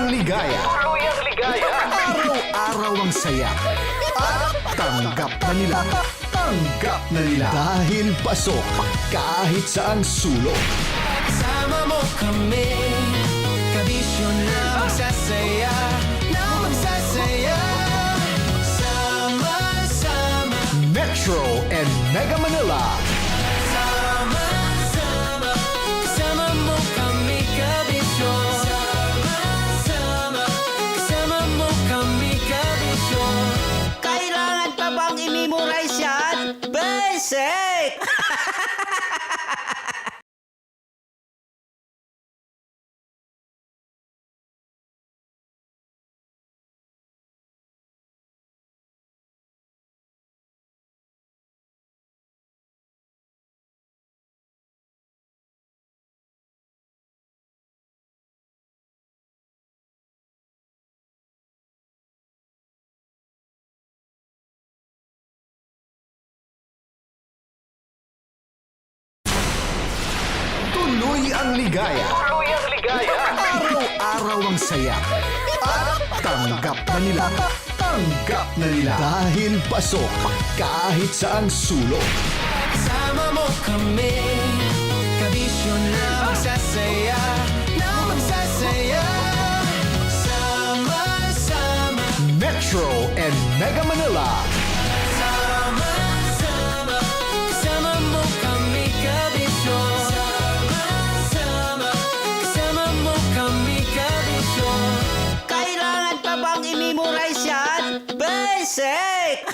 Tuluyang ligaya. Tuluyang ligaya. Araw-araw ang saya. At tanggap na nila. Tanggap na nila. Dahil pasok kahit saang sulok. Sama mo kami, kabisyo na magsasaya, na magsasaya. Sama-sama, Metro and Mega Manila. sama-sama, kasama mo kami, kabisyo. Sama-sama, kasama mo kami, kabisyo. Kailangan pa bang i-memorize yan? Basic! Tuloy ang ligaya. Tuluyang ligaya. Araw-araw ang saya. At tanggap na nila. Tanggap na nila. Dahil pasok kahit saang sulok. Sama mo kami, kabisyo na magsasaya, na magsasaya. Sama-sama, Metro and Mega Manila. sama-sama, kasama mo kami, kabisyo. Sama-sama, kasama mo kami, kabisyo. Kailangan pa bang i-memorize yan? Basic!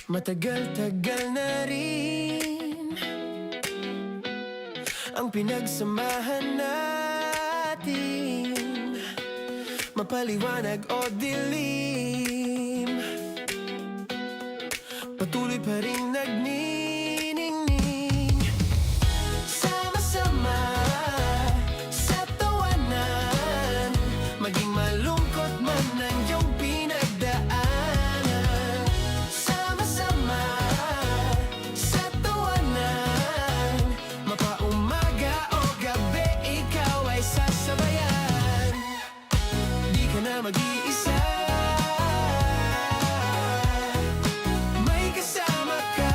Matagal-tagal na rin ang pinagsamahan natin, mapaliwanag o dilim, patuloy pa rin nagniningning. Sama-sama sa tawanan, maging malungkot man ang iyong pinagdaanan. Sama-sama sa tawanan, mapaumaga o gabi, ikaw ay sasabayan. Di ka na mag-iisa, may kasama ka.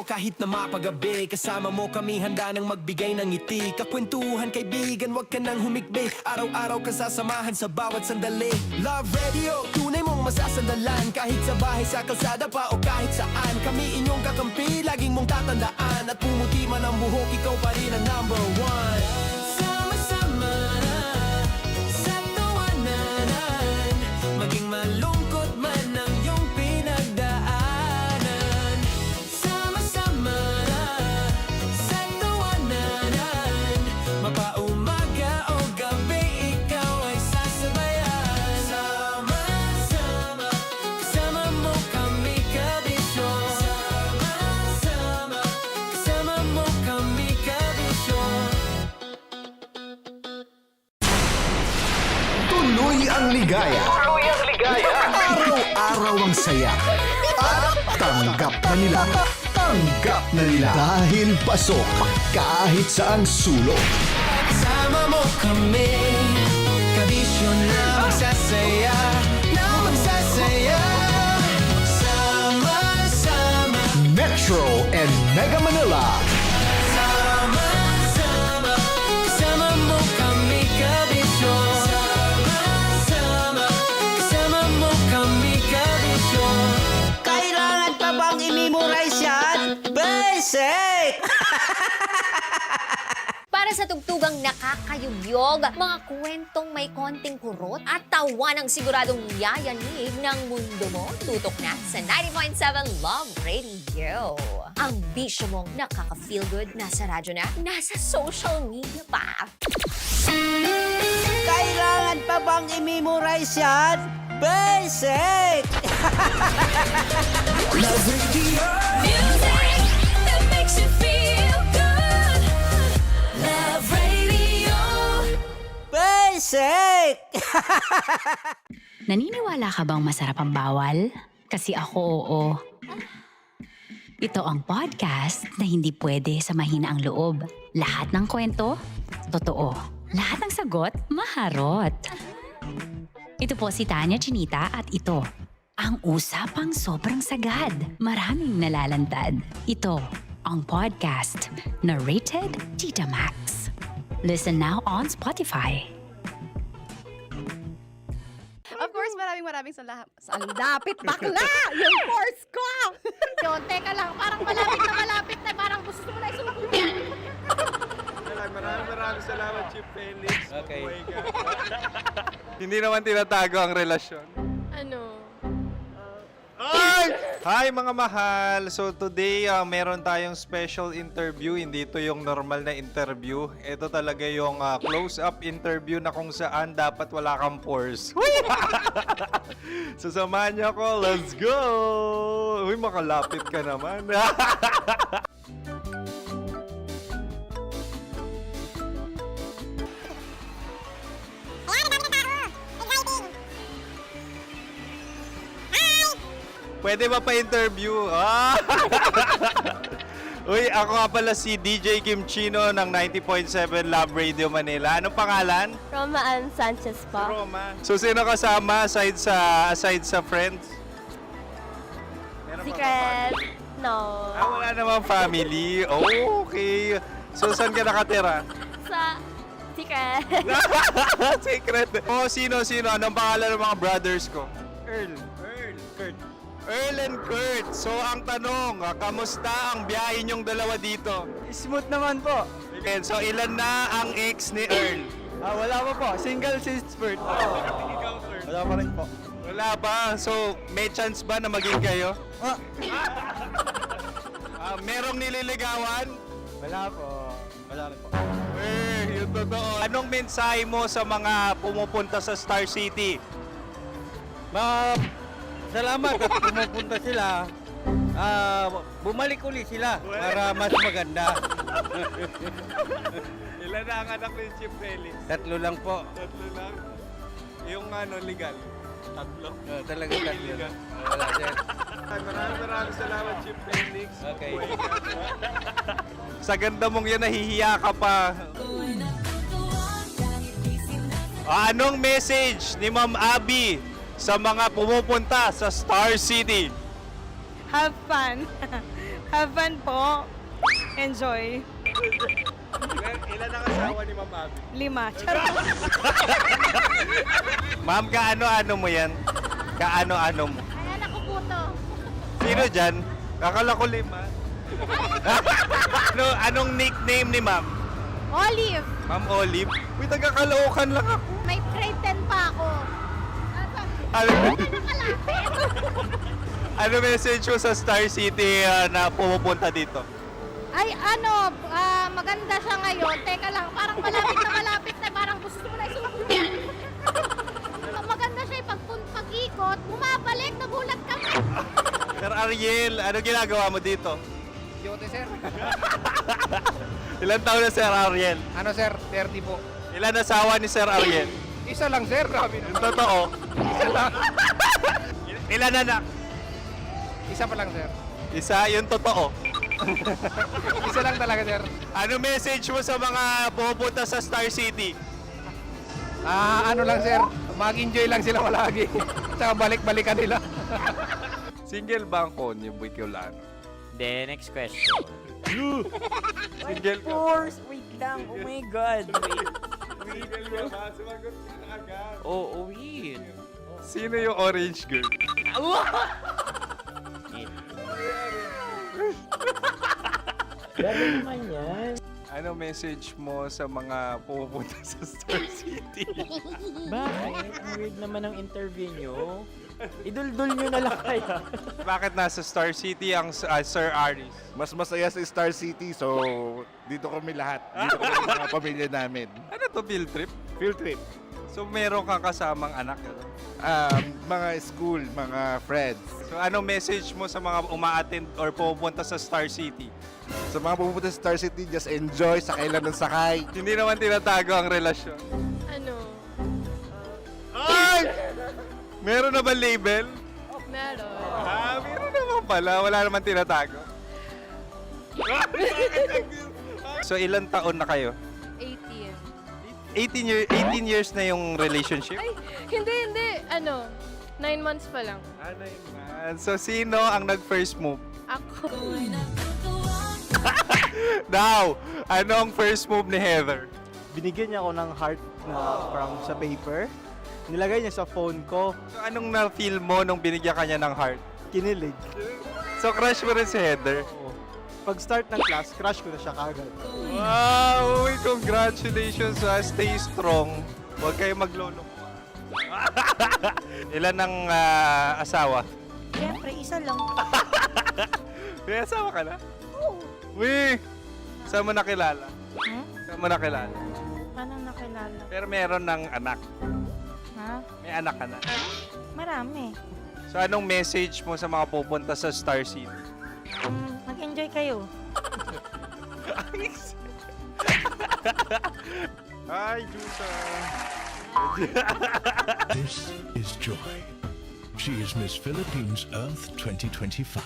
radio kahit na mapagabi. Kasama mo kami handa nang magbigay ng ngiti. Kakwentuhan kaibigan, wag ka nang humikbi. Araw-araw ka sasamahan sa bawat sandali. Love Radio, tunay mong masasandalan. Kahit sa bahay, sa kalsada pa o kahit saan. Kami inyong kakampi, laging mong tatandaan. At pumuti man ang buhok, ikaw pa rin ang number one. Sama-sama sa tawanan, maging malungkot man ang iyong pinagdaanan. Sama-sama sa tawanan, mapaumaga o gabi, ikaw ay sasabayan. Sama-sama, kasama mo kami kabisyon. Sama-sama, kasama mo kami kabisyon. Tuloy ang ligaya. Tuloy ang ligaya. Araw-araw ang saya. At tanggap na nila. Tanggap na nila. Dahil pasok kahit saang sulok. Kasama mo kami, kabisyon na magsasaya, na magsasaya. Sama-sama, Metro and Mega Manila. sama-sama, kasama mo kami kabisyon. Sama-sama, kasama mo kami kabisyon. Kailangan pa bang i-memorize yan? Basic! Para sa tugtugang nakakayugyog, mga kwentong may konting kurot at tawa ng siguradong yayanig ng mundo mo, tutok na sa 90.7 Love Radio. Ang bisyo mong nakaka-feel good, nasa radyo na, nasa social media pa. Kailangan pa bang i-memorize yan? Basic! Love Radio. Music that makes you feel good. Love Radio. Basic! Naniniwala ka bang masarap ang bawal? Kasi ako oo. Ito ang podcast na hindi pwede sa mahina ang loob. Lahat ng kwento, totoo. Lahat ng sagot, maharot. Ito po si Tanya Chinita at ito, ang usapang sobrang sagad. Maraming nalalantad. Ito, ang podcast na Rated Tita Max. Listen now on Spotify. Of course, maraming salamat. Ang lapit bakla! Yung force ko! Yun, teka lang, parang malapit na, parang gusto mo na isumakot. Maraming salamat, Chief Felix. Okay. Hindi naman tinatago ang relasyon. Ano? Hi mga mahal! So today, meron tayong special interview. Hindi ito yung normal na interview. Ito talaga yung close-up interview na kung saan dapat wala kang pores. So samahan niyo ako. Let's go! Uy, makalapit ka naman. Pwede ba pa-interview? Uy, ako nga pala si DJ Kim Chino ng 90.7 Love Radio Manila. Anong pangalan? Roma Ann Sanchez po. Roma. So, sino kasama aside sa friends? Meron ba Secret. No. wala namang family. Oh, okay. So, saan ka nakatira? Sa Secret. Secret. Oh, sino? Anong pangalan ng mga brothers ko? Earl, Kurt. Earl and Kurt. So, ang tanong, kamusta ang biyahe niyong dalawa dito? Smooth naman po. Okay, so ilan na ang ex ni Earl? Wala pa po. Single since birth. Wala pa rin po. Wala ba? So, may chance ba na maging kayo? Merong nililigawan? Wala po. Wala rin po. Yung totoo. Anong mensahe mo sa mga pumupunta sa Star City? Salamat at pumupunta sila. Bumalik uli sila para mas maganda. Ilan na ang anak ni Chief Felix? 3 lang po. 3 lang? Yung legal? 3? Talaga 3. Wala sir. Maraming salamat, Chief Felix. Okay. Sa ganda mong yan, nahihiya ka pa. Anong message ni Ma'am Abby sa mga pumupunta sa Star City? Have fun. Have fun po. Enjoy. Ilan ang asawa ni Ma'am Abby? 5. Charot. Ma'am, kaano-ano mo yan? Kaano-ano mo? Ay, anak ko po to. Sino dyan? Akala ko 5. Anong nickname ni Ma'am? Olive. Ma'am Olive? Uy, taga-Caloocan lang ako. May grade 10 pa ako. Ano, ano message mo sa Star City na pumupunta dito? Ay, maganda siya ngayon. Teka lang, parang malapit na. Parang gusto mo na isulat. Maganda siya pag-ikot, bumabalik, nagulat ka. Sir Ariel, ano ginagawa mo dito? Yote, sir. Ilan taon na Sir Ariel? Ano, sir? 30 po. Ilan asawa ni Sir Ariel? Isa lang, sir. Grabe na. Yung totoo. Ilan anak? Isa pa lang, sir. Isa, yung totoo. Isa lang talaga, sir. Ano message mo sa mga pupunta sa Star City? Ano lang, sir. Mag-enjoy lang sila palagi. Tsaka balik-balikan nila. Single ba ang konyo, Boy Kiolano? Then, next question. Single ka? Course, wait lang. Oh my God. Single ka ba? Sumagot ka na agad. Oh, wait. Sino yung orange girl? Grabe naman yan. Ano message mo sa mga pumupunta sa Star City? Bakit? Ang weird naman ng interview nyo. Idul-dul nyo na lang kaya. Bakit nasa Star City ang Sir Aris? Mas masaya sa Star City, so dito kami lahat. Dito kami sa mga pamilya namin. Ano to, field trip? Field trip. So meron kang kasamang anak? Ano? Mga school, mga friends. So ano message mo sa mga uma-attend or pupunta sa Star City? Sa mga pupunta sa Star City, just enjoy, sakay lang ng sakay. Hindi naman tinatago ang relasyon. Ano? Ay! Meron na ba label? Meron. Meron naman pala. Wala naman tinatago. So ilan taon na kayo? 18. 18 years na yung relationship? Ay, hindi. 9 months pa lang. 9 months. So sino ang nag-first move? Ako. Now, ano ang first move ni Heather? Binigyan niya ako ng heart na from sa paper. Nilagay niya sa phone ko. So anong na-feel mo nung binigyan ka niya ng heart? Kinilig. So crush mo rin si Heather? Oo. Pag start ng class, crush ko na siya kagad. Wow! Uy, congratulations ha! Stay strong. Huwag kayo maglolo. Ilan ang asawa? Siyempre, isa lang. May asawa ka na? Oo. Uy! Saan mo nakilala? Saan mo nakilala? Paano nakilala? Pero meron ng anak. Ha? May anak ka na. Marami. So anong message mo sa mga pupunta sa Star City? Mag-enjoy kayo. Hi, Jusa! This is Joy. She is Miss Philippines Earth 2025.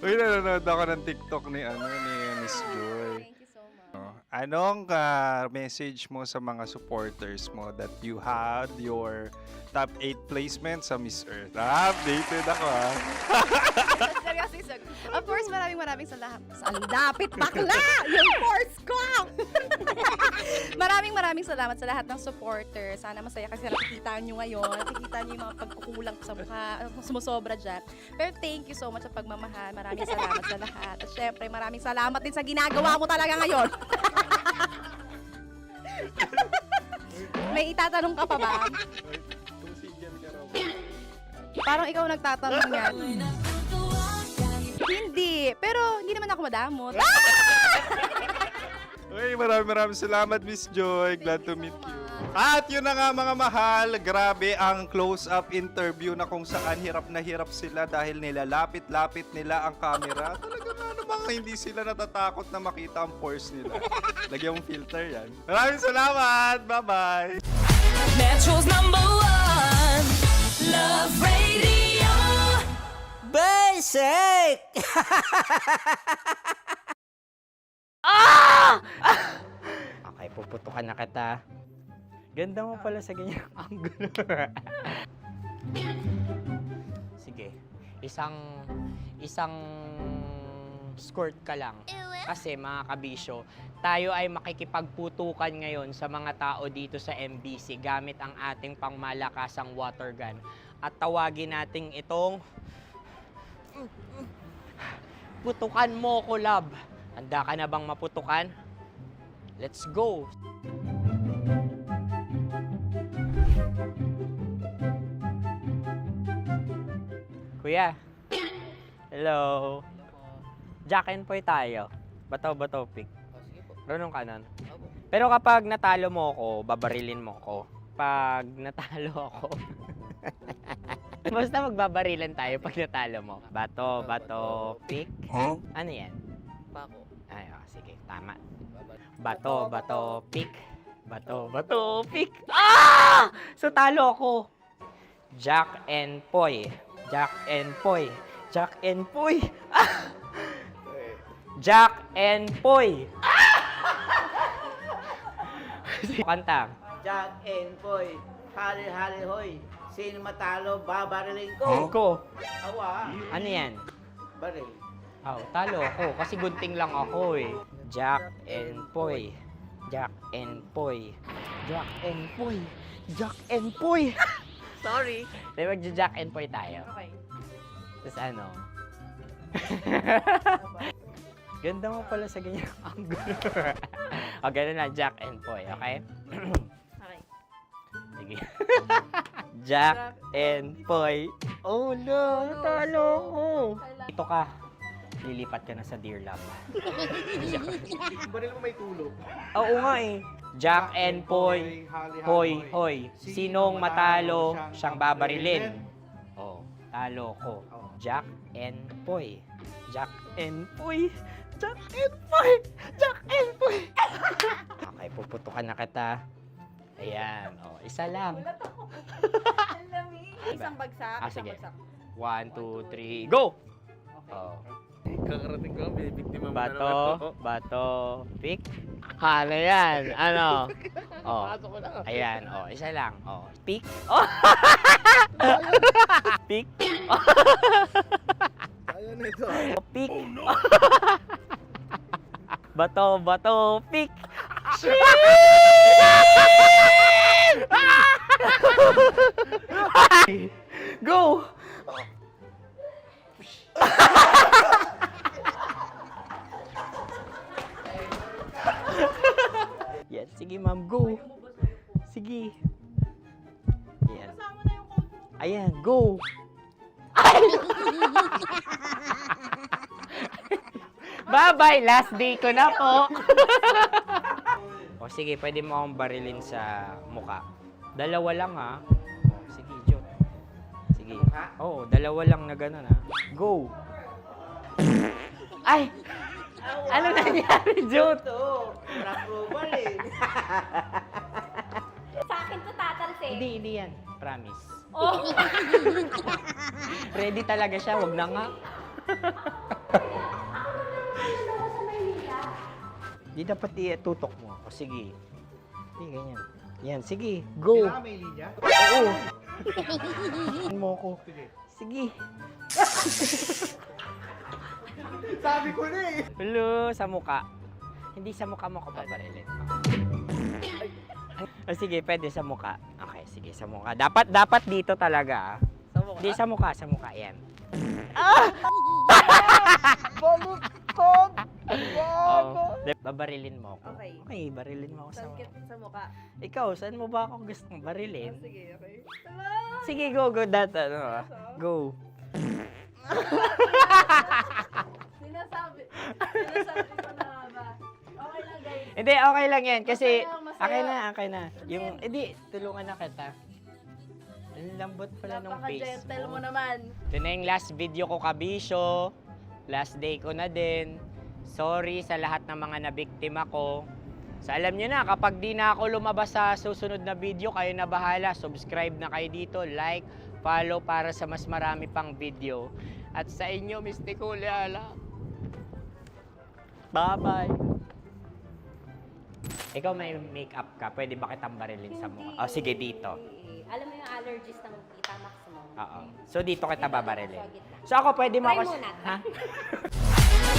Uy, nanonood ako ng TikTok ni Miss Joy. Thank you so much. Anong message mo sa mga supporters mo that you had your top 8 placement sa Miss Earth? Updated ako ha. Seryoso, of course, maraming salamat. Ang dapit bakla! Yung course ko! maraming salamat sa lahat ng supporters. Sana masaya kasi nakikita nyo ngayon. Nakikita nyo yung mga pagkukulang ko sa mukha, sumusobra dyan. Pero thank you so much sa pagmamahal. Maraming salamat sa lahat. At syempre, maraming salamat din sa ginagawa mo talaga ngayon. May itatanong ka pa ba? Parang ikaw nagtatanong yan. Hindi. Pero hindi naman ako madamot. Uy, maraming salamat, Miss Joy. Glad to meet you. At yun na nga mga mahal, grabe ang close-up interview na kung saan hirap na hirap sila dahil nilalapit-lapit nila ang camera. Talaga nga namang hindi sila natatakot na makita ang pores nila. Lagyan mong filter yan. Maraming salamat! Bye-bye! Metro's #1 Love Radio. Basic! Okay, puputukan na kita. Ganda mo pala sa ganyang angulo. Sige. Isang skirt ka lang. Kasi mga kabisyo, tayo ay makikipagputukan ngayon sa mga tao dito sa MBC gamit ang ating pangmalakasang water gun. At tawagin natin itong putukan mo ko, love. Handa ka na bang maputukan? Let's go! Kuya. Hello. Jack and Poy tayo. Bato-bato pick. Runong kanan. Pero kapag natalo mo ako, babarilin mo ako. Pag natalo ako, basta magbabarilan tayo pag natalo mo. Bato, pick. Ano yan? Pako. Ay, sige, tama. Bato, pick. Bato, pick. Ah! So, talo ako. Jack and Poy. Jack and Poy. Jack and Poy. Ah! Jack and Poy. Kanta. Jack and Poy, hali-hali hoy. Sino matalo, babariling ko. Ko. Awa, Ano yan? baril. Oh, talo ako kasi gunting lang ako eh. Jack and Poy. Jack and Poy. Jack and Poy. Jack and Poy. Sorry. Di ba Jack and Poy tayo? Okay. Tapos ano? Ganda mo pala sa ganyan angulo. O, ganun lang, Jack and Poy, okay? Okay. Sige. Jack and Poy. Oh no, talo ko. Ito ka. Lilipat ka na sa Dear Love. Baril mo may tulog. Oo nga eh. Jack and Poy. Hoy, hoy. Sinong matalo, siyang babarilin. Oh, talo ko. Jack and Poy. Jack and Poy. Jack and Poy. Jack and Poy. Okay, puputukan na kita. Ayan. Oh, isa lang. Isang bagsak. Ah, sige. 1, 2, 3, go! Oh. Kakarating ko, may biktima mo na naman Bato, bato, pick. Ano yan? Ano? Oh. Ayan, oh, isa lang. Oh, pick. Oh. Pick. Ayaw na ito. Oh, pick. Bato, bato, pick. Go! Yan, sige ma'am, go. Sige. Yan. Ayan, go. Bye-bye, last day ko na po. O sige, pwede mo akong barilin sa muka. Dalawa lang ha. O, sige, Jot. Sige. Oo, dalawa lang na gano'n ha. Go. Ay! Ano nangyari, Jot? Approval eh. Sa akin to tatalsin. Hindi yan. Promise. Oh. Ready talaga siya, wag na nga. Di dapat itutok mo. O sige. Hindi, ganyan. Yan, sige. Go. Kailangan may linya? Oo. Mo ko. Sige. Sabi ko na eh. Hello, sa muka. Hindi sa muka mo ko paparilin. O sige, pwede sa muka. Okay, sige, sa muka. Dapat dito talaga. Sa mukha? Hindi, sa muka, yan. Baluktot! Oh, babarilin mo ako. Okay. Okay, barilin mo ako sa Sakit sa mukha. Ikaw, saan mo ba ako gustong barilin? Sige, okay. Sige, go, that, ano, go. Sinasabi ko na ba? Okay lang, guys. Hindi, okay lang yan. Kasi, Masaya. okay na. Yung, hindi, tulungan na kita. Ang lambot pala ng face Napaka-gentle mo. mo naman. Ito na yung last video ko, kabisyo. Last day ko na din. Sorry sa lahat ng mga nabiktima ko. So alam nyo na, kapag di na ako lumabas sa susunod na video, kayo na bahala. Subscribe na kayo dito, like, follow para sa mas marami pang video. At sa inyo, Mistiko Leala. Bye-bye. Ikaw may makeup ka, pwede ba kitang barilin sa mukha? Oh, sige, dito. Alam mo yung allergies ng Tita Max mo? Oo. So dito kita babarilin. So ako pwede mo Try ako... muna. Ha?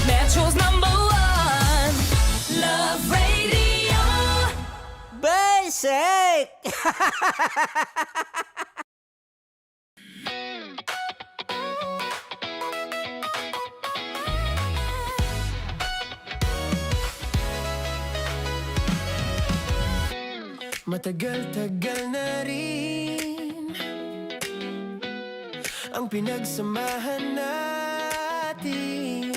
Metro's #1 Love Radio. Basic! Matagal-tagal na rin ang pinagsamahan natin,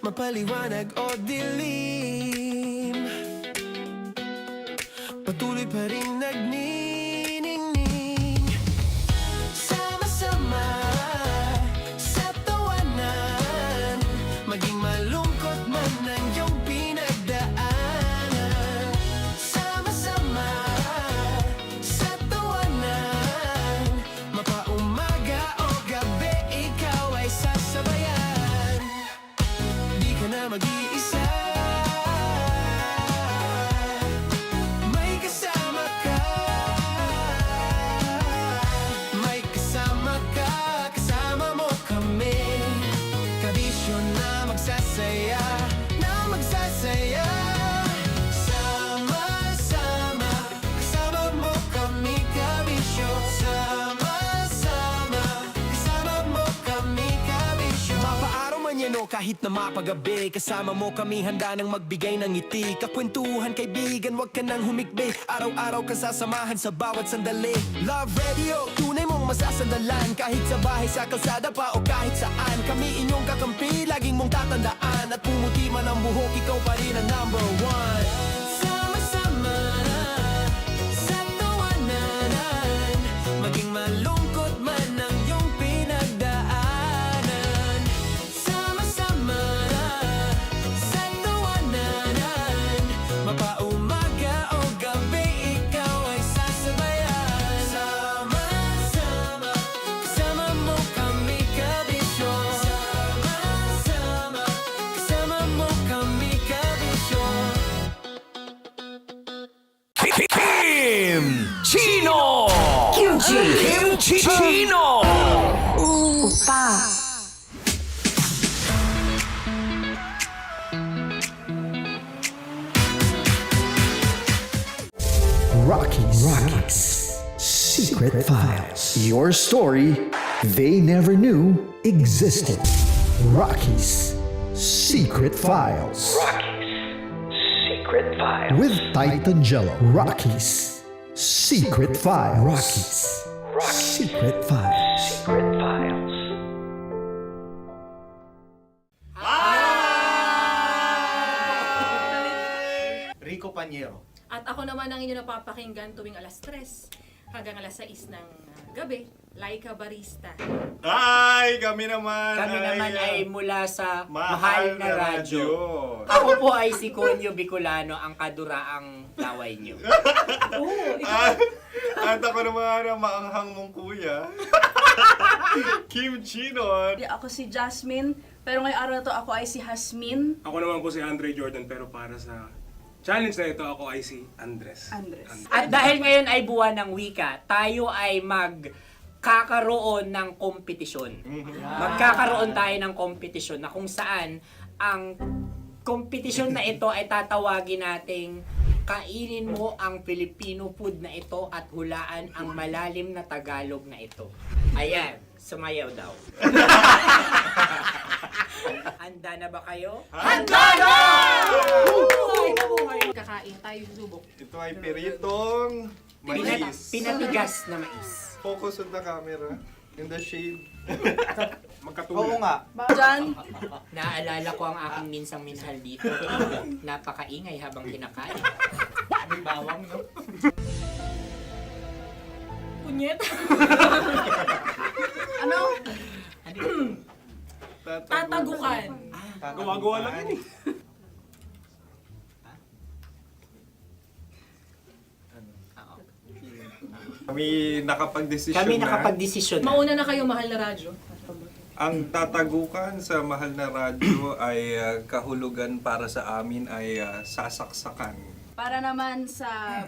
mapaliwanag o dilim, patuloy pa rin nagniningning. Sama-sama sa tawanan, maging malungkot man ang iyong pinagdaanan. Sama-sama sa tawanan, mapaumaga o gabi, ikaw ay sasabayan. Di ka na mag-iisa, may kasama ka. May kasama ka, kasama mo kami. Kabisyo na magsasaya, na magsasaya. Sama-sama, kasama mo kami, kabisyo. Sama-sama, kasama mo kami, kabisyo. Mapaaraw man yan o kahit na mapagabi, kasama mo kami, handa nang magbigay ng ngiti. Kakwentuhan, kaibigan, wag ka nang humikbi. Araw-araw kasasamahan sa bawat sandali. Love Radio, tunay mong masasandalan. Kahit sa bahay, sa kalsada pa o kahit saan, kami inyong kakampi, laging mong tatandaan. At pumuti man ang buhok, ikaw pa rin ang #1. Sama-sama sa tawanan, maging malungkot man ang iyong pinagdaanan. Sama-sama sa tawanan, mapaumaga o gabi, ikaw ay sasabayan. Sama-sama, kasama mo kami, kabisyo. Sama-sama, kasama mo kami, kabisyo. Kim Chino! Kim Chino! Rockies Secret Files. Your story they never knew existed. Rockies Secret Files. Secret Files. With Titan Jello. Rockies Secret Files. Rockies Secret Files. Secret Files. Rico Panyero. At ako naman ang inyo napapakinggan tuwing alas 3 hanggang alas 6 ng gabi, Laika Barista. Ay, kami naman. Kami naman ay mula sa Mahal na Radyo. Radyo. Ako po ay si Conyo Bicolano, ang kaduraang laway niyo. At ako naman ang maanghang mong kuya. Kim Chino. Ako si Jasmine, pero ngayong araw na to ako ay si Hasmin. Ako naman po si Andre Jordan, pero para sa challenge na ito, ako ay si Andres. At dahil ngayon ay buwan ng wika, tayo ay magkakaroon ng kompetisyon. Magkakaroon tayo ng kompetisyon na kung saan ang kompetisyon na ito ay tatawagin nating kainin mo ang Filipino food na ito at hulaan ang malalim na Tagalog na ito. Ayan, sumayaw daw. Handa na ba kayo? Handa na! Kakain tayo, subok. Ito ay piritong mais. Pinatigas na mais. Focus on the camera. In the shade. Oo nga. Diyan, Naalala ko ang aking minsang minahal dito. Napakaingay habang kinakain. May bawang, no? punyet. Ano? Tatagukan. Gawa-gawa lang yun eh. Kami nakapag-desisyon Kami na. nakapag-desisyon na. Mauna na kayo, mahal na radyo. Ang tatagukan sa Mahal na Radyo ay kahulugan para sa amin ay sasaksakan. Para naman sa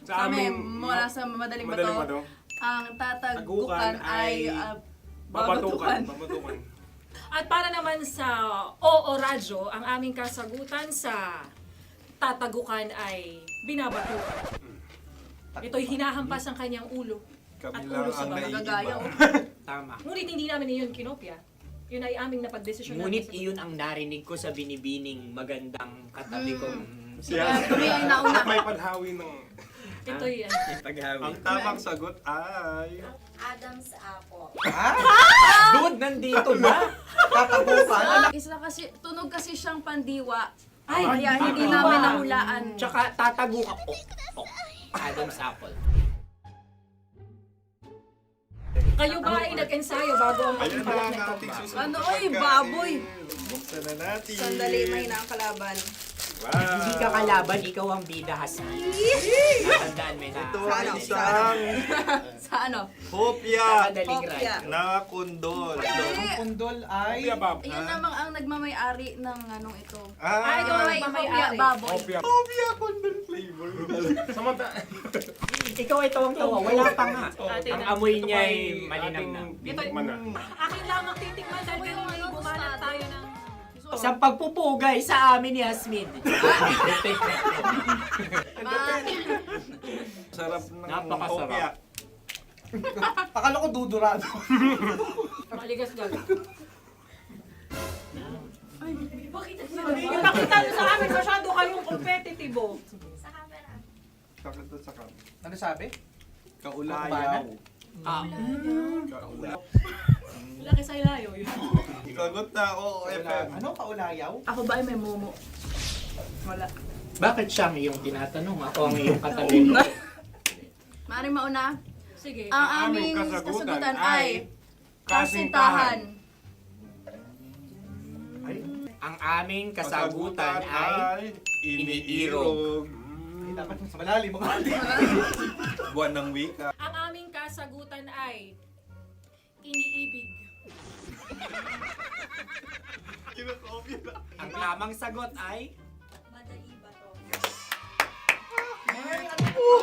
Sa amin, mula sa madaling Madaling bato, Bato. ang tatagukan ay babatukan. Babatukan. At para naman sa Oo Radyo, ang aming kasagutan sa tatagukan ay binabatukan. Ito'y hinahampas ang kanyang ulo at ulo sa baba. Tama. Ngunit hindi namin iyon kinopya. Yun ay aming napagdesisyon Ngunit namin. iyon ang narinig ko sa binibining magandang katabi kong... May paghawi ng... Ito'y paghawi. Ang tamang sagot ay... Adam's apple. Dude, nandito ba? Isa kasi, tunog kasi siyang pandiwa. Ay, Kaya hindi namin nahulaan. Tsaka tatago ka. Adam's apple. kayo ba ay nag-ensayo bago ang Ayan pagbalak na ang nito? ating susunod Ano, na oy, pagkain. baboy. Buksan na natin. Sandali, may na ang kalaban. Wow. Hindi ka kalaban, ikaw ang bida, Hasmi. Natandaan mo na. Ito Sa ang ano? isang Sa ano? hopya Madaling Hopya. right. na kundol. Ang pundol ay... Yun namang ang nagmamay-ari ng anong ito. Ah, Ito ay hopya baboy. hopya kundol flavor. Ikaw ay tawang-tawa, wala pa nga. Ang amoy niya ay malinam na. Akin lamang titikman dahil kayo ay bumanat tayo ng... Sa pagpupugay sa amin ni Hasmin. Sarap ng Napakasarap. hopya. Akala ko dudurado. Maligas gal. Ipakita nyo sa amin, masyado kayong competitive. Sakit sa kam. Ano sabi? Kaulayaw. Laki sa ilayo yun. Sagot na OFM. Ano kaulayaw? Ako ba ay may momo? Wala. Bakit siya ang iyong tinatanong? Ako ang iyong katabi. Maaaring mauna. Sige. Ang aming kasagutan ay kasintahan. Ang aming kasagutan ay iniirog. Dapat sa malalim mga Buwan ng wika. Ang aming kasagutan ay iniibig. Ang tamang sagot ay Madali ba to?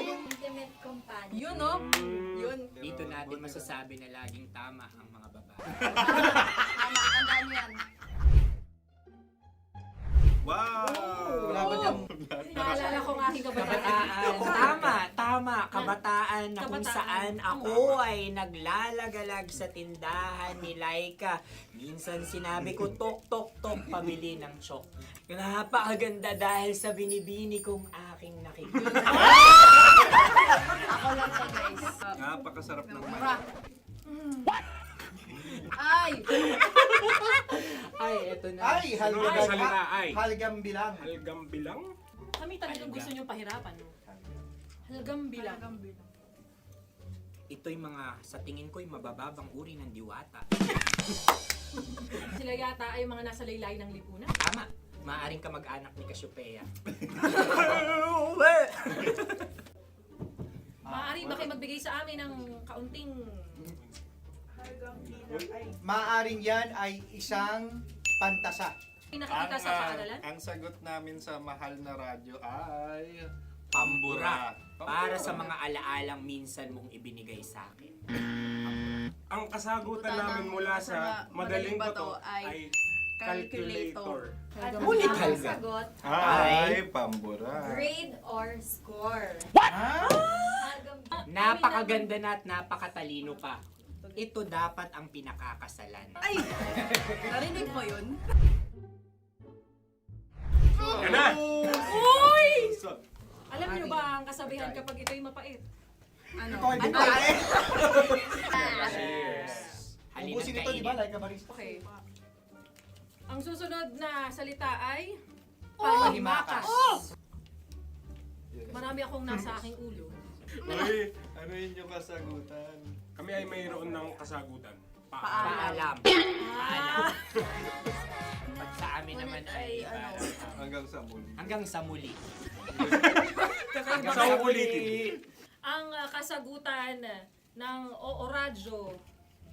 Intimate companion. Yun, no? Yun. dito natin masasabi na laging tama ang mga babae. Tama, tandaan mo yan. Wow! Wala ba dyan? Naalala ko ang aking kabataan. Tama. Kabataan na kung Kabataan. saan ako ay naglalagalag sa tindahan ni Laika. Minsan sinabi ko, tok, pamili ng chok. Napakaganda dahil sa binibini kong aking nakikita. Ako lang to, guys. Napakasarap ng Mura. Ay! Ay, eto na. Ay, salita ay? halgam bilang. Halgam bilang? Kami talagang gusto niyong pahirapan. No? Halagang bilang. Ito'y mga, sa tingin ko'y mabababang uri ng diwata. Sila yata ay mga nasa laylay ng lipunan. Tama. Maaring ka mag-anak ni Cassiopeia. Maaari ba kayo magbigay sa amin ng kaunting... Maaring yan ay isang pantasa. Nakikita sa paaralan? Ang sagot namin sa mahal na radyo ay... Pambura. Para sa mga alaalang minsan mong ibinigay sa akin. Ang kasagutan namin mula sa madaling bato ay calculator. Ulit halga. Sagot, Ay, pambura. grade or score? Napakaganda na at napakatalino pa. Ito dapat ang pinakakasalan. Ay! Narinig mo yun? Yan na! Uy! Alam niyo ba ang kasabihan kapag ito'y mapait? Ano? Ano? Cheers! Halina't Ubusin ito, di ba? kainin. Like a barista. Okay. Ang susunod na salita ay Panghimakas. Marami akong nasa aking ulo. Uy, ano yun yung kasagutan? Kami ay mayroon ng kasagutan. Paalam. Ah, Pag sa amin naman ay Hanggang sa muli. hanggang sa muli. Sa ulitin. ang kasagutan ng Oo Radyo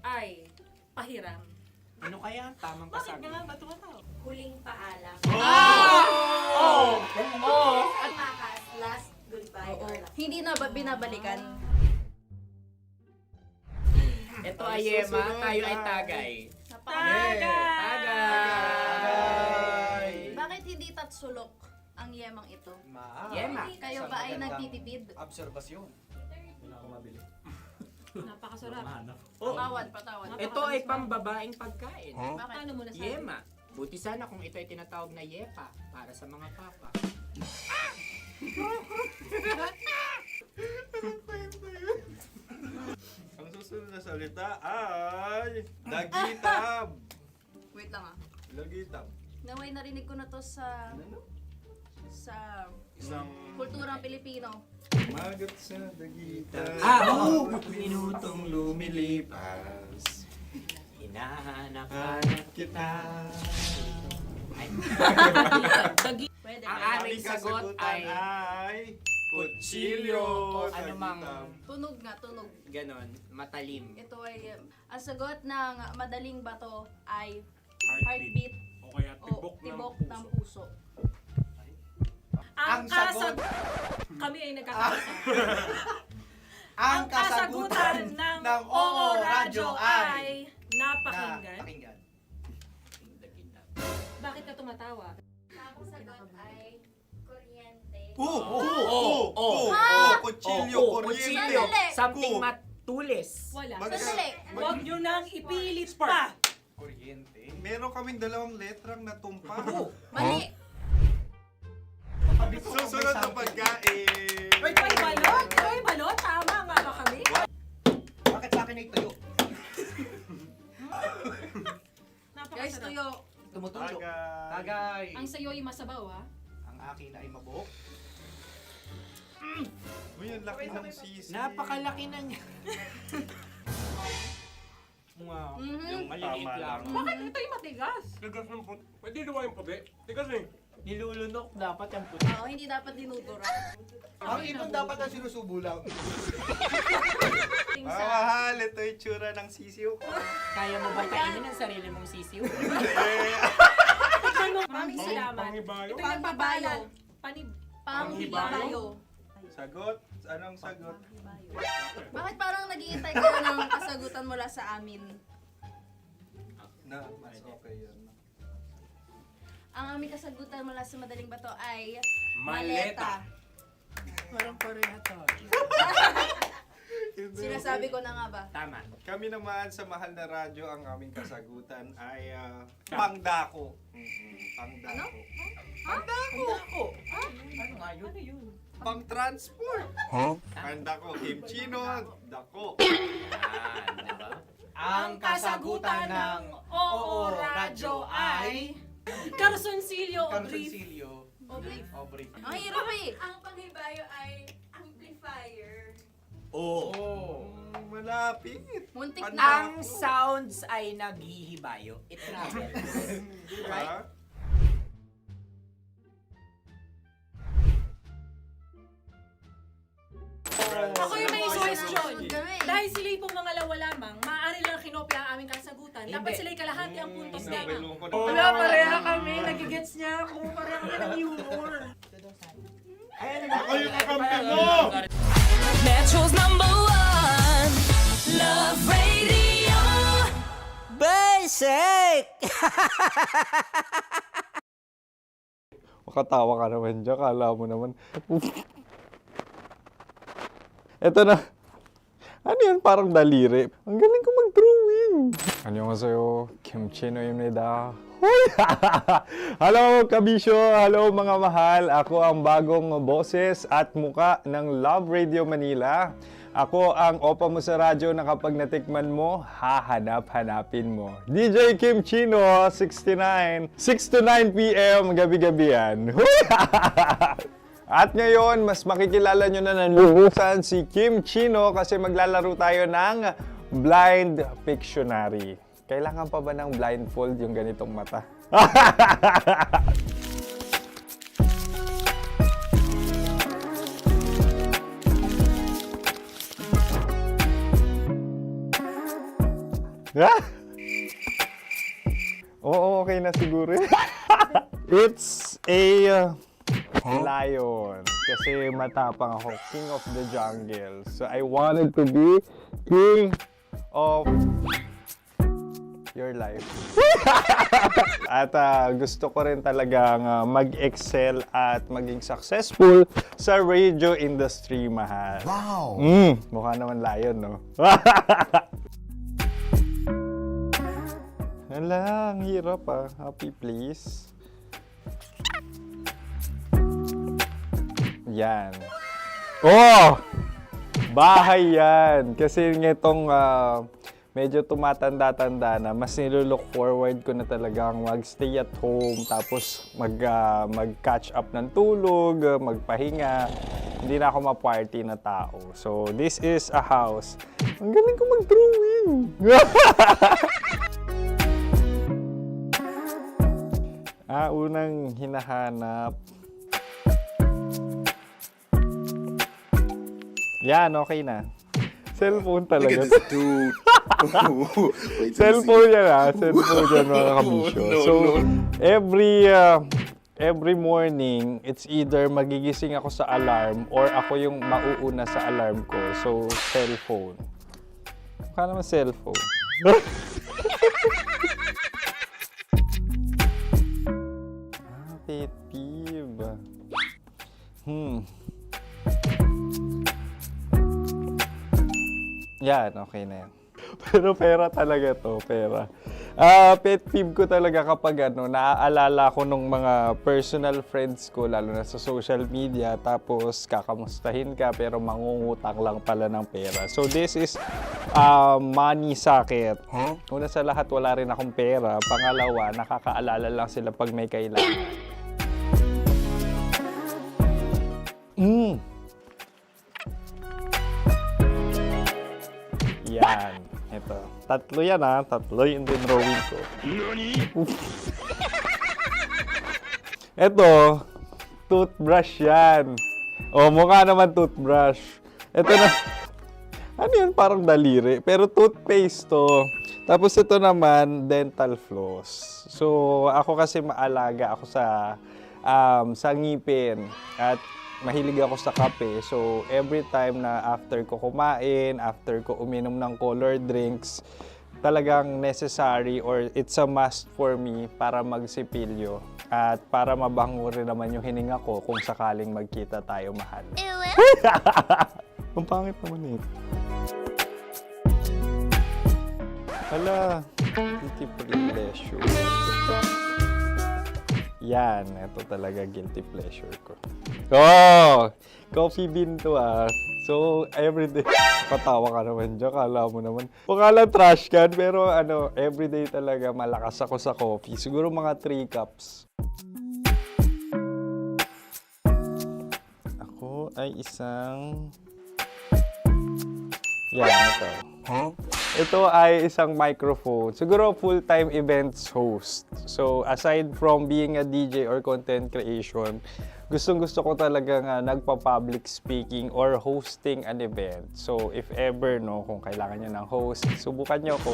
ay pahiram. Ano kaya ang tamang Bakit nga kasagutan? ba tumatawa? Huling paalam. At Makas, last goodbye or last. hindi na ba binabalikan? Ito ay Yema, tayo ay tagay. Bakit hindi tatsulok ang yemang ito? Yema. Kayo ba ay nagtitipid? Obserbasyon. Hindi na ako mabili. Napakasarap. Patawad. Ito ay pambabaeng pagkain. Bakit? Ano mo nasabi? Yema. Buti sana kung ito ay tinatawag na yepa para sa mga papa. Ang susunod na salita ay lagitab. Wait lang ah. Lagitab. Naway narinig ko na to sa Isang kulturang Pilipino. magat sa dagitan. Oo! Minutong lumilipas. Hinahanap-hanap kita. Ay. Pwede. Ang aming sagot ay kutsilyo o anumang Tunog nga, tunog. ganon, matalim. Ito ay, ang sagot ng madaling bato ay Heartbeat. heartbeat O kaya o tibok ng puso. Ang sagot. Kami ay nagkakaisa. Ang kasagutan ng Oo Radyo ay napakinggan. Bakit ka tumatawa? Ang sagot ay kuryente. Kutsilyo, kuryente. Sandali. Something matulis. Wala. Sandali. Huwag nyo nang ipilit pa. Kuryente. Meron kaming dalawang letrang natumpa. Mali. Susunod na pagkain. Oy, balot. Oy, balot. Tama nga ba kami? Bakit sa akin ay tuyo? Guys, Napakasarap. tuyo. Tumutulo. Tagay. Tagay. Ang sayo ay masabaw, ha? Ang akin ay mabuhok. Uy, ang laki ng sisi. Napakalaki na niya. Wow. Yung maliliit Tama lang. lang. Bakit ito'y matigas? Tigas ng puti. Pwede nawa yung puti. Tigas eh. Nilulunok dapat yung puti. Oo, hindi dapat dinudura. Ang ibon dapat ang sinusubo lang. Mahal, ito yung tsura ng sisiw ko. Kaya mo ba kainin ang sarili mong sisiw? Maraming salamat. Panghibayo. Ito yung pabalan. Panghibayo. Sagot? Anong sagot? Bakit parang naghihintay kayo ng kasagutan mula sa amin? Na, mas okay yan. Ang aming kasagutan mula sa madaling bato ay Maleta. Parang pareha to. Sinasabi ko na nga ba? Tama. Kami naman sa mahal na radyo, ang aming kasagutan ay pangdako. Pangdako. Pangdako. Ano nga yun? Ano yun? Pang-transport. Pangdako, kimchino, dako. Diba? Ang kasagutan ng Oo Radyo ay Carsoncillo o Brief. Carsoncillo. O brief. O brief. Ang hirap eh. Ang panghibayo ay amplifier. Malapit. Muntik Ang na. sounds ay naghihibayo. It travels. Diba? Ako yung may suggestion. Sunod kami. Dahil sila yung mga lawa lamang, maaari lang kinopya ang aming kasagutan. Dapat Hindi. sila yung kalahati ang puntos lamang. Wala, pareha kami. Nagigets niya ako. Pareha kami ng humor. Ako yung kakampi mo! Metro's #1 Love Radio. Basic. Makatawa ka naman dyan, kala mo naman. Eto na. Ano yan? Parang daliri. Ang galing ko mag-drawing. Annyeonghaseyo. Kimchino입니다. Hoy! Hello, kabisyo! Hello, mga mahal! Ako ang bagong boses at muka ng Love Radio Manila. Ako ang opa mo sa radyo na kapag natikman mo, hahanap-hanapin mo. DJ Kim Chino, 69. 6 to 9 p.m. gabi-gabi yan. At ngayon, mas makikilala nyo na ng lubusan si Kim Chino kasi maglalaro tayo ng Blind Pictionary. Kailangan pa ba ng blindfold yung ganitong mata? Oo, okay na siguro. It's a lion. Kasi matapang ako. King of the jungle. So I wanted to be king of your life. At gusto ko rin talagang mag-excel at maging successful sa radio industry, mahal. Wow! Mukha naman layon, no? Hala, ang hirap Happy place. Yan. Oh! Bahay yan. Kasi nitong medyo tumatanda-tanda na, mas nilulook forward ko na talagang mag-stay at home, tapos mag-catch up ng tulog, magpahinga. Hindi na ako ma-party na tao. So, this is a house. Ang galing ko mag-drawing! Unang hinahanap. Yan, okay na. Cellphone talaga. Cellphone yan Cellphone yan, mga kabisyo. So, every morning, it's either magigising ako sa alarm or ako yung mauuna sa alarm ko. So, cellphone. Mukha naman cellphone. Pet peeve. Yan, okay na yan. Pero pera talaga to, pera. Pet peeve ko talaga kapag naaalala ko nung mga personal friends ko, lalo na sa social media, tapos kakamustahin ka pero mangungutang lang pala ng pera. So this is money sakit. Una sa lahat, wala rin akong pera. Pangalawa, nakakaalala lang sila pag may kailangan. Yan. Ito. Tatlo yan Tatlo yung dinrawing ko. Ito. Toothbrush yan. Mukha naman toothbrush. Ito na. Ano yan? Parang daliri. Pero toothpaste to. Tapos ito naman, dental floss. So, ako kasi maalaga ako sa ngipin. At mahilig ako sa kape. So, every time na after ko kumain, after ko uminom ng colored drinks, talagang necessary or it's a must for me para magsipilyo. At para mabango rin naman yung hininga ko kung sakaling magkita tayo, mahal. Ang pangit naman Hala, guilty pleasure. Yan, ito talaga guilty pleasure ko. Coffee bean to So, everyday, patawa ka naman dyan, kala mo naman. Mukha lang trash can, pero everyday talaga malakas ako sa coffee. Siguro mga 3 cups. Ako ay isang... Yan, ito. Ito ay isang microphone. Siguro full-time events host. So, aside from being a DJ or content creation, gustong-gusto ko talaga nagpa-public speaking or hosting an event. So, if ever, kung kailangan nyo ng host, subukan nyo ko.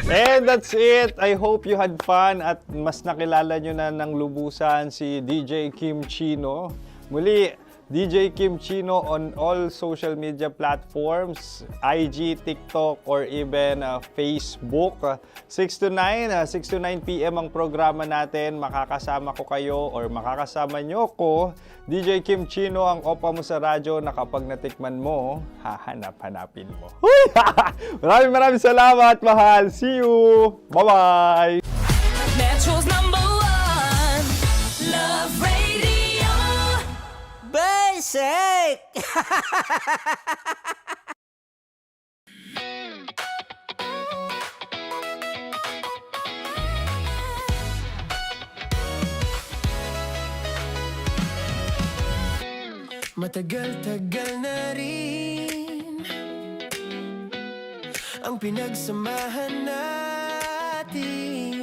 And that's it. I hope you had fun at mas nakilala nyo na ng lubusan si DJ Kim Chino. Muli, DJ Kim Chino on all social media platforms, IG, TikTok, or even Facebook. 6 to 9 p.m. ang programa natin. Makakasama ko kayo or makakasama nyo ko. DJ Kim Chino, ang opa mo sa radyo na kapag natikman mo, hahanap-hanapin mo. Maraming salamat, mahal. See you! Bye-bye! Metro's #1 Love Radio. Basic! Matagal-tagal na rin ang pinagsamahan natin,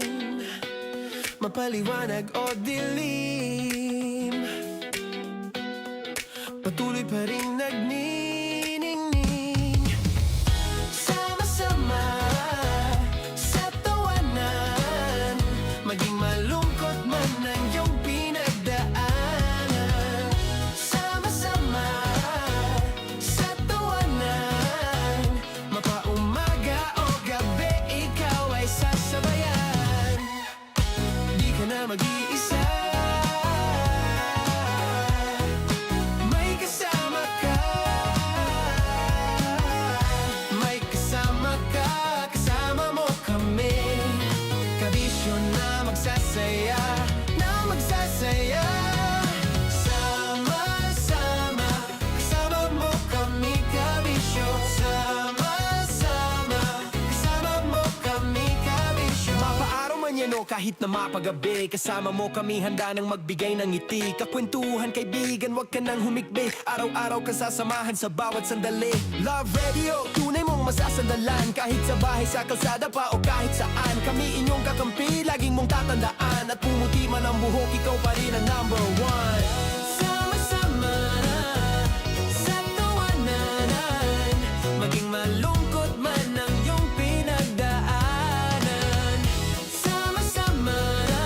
mapaliwanag o dilim, patuloy pa rin nagniningning. Sama-sama sa tawanan, maging malungkot man ang iyong pinagdaanan. Sama-sama sa tawanan, mapaumaga o gabi, ikaw bueno kahit na mapagabi. Kasama mo kami handa nang magbigay ng ngiti. Kakwentuhan kaibigan, wag ka nang humikbi. Araw-araw ka sasamahan sa bawat sandali. Love Radio, tunay mong masasandalan. Kahit sa bahay, sa kalsada pa o kahit saan. Kami inyong kakampi, laging mong tatandaan. At pumuti man ang buhok, ikaw pa rin ang number one. Sama-sama na sa tawanan, maging malungkot man ang iyong pinagdaanan. Sama-sama na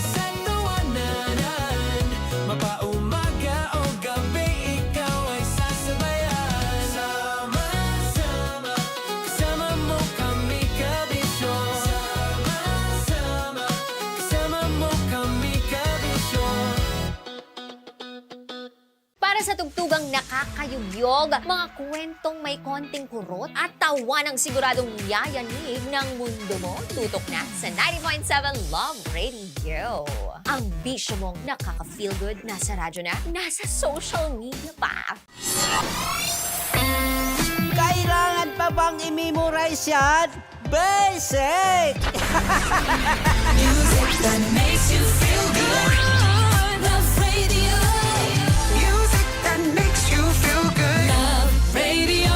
sa tawanan, mapaumaga o gabi, ikaw ay sasabayan. Sama-sama, kasama mo kami kabisyo. Sama-sama, kasama mo kami kabisyo. Para sa tugtugang nakakayugyog, mga kwentong may konting kurot at tawa ng siguradong yayanig ng mundo mo, tutok na sa 90.7 Love Radio. Ang bisyo mong nakaka-feel good, nasa radyo na, nasa social media pa. Kailangan pa bang i-memorize yan? Basic! Music that makes you feel good. Love Radio. Music that makes you feel good. Love Radio.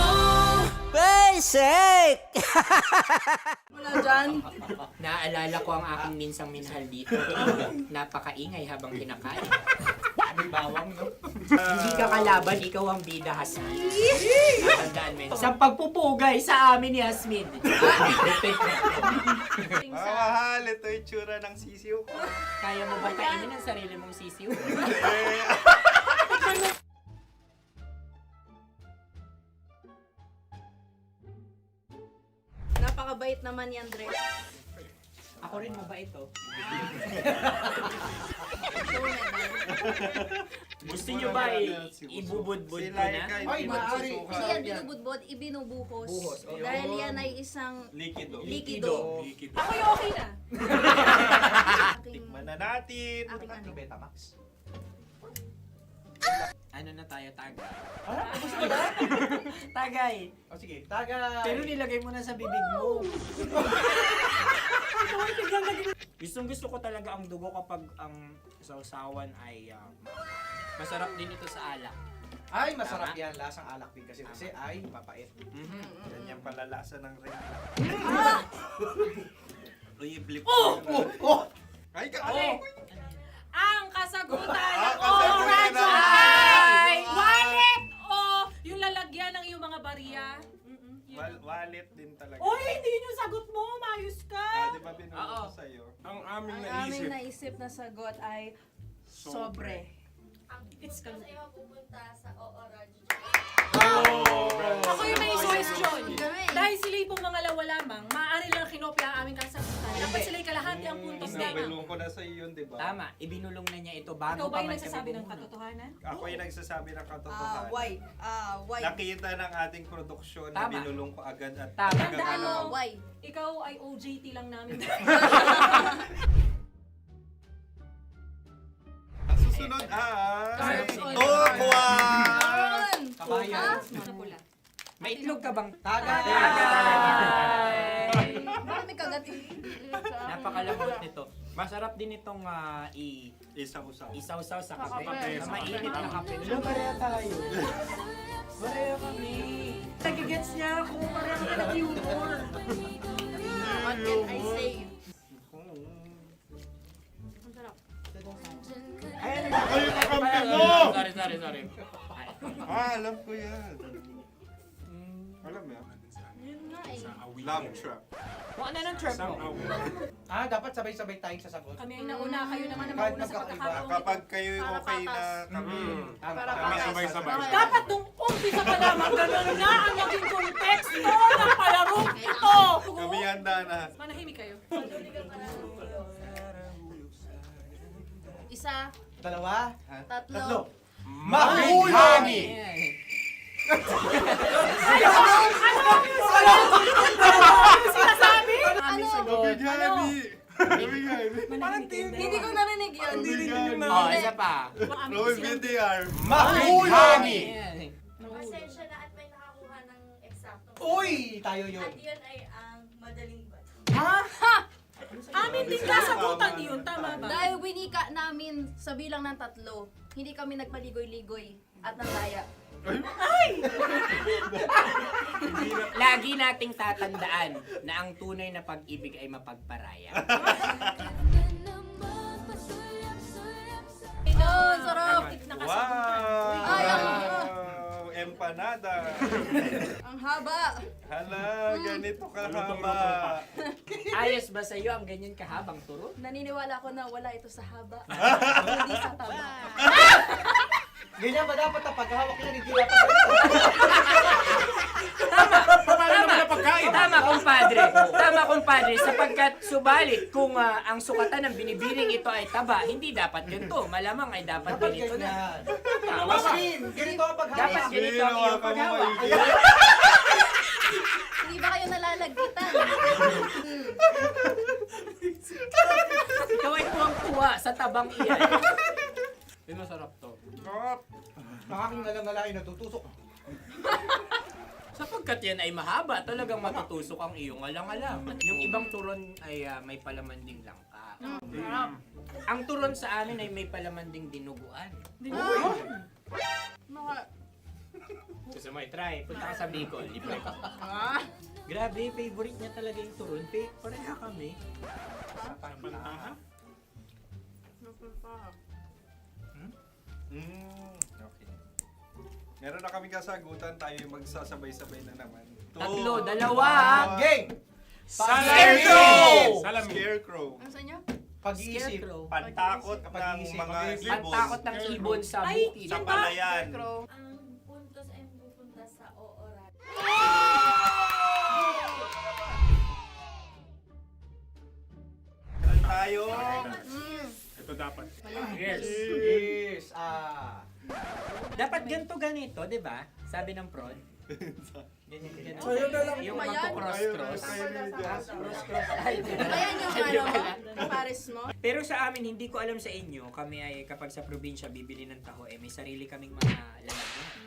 Basic! Wala dyan. Naaalala ko ang aking minsang minahal dito. Napakaingay habang kinakain. May bawang, no? Hindi ka kalaban, ikaw ang bida, Hasmin. Natandaan mo yun. Sa pagpupugay sa amin ni Hasmin. Mahal, ito yung tsura ng sisiw ko. Kaya mo ba kainin ang sarili mong sisiw? Napakabait naman yan, Dre. Ako rin mabait, oh. Gusto nyo ba ibubudbud ko na? Ay, maaari. Hindi yan binubudbod, ibinubuhos. Buhos, okay. Dahil yan ay isang Likido. likido. Ako'y okay na. Tikman na natin. Aking ano? Betamax. Ano na tayo, tagay? Gusto mo na? Tagay! O sige, tagay. Pero nilagay mo na sa bibig mo. Gustong gusto ko talaga ang dugo kapag ang sausawan ay masarap din ito sa alak. Ay, masarap yan. Lasang alak din kasi ay papait. Yan yung palalasa ng rin. Uy, blip. Ay, Ang kasagutan ng kasagutan oras ay wallet o yung lalagyan ng iyong mga bariya. Wallet din talaga. Oy, hindi yun yung sagot mo. Mayos ka. Di ba binulong ko sa'yo? Ang aming Ang aming naisip. naisip na sagot ay sobre. It's Sa iyo pupunta sa Orange. Ako yung may question. Kami. Dahil sila'y pong mga lawa lamang, maaari lang kinopya ang aming kasagutan. Dapat sila'y kalahati ang puntos lamang. Binulong ko na sa'yo yun, di ba? Tama, ibinulong na niya ito bago Ikaw ba pa yung man nagsasabi kami ng bumunot. katotohanan? Ako yung nagsasabi ng katotohanan. Why? Why? Nakita ng ating produksyon na Tama. binulong ko agad at Tama. talagang Tandaan mo. Why? Ikaw ay OJT lang namin. Ang susunod ay... Susunod. Tokwa! Kabayan. Ano pula? May itlog ka bang? Tagay! Bakit may kagat? Napakalamot nito. Masarap din itong Isaw-saw. isaw-saw sa Kape. kape. Na mainit na kape. Wala, pareha tayo. Pareha kami. Nagigets niya ako. Pareha kami nag-humor. What can I say? Ang sarap. Ay, kakampi mo! Sorry. Alam ko yan. Alam mo yan? Yun nga eh. Love trap. Kung ano ng trap mo? Dapat sabay-sabay tayong sasagot. Kami ay nauna, kayo naman ang Kahit mauna sa magkakaiba. pagkakataon. Kapag kayo okay na kami. Para Kami patas. sabay-sabay. Dapat nung umpisa pa lamang, ganun na ang naging konteksto ng palarong ito. Kami handa na. Manahimik kayo. Isa, Dalawa. tatlo. Mahulog! Sinasabi? Ano? Gabigani! Gabigani! Hindi ko narinig yun. Oh, isa pa. Roll VTR. Mahulog! Pasensya na at may nakakuha ng eksakto. Uy! Tayo yun. At yun ay ang madaling bato. Amin Hindi kasagutan yun, tama ba? Dahil winika namin sa bilang ng 3, hindi kami nagpaligoy-ligoy at nandaya. Lagi nating tatandaan na ang tunay na pag-ibig ay mapagparaya. Ayun, sarap! Wow! Ay, Empanada! ang haba! Hala, ganito kahaba. Ayos ba sa'yo ang ganyan kahabang turo? Naniniwala ko na wala ito sa haba. Hindi sa taba. Ganyan ba dapat ang paghahawak niya? Hindi dapat Tama, kumpadre. Tama, kumpadre. Sapagkat subalit kung ang sukatan ng binibining ito ay taba, hindi dapat ganito. Malamang ay dapat ganito na. ganito ang paghahawak. Dapat ganito ang iyong paghawak. Hindi ba kayo nalalagkitan? Ikaw ay tuwang-tuwa sa tabang iyan. Masarap to. Nakaking nalang natutusok. Sapagkat yan ay mahaba, talagang matutusok ang iyong alang-alang. Yung ibang turon ay may palaman ding langka. Ang turon sa amin ay may palaman ding dinuguan. Gusto mo i-try? Punta ka sa Bicol, libre ka. Grabe, favorite niya talaga yung turon. Pareha kami. Okay. Meron na kaming kasagutan, tayo yung magsasabay-sabay na naman. 3, 2. Gang! Scarecrow! Salamin. Scarecrow. Ano sa inyo? Pag-iisip. Pantakot ng mga ibon. Pantakot ng ibon sa bukid. Sa palayan. Ang puntos ay pupunta sa oorat. Meron tayo. Ito dapat. Yes. Yes. Dapat ganito, di ba? Sabi ng prod. Ganyan. Yung Ayan. magpo-cross-cross. Cross-cross. Ay, Ayan yung pares mo. Pero sa amin, hindi ko alam sa inyo, kami ay kapag sa probinsya bibili ng taho, may sarili kaming mga lalagyan.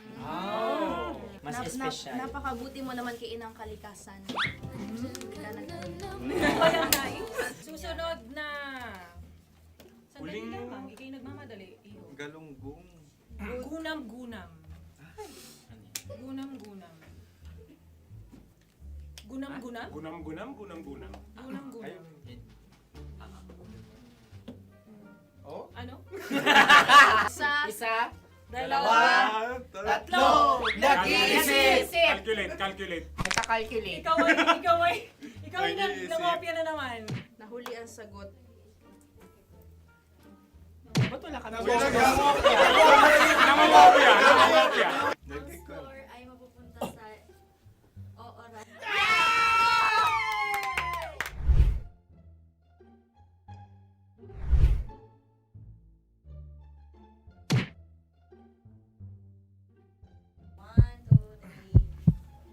Mas espesyal. Napakabuti mo naman kay Inang Kalikasan. Ayan na. Susunod na. Sandali lamang, ikay nagmamadali. Iyo. Galunggong. Gunam-gunam. Gunam-gunam. Gunam-gunam? Gunam-gunam, gunam-gunam. Gunam-gunam. Oh? Ano? Isa. Dalawa. Tatlo. Nag-iisip! Calculate. Nagka-calculate. Ikaw ay nangopya na naman. Nahuli ang sagot. Ba't wala kami? Nangungopia. Ang score ay mapupunta sa oorat.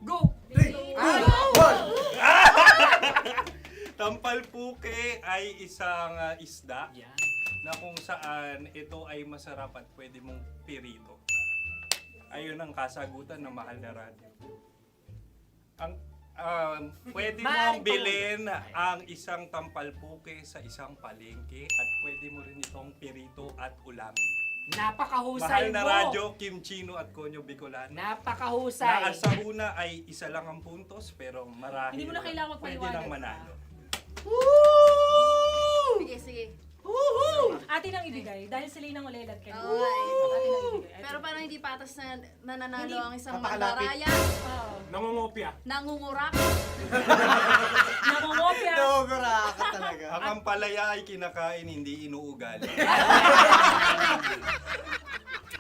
Go! Tampalpuke ay isang isda Yan. na kung saan ito ay masarap at pwede mong pirito. Ayun ang kasagutan ng mahal na radyo. Ang pwede mong bilhin ang isang tampalpuke sa isang palengke at pwede mo rin itong pirito at ulamin. Napakahusay Mahal na mo! radyo, Kim Chino at Konyo Bicolano. Napakahusay! Na sa una ay isa lang ang puntos pero marahil Hindi mo na kailangan pwede magpaliwanag nang pa. manalo. Sige. Atin ang ibigay dahil sila yung ulelat kayo. Okay. Atin ang ibigay. Pero parang hindi patas na nananalo Hindi. ang isang Napakalapit. mandaraya. Nangungopia. Nangungurak. Nangungopia. Nogura ka talaga. Ang ampalaya ay kinakain, hindi inuugali.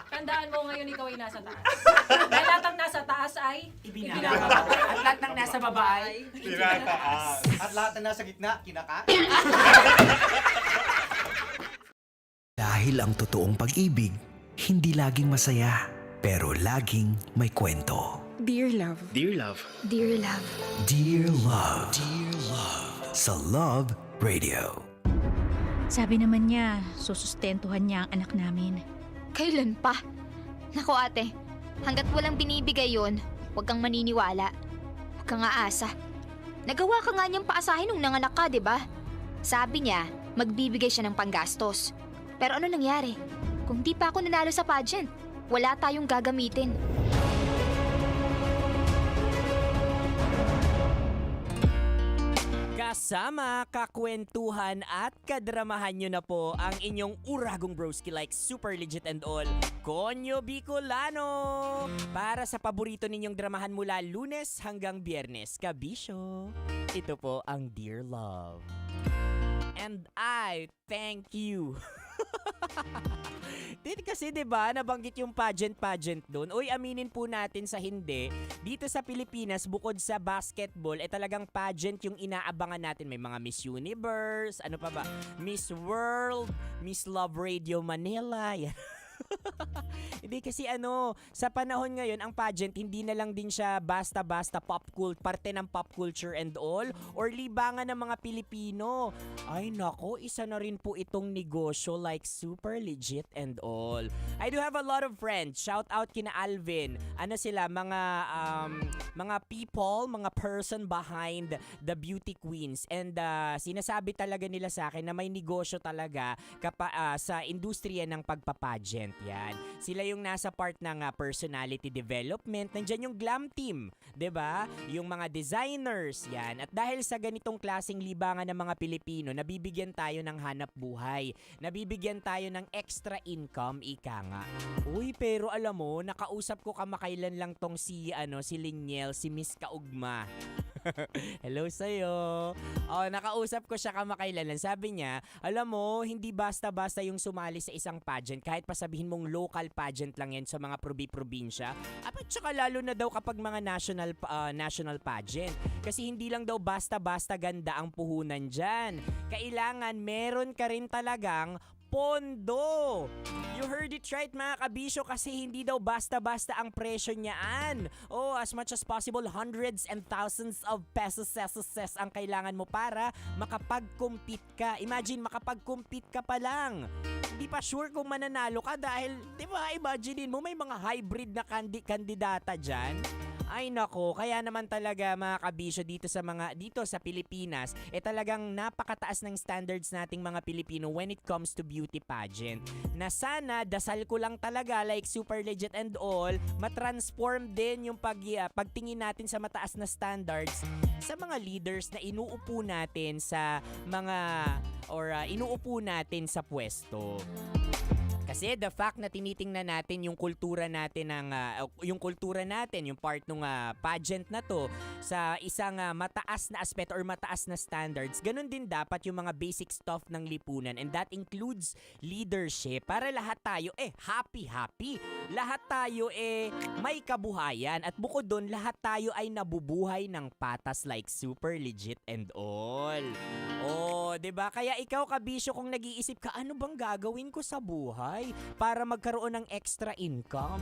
Tandaan mo ngayon ikaw ay nasa taas. Dahil lahat ng nasa taas ay Ibinababa. At lahat ng nasa baba ay Tinataas. At lahat na nasa gitna, kinakain. Dahil ang totoong pag-ibig, hindi laging masaya, pero laging may kwento. Dear love. Dear Love. Dear love. Dear Love. Dear Love. Sa Love Radio. Sabi naman niya, susustentuhan niya ang anak namin. Kailan pa? Nako ate, hanggat walang binibigay yon, huwag kang maniniwala. Huwag kang aasa. Nagawa ka nga niyang paasahin nung nanganak ka, di ba? Sabi niya, magbibigay siya ng panggastos. Pero ano nangyari? Kung di pa ako nanalo sa pageant, wala tayong gagamitin. Kasama, kakwentuhan at kadramahan nyo na po ang inyong uragong broski like super legit and all, Konyo Bicolano! Para sa paborito ninyong dramahan mula Lunes hanggang Biyernes, kabisyo, ito po ang Dear Love. And I thank you. Kasi 'di ba nabanggit yung pageant doon. Uy, aminin po natin sa hindi, dito sa Pilipinas bukod sa basketball talagang pageant yung inaabangan natin. May mga Miss Universe, ano pa ba? Miss World, Miss Love Radio Manila. Yan. Hindi kasi sa panahon ngayon ang pageant hindi na lang din siya basta-basta parte ng pop culture and all or libangan ng mga Pilipino. Ay nako, isa na rin po itong negosyo like super legit and all. I do have a lot of friends. Shout out kina Alvin. Ano sila, mga people, mga person behind the beauty queens, and sinasabi talaga nila sa akin na may negosyo talaga sa industriya ng pagpapageant. Yan. Sila yung nasa part ng personality development. Nandiyan yung glam team, 'di ba? Yung mga designers, yan. At dahil sa ganitong klaseng libangan ng mga Pilipino, nabibigyan tayo ng hanap buhay. Nabibigyan tayo ng extra income, ika nga. Uy, pero alam mo, nakausap ko kamakailan lang tong si Liniel, si Miss Kaugma. Hello sa'yo. Nakausap ko siya kamakailan. Sabi niya, alam mo, hindi basta-basta yung sumali sa isang pageant. Kahit pa sabihin mong local pageant lang yan sa mga probinsya. At saka lalo na daw kapag mga national pageant. Kasi hindi lang daw basta-basta ganda ang puhunan dyan. Kailangan meron ka rin talagang pondo. You heard it right mga kabisyo, kasi hindi daw basta-basta ang presyo niyaan. As much as possible, hundreds and thousands of pesos ang kailangan mo para makapag-compete ka. Imagine, makapag-compete ka pa lang. Hindi pa sure kung mananalo ka dahil, di ba, imaginein mo may mga hybrid na kandidata dyan. Ay nako, kaya naman talaga mga kabisyo dito sa Pilipinas, talagang napakataas ng standards nating mga Pilipino when it comes to beauty pageant. Na sana, dasal ko lang talaga like super legit and all, matransform din yung pagtingin natin sa mataas na standards sa mga leaders na inuupo natin sa inuupo natin sa pwesto. Kasi the fact na tinitingnan natin yung kultura natin yung part ng pageant na to sa isang mataas na aspeto or mataas na standards, ganun din dapat yung mga basic stuff ng lipunan, and that includes leadership, para lahat tayo happy. Lahat tayo may kabuhayan, at bukod doon lahat tayo ay nabubuhay ng patas like super legit and all. 'Di ba? Kaya ikaw kabisyo, kung nag-iisip ka, ano bang gagawin ko sa buhay para magkaroon ng extra income?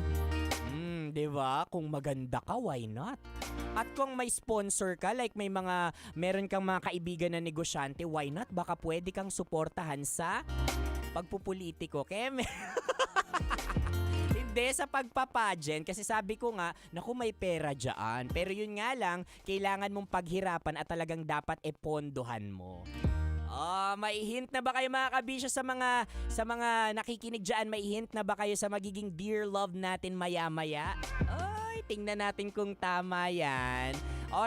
'Di ba? Kung maganda ka, why not? At kung may sponsor ka, like meron kang mga kaibigan na negosyante, why not? Baka pwede kang suportahan sa pagpupolitiko. Kaya hindi sa pagpapageant, kasi sabi ko nga, naku, may pera dyan. Pero yun nga lang, kailangan mong paghirapan at talagang dapat pondohan mo. May hint na ba kayo mga kabisyo sa mga nakikinig dyan? May hint na ba kayo sa magiging Dear Love natin maya-maya? Ay, tingnan natin kung tama yan.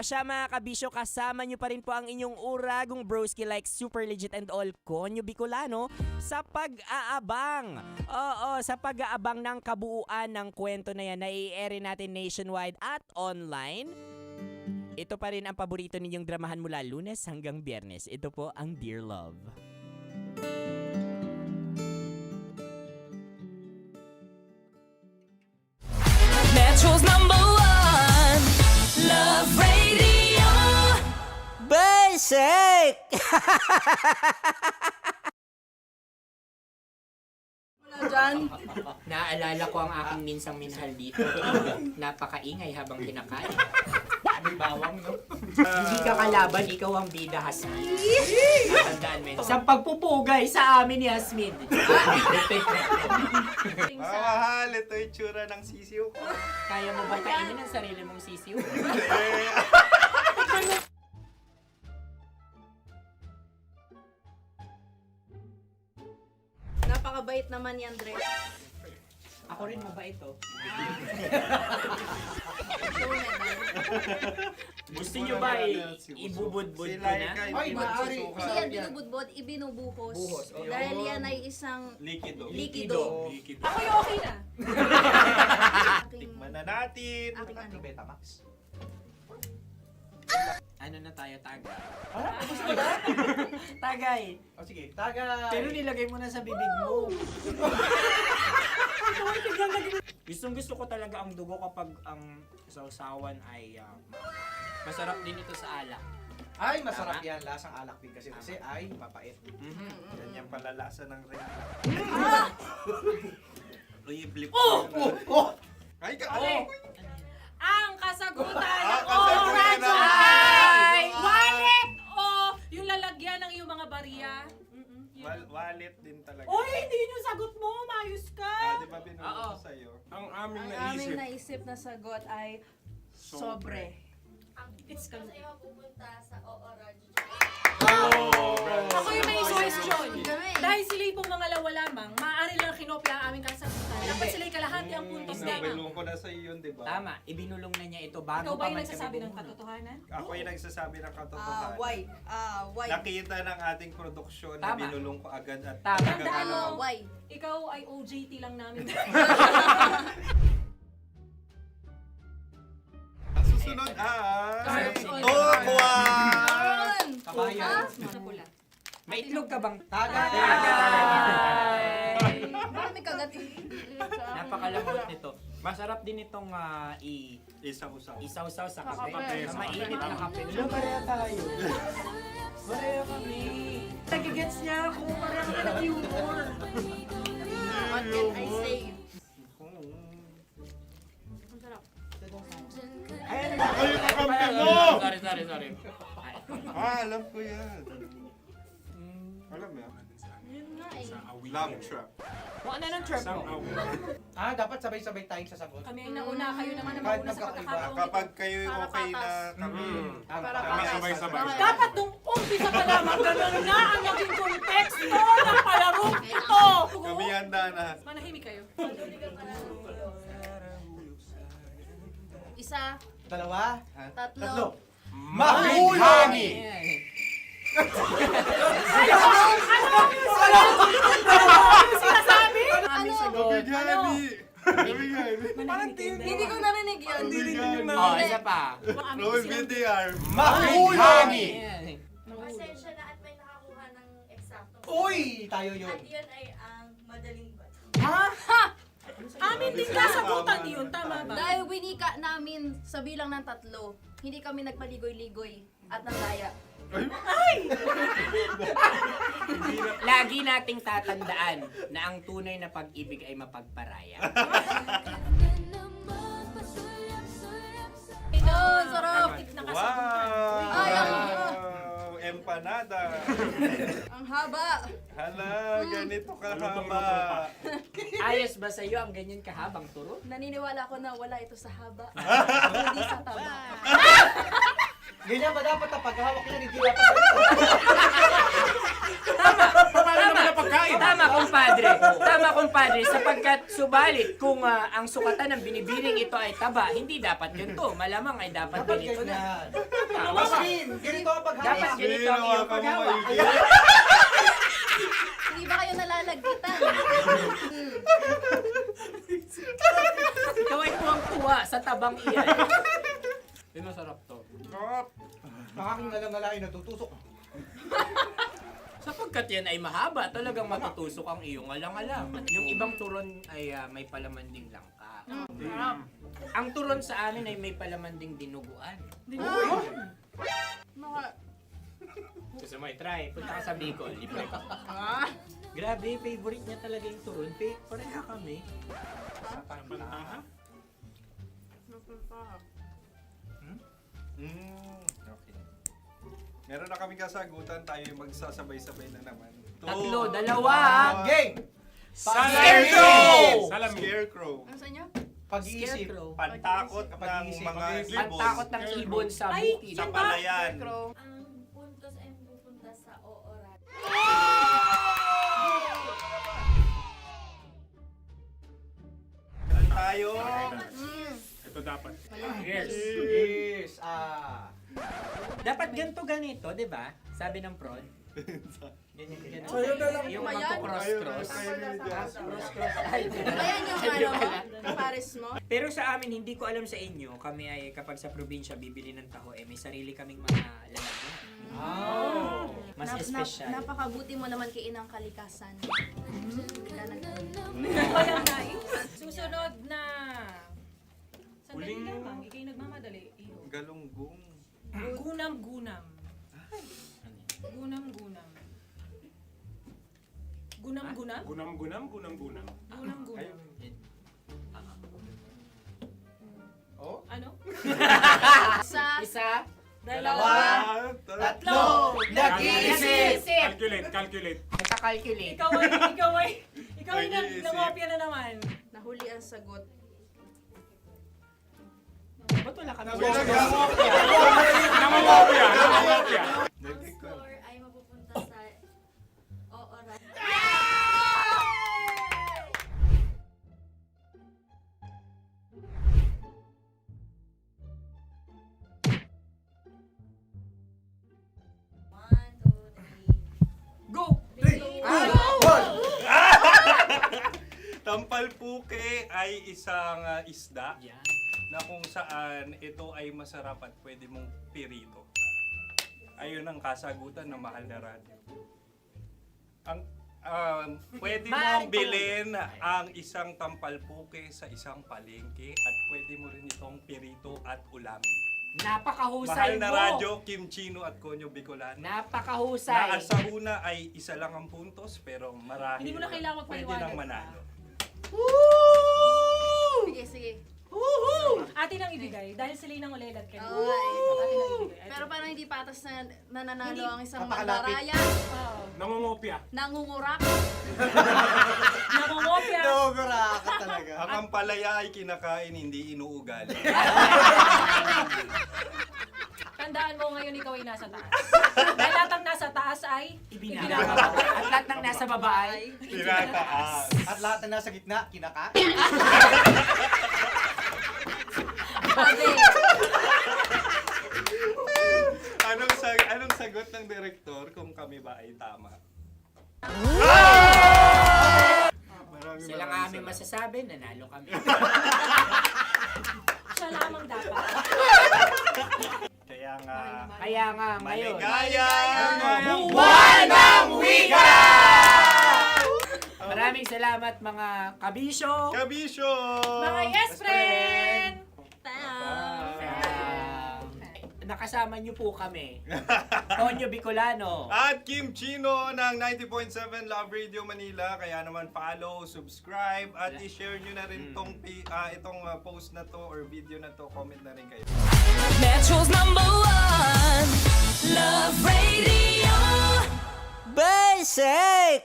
Siya mga kabisyo, kasama nyo pa rin po ang inyong uragong broski like super legit and all, Konyo Bicolano, sa pag-aabang. Sa pag-aabang ng kabuuan ng kwento na yan na i-air natin nationwide at online. Ito pa rin ang paborito ninyong dramahan mula Lunes hanggang Biyernes. Ito po ang Dear Love. Metro's #1 Love Radio. Basic! Naalala ko ang aking minsang minahal dito. Napakaingay habang kinakain. May bawang, no? Hindi ka kalaban, ikaw ang bida, Hasmin. Natandaan mo yun. Sa pagpupugay sa amin ni Hasmin. Mahal, ito yung tsura ng sisiw ko. Kaya mo ba kainin ang sarili mong sisiw? Napakabait naman yan, Dre. Ako rin mabait, oh. Gusto nyo ba ibubudbud ko na? Ay, maaari. Hindi yan binubudbod, ibinubuhos. Buhos, oh. Dahil yan ay isang Likido. likido. Ako yung okay na. Tikman na natin. Aking ano. Betamax. Ano na tayo, tagay? Gusto na? Tagay! O sige, tagay. Pero nilagay mo na sa bibig mo. Gustong gusto ko talaga ang dugo kapag ang sausawan ay masarap din ito sa alak. Ay, masarap Tama? yan. Lasang alak din kasi ay mapait. Ganyan pala lasa ng rin. Uy, blip. Ay, Ang kasagutan ng kasagutan Oradyo ng- ay wallet o yung lalagyan ng iyong mga barya. Wallet din talaga. Oy, hindi yun yung sagot mo. Mayos ka. Di ba binulong ko sa'yo? Ang aming Ang aming naisip na sagot ay sobre. It's kalu. Oh! Ako yung may suggestion. Dahil sila pong mga lawa lamang, maaari lang kinopya ang aming kasagutan. Dapat sila'y kalahati ang puntos lamang. Binulong ko na sa'yo yun, di ba? Tama, ibinulong na niya ito bago Ikaw ba pa yung man nagsasabi kami ng katotohanan? Ako yung nagsasabi ng katotohanan. Why? Nakita ng ating produksyon na Tama. binulong ko agad at Tama. Tandaan mo, Why? ikaw ay OJT lang namin. Ang susunod ay... Cards on Tokwa! Kabayan. Ano pula? May itlog ka bang? Tagay! Bakit may kagat? Napakalambot nito. Masarap din itong Isaw-saw. isaw-saw sa Kape. kape. Sa mainit na kape. Wala, pareha tayo. Pareha kami. Nagigets niya ako. Pareha kami ng humor. What can I say? Ang sarap. Ay, Ako yung kakampi mo! Sorry. Alam ko yan. Alam mo yan? Yun nga eh. Love trap. Kung ano ng trap mo? Dapat sabay-sabay tayong sasagot. Kami ang nauna, kayo naman ang Kahit mauna sa magkakaiba. pagkakataon. Kapag kayo Para okay na patas. kami. Para Kami patas. sabay-sabay. Dapat nung umpisa pa lamang, ganun na ang naging konteksto ng palarong ito. Kami handa na. Manahimik kayo. Isa, Dalawa. tatlo. Mahulani! Ano sinasabi? Ano sagot? Bigani! Hindi ko narinig yun. Oh, isa pa. Roll VTR. Mahulani! Pasensya na at may nakakuha ng eksaktong. Uy! Tayo yun. yun ay ang madaling bato. Amin din kasagutan yun, tama ba? Dahil winika namin sa bilang ng 3, hindi kami nagpaligoy-ligoy at nandaya. Lagi nating tatandaan na ang tunay na pag-ibig ay mapagparaya. Ito, sarap! Nakasagutan. Ay, Wow! Empanada! Ang haba! Hala, ganito kahaba. Ayos ba sa'yo ang ganyan kahabang turo? Naniniwala ko na wala ito sa haba, hindi sa taba. Ganyan ba dapat ang paghawak niya? Hindi dapat Tama, kumpadre. Tama, kumpadre. Sapagkat subalit kung ang sukatan ng binibining ito ay taba, hindi dapat ganito. Malamang ay dapat ganito na. Masin! Ganito ang paghawak. Dapat ganito ang iyong paghawak. Hindi ba kayo nalalagkitan? Ikaw ay tuwang-tuwa sa tabang iyan. Masarap to. Ang aking nalang-alain natutusok. Sapagkat yan ay mahaba, talagang matutusok ang iyong alang-alang. Yung ibang turon ay may palaman ding langka. Ang turon sa amin ay may palaman ding dinuguan. Gusto mo i-try? Punta ka sa Bicol, libre ka. Grabe, favorite niya talaga yung turon. Pareha kami. Okay. Meron na kami kasagutan, tayo yung magsasabay-sabay na naman. 3, 2. Game! Scarecrow! Scarecrow. Ano sa inyo? Pag-iisip. Pantakot ng Pag-iisip. mga ibon. Pantakot ng ibon sa bukid. Sa palayan. Ang puntos ay pupunta sa Oorad. dapat. Yes. Dapat ganito, di ba? Sabi ng prod. Ganyan. Yung magko-cross-cross. Cross-cross. Ayan yung pares mo. Pero sa amin, hindi ko alam sa inyo, kami ay kapag sa probinsya bibili ng taho, may sarili kaming mga lalagyan. Mas espesyal. Napakabuti mo naman kay Inang Kalikasan. Susunod na... Sandali lamang, ikay nagmamadali. Iyo. Galunggong. Gunam-gunam. Gunam-gunam. Gunam-gunam? Gunam-gunam, gunam-gunam. Gunam-gunam. Oh? Ano? Isa. Dalawa. Tatlo. Nag-iisip. Calculate. Nagka-calculate. Ikaw ay nangopya na naman. Nahuli ang sagot. Ba't wala kami? Nangongopya. Score ay mapupunta sa oras. Go! Tampalpuke ay isang isda na kung saan ito ay masarap at pwede mong pirito. Ayun ang kasagutan ng Mahal na Radyo. Ang pwede mong bilhin ang isang tampalpuke sa isang palengke at pwede mo rin itong pirito at ulamin. Napakahusay Mahal na mo. Radyo, Kim Chino at Konyo Bicolano. Napakahusay. Na sa una ay isa lang ang puntos pero marahil Hindi mo na kailangan pwede magpaliwanag. nang manalo. Sige. Atin ang ibigay dahil sila yung nangulelat kayo. Oo. Atin ang ibigay. Pero parang hindi patas na nananalo Hindi. ang isang Napakalapit. mandaraya. Nangongopya. Nangungurak. Nangungopya. Dobra ka talaga. Ang ampalaya ay kinakain, hindi inuugali. Tandaan mo ngayon ikaw ay nasa taas. Dahil lahat ng nasa taas ay Ibinababa. At lahat ng nasa baba ay Tinataas. At lahat na nasa gitna, kinaka. Anong sagot ng direktor kung kami ba ay tama? sila nga aming masasabi, nanalo kami. siya lamang dapat. Kaya nga, ngayon. maligayang Buwan ng Wika! Maraming salamat mga kabisyo. Kabisyo! Mga yes friend! Nakasama niyo po kami. Tonyo Bicolano. At Kim Chino ng 90.7 Love Radio Manila. Kaya naman follow, subscribe, at i-share nyo na rin itong post na to or video na to. Comment na rin kayo. Metro's #1 Love Radio. Basic!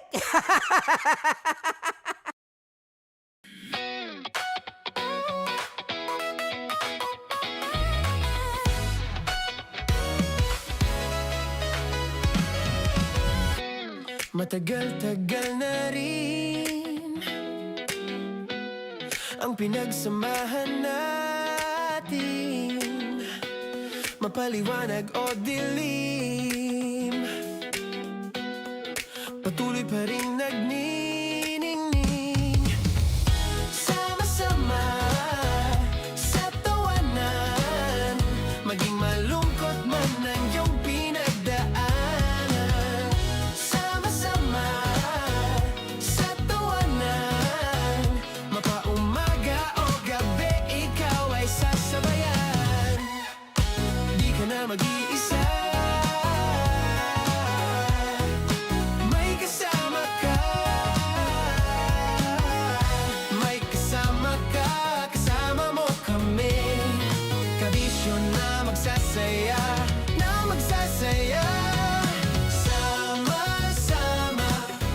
Matagal-tagal na rin ang pinagsamahan natin, mapaliwanag o dilim, patuloy pa rin nagniningning. Sama-sama sa tawanan, maging malungkot man ang iyong pinagdaanan. Sama-sama sa tawanan, mapaumaga o gabi, ikaw ay sasabayan. Di ka na mag-iisa, may kasama ka. May kasama ka, kasama mo kami. Kabisyo na magsasaya, na magsasaya. Sama-sama,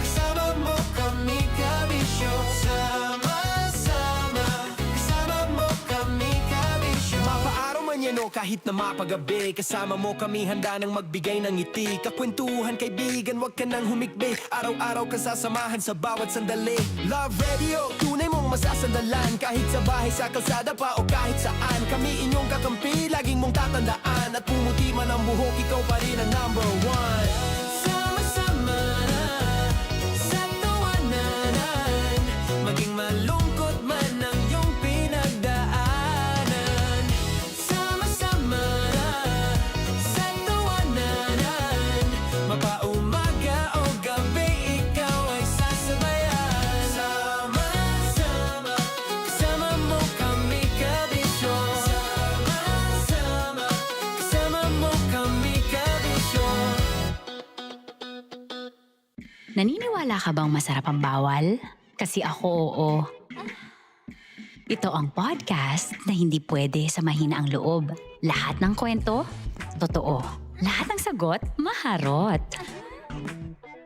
kasama mo kami, kabisyo. Sama-sama, kasama mo kami, kabisyo. Mapaaraw man yan o kahit na mapagabi, kasama mo kami, handa nang magbigay ng ngiti. Kakwentuhan, kaibigan, wag ka nang humikbi. Araw-araw ka sasamahan sa bawat sandali. Love Radio, tunay mong mong masasandalan. Kahit sa bahay, sa kalsada pa o kahit saan, kami inyong kakampi, laging mong tatandaan. At pumuti man ang buhok, ikaw pa rin ang number one. Sama-sama na sa tawanan, maging malungkot man ang iyong pinagdaanan. Sama-sama na sa tawanan, mapaumaga o gabi, ikaw ay sasabayan. Sama-sama, kasama mo kami kabisyo. Sama-sama, kasama mo kami kabisyo. Naniniwala ka bang masarap ang bawal? Kasi ako oo. Ito ang podcast na hindi pwede sa mahina ang loob. Lahat ng kwento, totoo. Lahat ng sagot, maharot.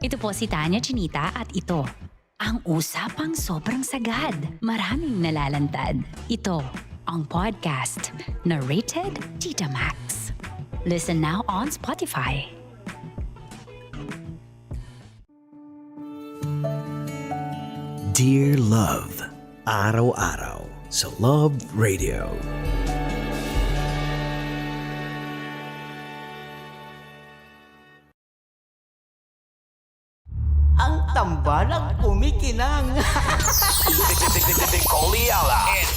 Ito po si Tanya Chinita at ito, ang usapang sobrang sagad. Maraming nalalantad. Ito, ang podcast na rated Tita Max. Listen now on Spotify. Dear Love, araw-araw sa Love Radio. Ang tambalang kumikinang. Coliala and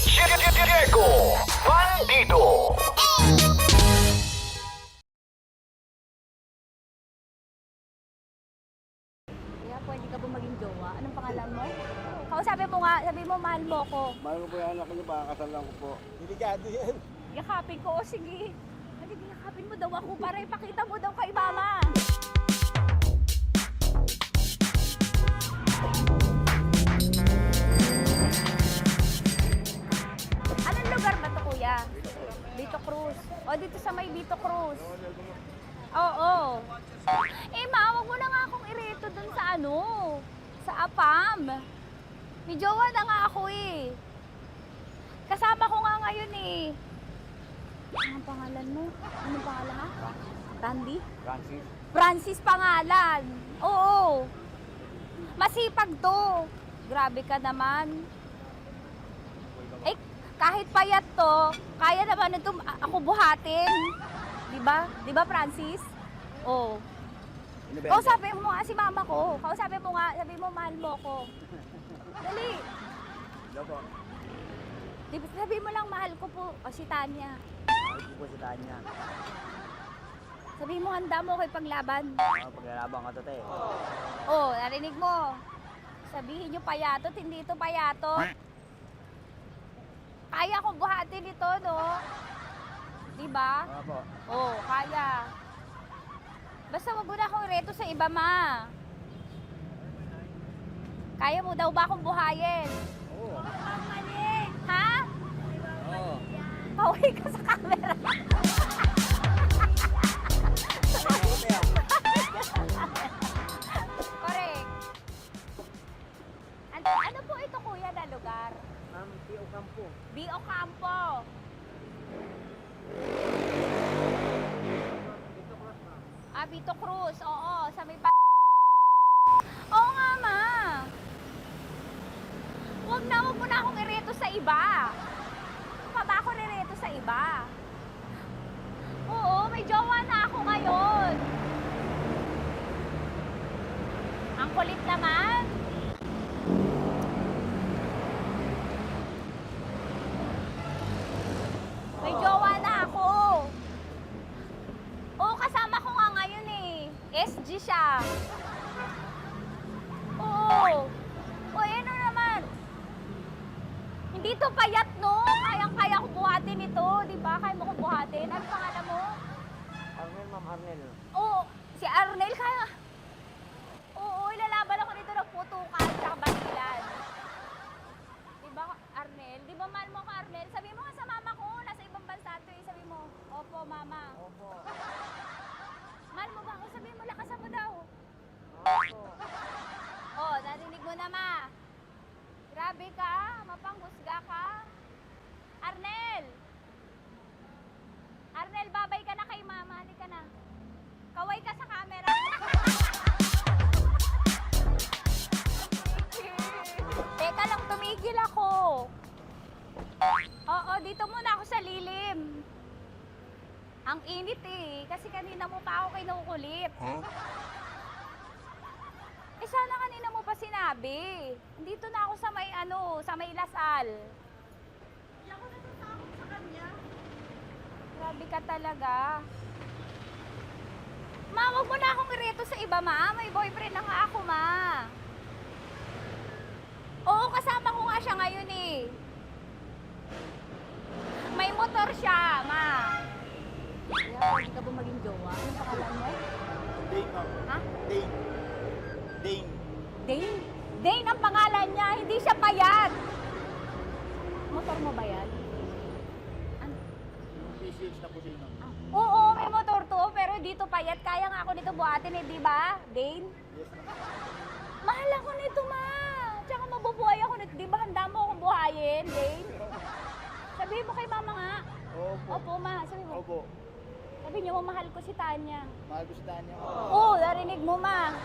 Diego Bandido. Kaya pwede ka ba maging jowa? Anong pangalan mo? Kausapin mo nga, sabi mo mahal mo ko. Mahal ko po yung anak niyo, baka kasal lang ko po. Delikado yan. Yakapin ko, o sige. Hindi, yakapin mo daw ako para ipakita mo daw kay mama. Anong lugar ba to, kuya? Vito Cruz. O, dito sa may Vito Cruz. Oo. Eh, ma, wag mo na nga akong ireto dun sa ano, sa APAM. May jowa na nga ako eh. Kasama ko nga ngayon eh. Anong pangalan mo? Anong pangalan ha? Randy? Francis. Francis pangalan. Oo. Masipag to. Grabe ka naman. Eh, kahit payat to, kaya naman ito ako buhatin. Diba? Diba, Francis? Oo. Kausapin mo nga si mama ko. Kausapin mo nga, sabi mo mahal mo ko. Dali. Sabi mo lang mahal ko po. O si Tanya. Mahal ko po si Tanya. Sabi mo handa mo kay paglaban. Paglalaban ka to, te. Oh, narinig mo. Sabihin nyo payatot, hindi ito payatot. Kaya kong buhatin ito, no? Diba? Opo. Oh, kaya. Basta wag mo na akong reto sa iba, ma. Kaya mo daw ba akong buhayin? Oo. Ha? Oo. Pauwi ka sa camera. Correct. Ano po ito, kuya, na lugar? B.O. Campo. B.O. Campo. Vito Cruz. Oo, sa may Oo nga, ma. Wag mo na akong ireto sa iba. Pa ba ako nireto sa iba? Oo, may jowa na ako ngayon. Ang kulit naman. May jowa na ako. Oo, kasama ko nga ngayon eh. SG siya. Oo. O, ano naman? Hindi to payat, no? Kayang-kaya ko buhatin ito. Di ba? Kaya mo ko buhatin. Ano pangalan mo? Arnel, ma'am, Arnel. Oo. Si Arnel, kaya. Oo, ilalaban ako dito ng putukan tsaka basilan. Di ba, Arnel? Di ba mahal mo ka, Arnel? Sabi mo nga sa mama ko, nasa ibang bansa ito eh. Sabi mo, opo, mama. Opo. Mahal mo ba ako? Sabi mo, lakasan mo daw. Opo. Oh, narinig mo na, ma. Grabe ka, mapanghusga ka. Arnel! Arnel, babay ka na kay mama. Halika na. Kaway ka sa camera. Teka lang, tumigil ako. dito muna ako sa lilim. Ang init eh, kasi kanina mo pa ako kinukulit. Eh sana kanina mo pa sinabi. Dito na ako sa may sa may Lasal. Hindi ako natatakot sa kanya. Grabe ka talaga. Ma, wag mo na akong ireto sa iba, ma. May boyfriend na nga ako, ma. Oo, kasama ko nga siya ngayon eh. May motor siya, ma. Hindi ka ba maging jowa? Anong pangalan mo? Dane, ma'am. Ha? Dane. Dane. Dane? Dane ang pangalan niya, hindi siya payat. Motor mo ba yan? PCH na po siya, ma'am. Oo, may motor to, pero dito payat. Kaya nga ako nito buhatin eh, di ba? Dane? Yes, ma'am. Mahal ako nito, ma. Tsaka mabubuhay ako nito. Di ba handa mo akong buhayin, Dane? Sabihin mo kay mama nga. Opo. Opo, ma. Sabihin mo. Opo. Sabi niyo, mahal ko si Tanya. Mahal ko si Tanya. Oo, narinig mo, ma.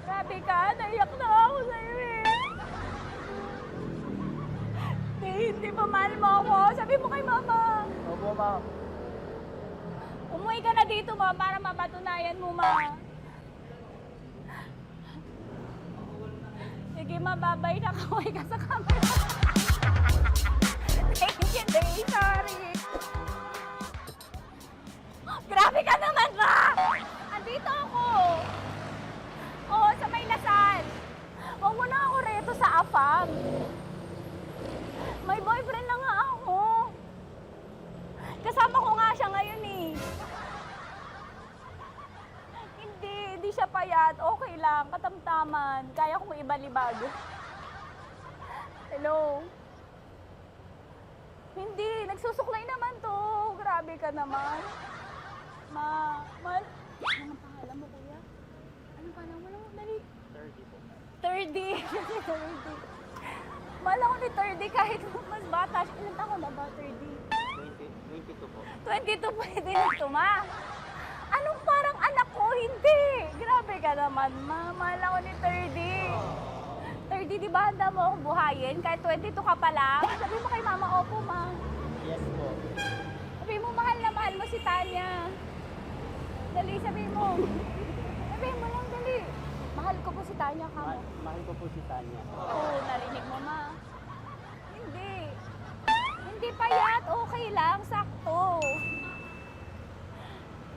Grabe ka, naiyak na ako sa'yo eh. Hindi ba mahal mo ako? Sabi mo kay mama. Opo, ma'am. Umuwi ka na dito, ma, para mapatunayan mo, ma. Sige, ma, babay na kaway ka sa camera. Thank you, Day. Sorry. Grabe ka naman, ma! Andito ako. Oo, sa may Lasal. Huwag mo na ako reto sa AFAM. May boyfriend na nga ako. Kasama ko nga siya ngayon eh. Hindi siya payat. Okay lang, katamtaman. Kaya kong ibalibag. Hello? Hindi, nagsusuklay naman to. Grabe ka naman. Anong pangalan mo, kuya? Anong pangalan mo? Dali. 30 po. 30. 30. Mahal ako ni 30 kahit mas bata siya. Ilan taon na ba, 30? 22 po. 22 pwede na ito, ma. Anong parang anak ko? Hindi. Grabe ka naman, ma. Mahal ako ni 30. 30, di ba handa mo akong buhayin? Kahit 22 ka pa lang. Sabi mo kay mama, opo, ma. Yes po. Sabi mo, mahal na mahal mo si Tanya. Dali, sabi mo. Sabi mo lang, dali. Mahal ko po si Tanya ka mo. Mahal ko po si Tanya. Oo, narinig mo, ma. Hindi. Hindi payat. Okay lang. Sakto.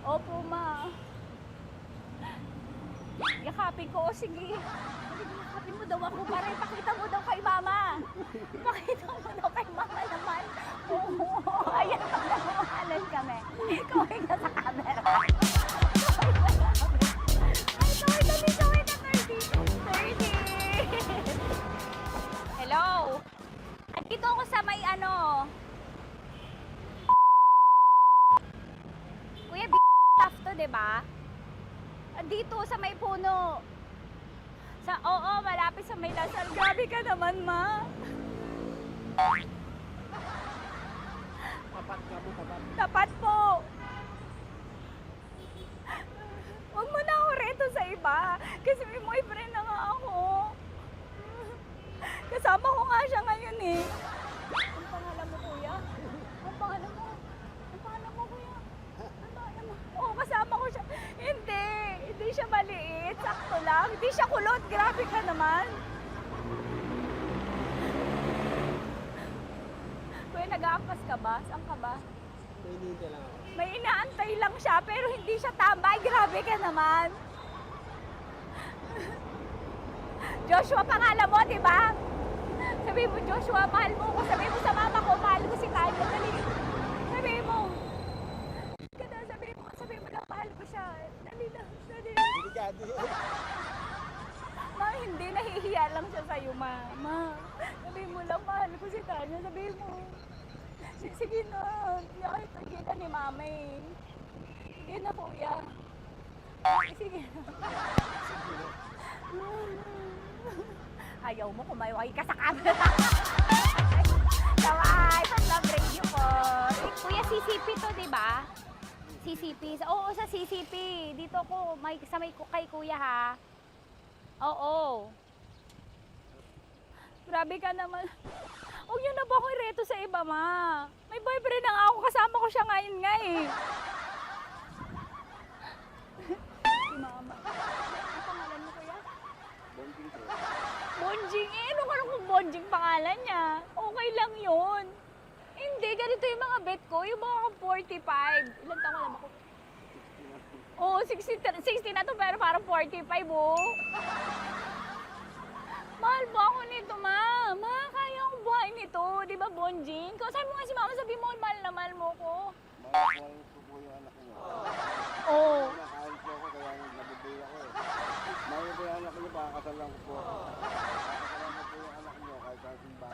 Opo, ma. Yakapin ko. O, sige. Yakapin mo daw ako para ipakita mo daw kay mama. Ipakita mo daw kay mama naman. Oo. Ayan, magmamahalan kami. Kaway ka sa camera. Kaway ka, 30. Hello? Andito ako sa may Kuya, tough to, diba? Andito sa may puno. Oo, malapit sa may Lasal. Grabe ka naman, ma. Tapat ka po, tapat. Tapat po. Huwag mo na ako reto sa iba. Kasi may boyfriend na nga ako. Kasama ko nga siya ngayon eh. Ang pangalan mo, kuya? Ang pangalan mo? Ang pangalan mo, kuya? Ang pangalan mo? Oo, kasama ko siya. Hindi. Hindi siya maliit. Sakto lang. Hindi siya kulot. Grabe ka naman. Kuya, nag-aampas ka ba? Saan ka ba? Hinihintay lang ako. May inaantay lang siya, pero hindi siya tambay. Grabe ka naman. Joshua, pangalan mo, di ba? Sabi mo, Joshua, mahal mo ko. Sabi mo sa mama ko, mahal ko si Tanya. Dali. Sabi mo. Sabi mo lang, mahal ko siya. Dali lang. Dali. Delikado. Ma, hindi. Nahihiya lang siya sa'yo, ma. Sabi mo lang, mahal ko si Tanya. Sabi mo. Sige na. Hindi ako itagita ni mama eh. Sige na, kuya. Sige na. Ayaw mo, kumayaway ka sa camera. Kaway, from Love Radio po. Kuya, CCP to, di ba? CCP. Oo, sa CCP. Dito ko, kay kuya ha. Oo. Grabe ka naman. Huwag niyo na po ako ireto sa iba, ma. May boyfriend na nga ako. Kasama ko siya ngayon nga eh. Si mama. Ang pangalan mo, kuya? Bonjing eh. Ano kung Bonjing pangalan niya? Okay lang yun. Hindi, ganito yung mga bet ko. Yung mga 45. Ilan taon alam ako? Oo, 60 na to pero parang 45, oh. Mahal ba ako nito, ma? Ma, kaya akong buhayin nito. Di ba, Bonjing? Sabi mo nga si mama, sabi mo, mahal na mahal mo ko. Mahal ko po yung anak niyo. Oo. Nakahal po ako, kaya nabibay ako eh. Mahal ko yung anak niyo, baka kasalan ko po. Kakasalan ko po yung anak niyo, kahit saan simbahan.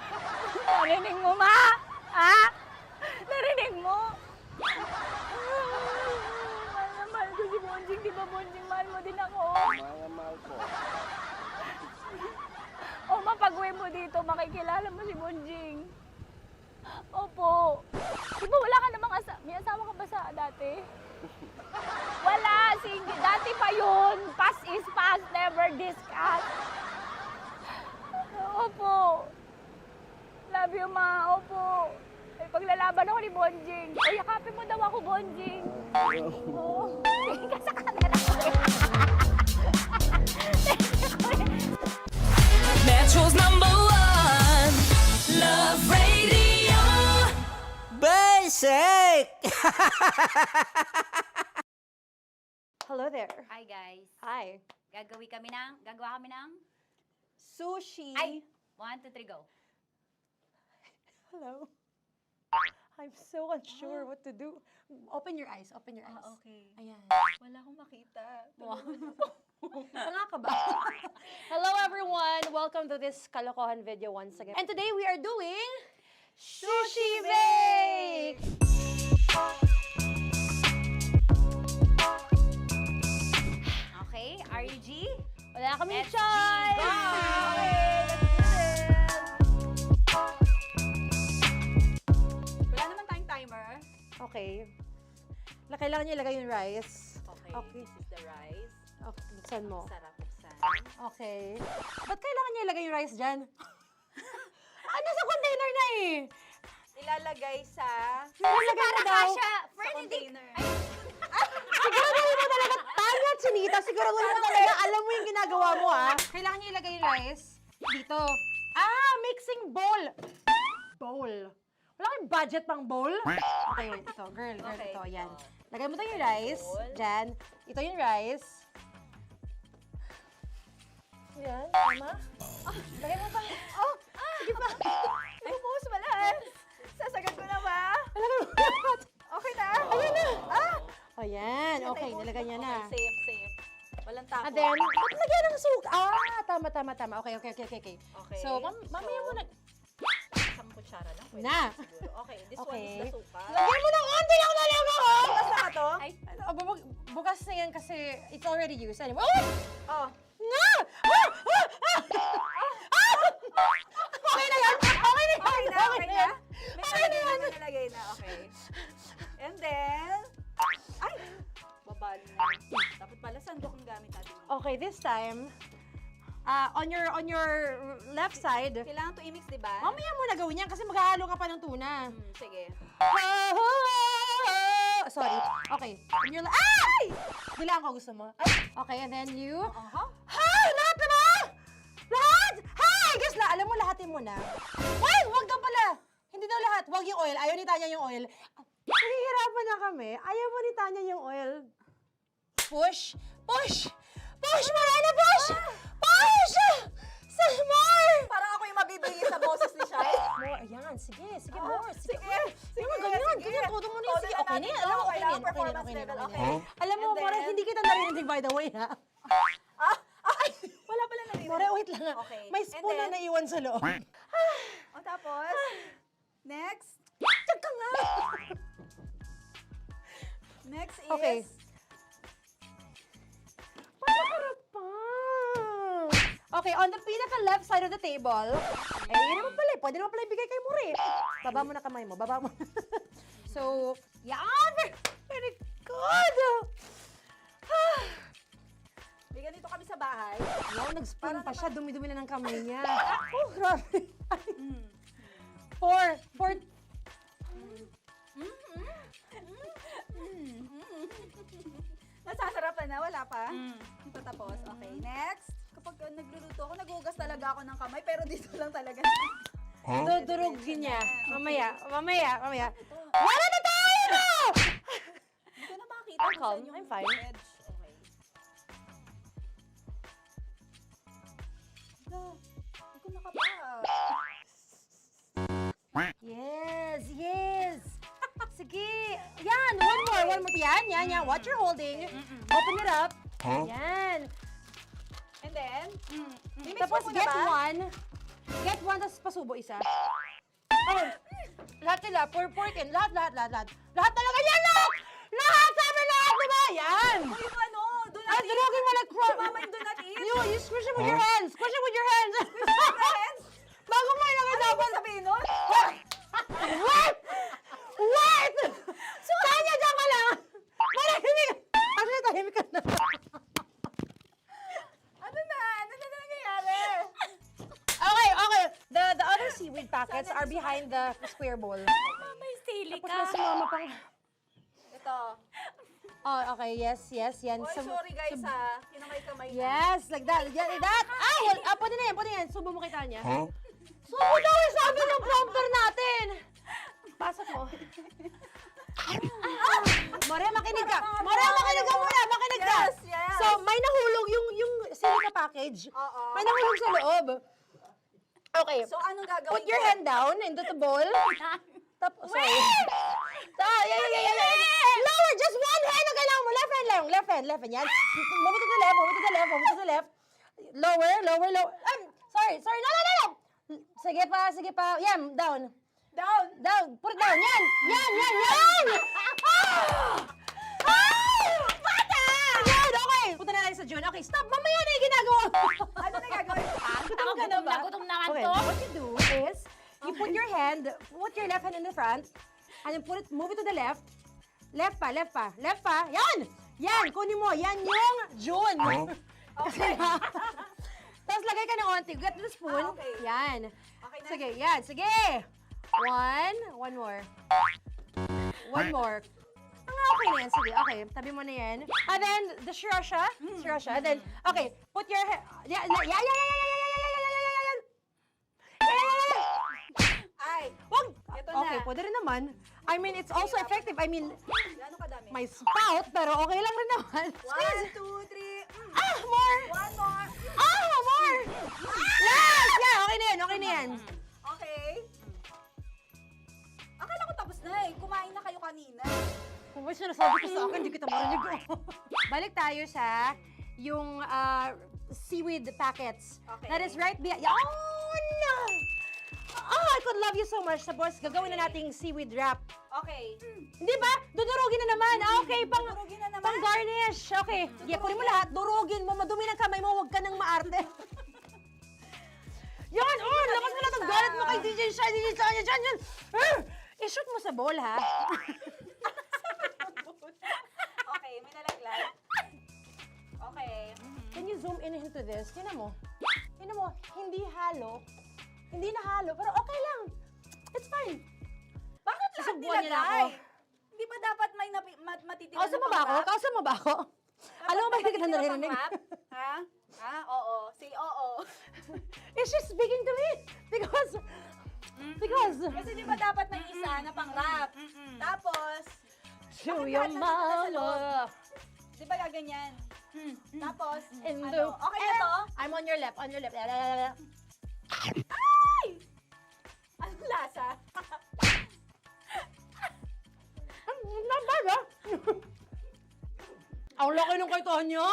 Narinig mo, ma? Ha? Narinig mo? Mahal na mahal ko si Bonjing. Di ba, Bonjing, mahal mo din ako? Mahal na mahal po. O, mapag-uwi mo dito, makikilala mo si Bonjing. Opo. Di ba wala ka namang may asawa ka ba sa dati? Wala, dati pa yun. Past is past, never discuss. Opo. Love you, ma. Opo. May paglalaban ako ni Bonjing. O, yakapin mo daw ako, Bonjing. Oo. Ka sa camera. Metro's #1 Love Radio. Basic! Hello there. Hi guys. Hi. Gagawa kami ng Sushi. Ay! 1, 2, 3, go. Hello. I'm so unsure what to do. Open your eyes. Open your eyes. Okay. Ayan. Wala akong makita. Tanga ka ba? Hello everyone! Welcome to this Kalokohan video once again. And today we are doing Sushi Bake! Okay, RG? Wala kaming Let's choice! Go! Okay, let's do this! Wala naman tayong timer. Okay. Kailangan niyo ilagay yung rice. Okay, this is the rice. Okay, buksan mo. Sarap buksan. Okay. Ba't kailangan niya ilagay yung rice dyan? Sa container na eh! Ilalagay sa... Nilalagay na daw. container. Siguraduhin mo talaga, Tanya at Chinita, siguraduhin mo talaga, alam mo yung ginagawa mo ah. Kailangan niya ilagay yung rice dito. Mixing bowl. Bowl. Wala kayong budget pang bowl? Okay, wait, ito. Girl, Okay. ito, yan. Lagay mo tayo yung rice. Dyan. Ito yung rice. Yan, tama? Lagay mo pang... Sige pa. Ubus mo lahat. Sasagat ko na ba? Lagay mo lahat. Okay na. Ayun na. Ayan, okay, nilagay niya na. Okay, safe. Walang tapon. And then, ba't lagyan ng suka? Tama. Okay. Okay. So, mamaya mo na... Isang kutsara lang. Pwede Na. siguro. Okay, this one Okay. is the suka. Lagyan mo ng onti lang talaga ko! Bukas na to? Ay, bukas na yan kasi it's already used. Anyway, Oh. Nga! Okay na yan! Okay na yan! Okay na? Okay na yan! May nalagay na. Okay. And then... Ay! Babali. Dapat pala sandok ang gamit natin. Okay, this time, on your left side, Kailangan to i-mix, di ba? mamaya mo na gawin yan kasi maghahalo ka pa ng tuna. Sige. Sorry. Okay. On your ay! Bilang ko gusto mo. Okay, and then you... Lahat na ba? Lahat? Guess la, alam mo, lahatin mo na. Wag daw pala. Hindi daw lahat. Wag yung oil. Ayaw ni Tanya yung oil. Nahihirapan na kami. Ayaw mo ni Tanya yung oil. Push! Push! Marana, push! Push! Some more! Parang ako yung mabibigay sa boses ni Shai. More, ayan. Sige, more. Sige. Ganyan. Todo mo na yun. Sige, okay na yan. Alam mo, okay na yan. Alam mo, More, hindi kita narinig by the way, ha? Wala pala narinig. More, wait lang. Okay. May spoon na naiwan sa loob. O tapos, next. Tiyag ka nga! Next is... Okay. Panakarap pa! Okay, on the pinaka-left side of the table, yun naman pala, pwede naman pala ibigay kay More. Baba mo na kamay mo, baba mo. So, yan! Very good! May ganito kami sa bahay. Wow, nag-spoon pa siya, dumi-dumi na ng kamay niya. Oh, grabe. 4. Nasasarapan na, wala pa? Patapos. Okay, next. Kapag nagluluto ako, nagugas talaga ako ng kamay, pero dito lang talaga. Dudurugin niya. Mamaya. Wala na tayo! Hindi ko na makita I'm kung calm. saan yung I'm fine. edge. Okay. Hindi ko nakapa. Yes. Sige. Yan, one more. Yan. What you're holding. Open it up. Yan. And then, mimix Tapos mo get na ba? one. Get one, tapos pasubo isa. Oh, lahat sila. Pour it in. Lahat. Lahat talaga yan, lahat! Lahat! Sabi lahat, diba? Yan! O yung ano, do not Ay, eat. durugin mo like Mama, yung do not eat. You squish it with your hands. Squish it with your hands. Friends, Bago mo ilagay ano dapat. ibig sabihin nun? Wait! Tanya, dyan ka lang! Manahimik! Actually, tahimik ka na. Ano na nangyayari? Okay. The other seaweed packets are behind the square bowl. May sili Tapos ka. na sumama pang... Ito. Oh, okay. Yes. Yan. Oy, sorry guys ha. Kinamay-kamay na. Yes, like that. Ay! Pwede na yan. Subo mo kay Tanya. Subo daw eh, sabi ng prompter natin. Pasok mo. Maria, makinig ka. Makinig ka. Yes. So, may nahulog yung silica package. Oo. May nahulog sa loob. Okay. So, anong gagawin Put your ko? hand down into the bowl. Tapos, sorry. Yeah. Lower, just one hand ang kailangan mo. Left hand. Yan. Move it to the left. Lower. Sorry. No. Sige pa. Yan, down. Put it down. Yan. Bata! Yan, okay. Punta na lang sa June. Okay, stop. Mamaya na yung ginagawa. Ano na gagawin? Gutom naman to. What you do is, you put your left hand in the front, and then move it to the left. Left pa. Yan, kunin mo. Yan yung June. Okay. Tapos lagay ka ng onti. Get the spoon. Okay. Yan. Okay na. Sige. One more. Okay na yan. Sige, okay. Tabi mo na yan. And then, the sriracha. And then, okay. Put your head. Yan. Ay, Wag. Ito na. Okay, pwede rin naman. I mean, it's also effective. I mean, gano'ng kadami? my spout, pero okay lang rin naman. 1, 2, 3. More! One more. More! Yes! Yeah, okay na yan. Okay. Akala ko tapos na eh. Kumain na kayo kanina. Kung may sinasabi ko sa akin, hindi kita marinig ko. Balik tayo sa yung seaweed packets. Okay. That is right behind. Yun! Oh, I could love you so much. Tapos, gagawin na nating seaweed wrap. Okay. Hindi ba? Dudurugin na naman. Okay, Durugin na naman. pang garnish. Okay. Yeah, kunin mo lahat. Durugin mo. Madumi ng kamay mo. Huwag ka nang maarte. Yan! Oh, lakas mo na itong galit mo kay DJ Shania dyan. I-shoot mo sa bowl, ha? Okay, may nalaglag. Okay. Can you zoom in into this? Tingnan mo, hindi halo. Hindi na halo, pero okay lang. It's fine. Bakit lahat Susubuan niya na nilagay? ako. Hindi ba dapat may matitira Kausa mo ba ako? Alam mo ba hindi kita naririnig? Ha? Oo. Say oo. Is she speaking to me? Because... Kasi di ba dapat may isa na pang-rap? Tapos, To bakit your lahat nandun sa loob? mama. Di ba gaganyan? Tapos, In ano? the... Okay na to? I'm on your left. Ay! Anong lasa? Not bad, ha? Ang laki nung kay Tonya.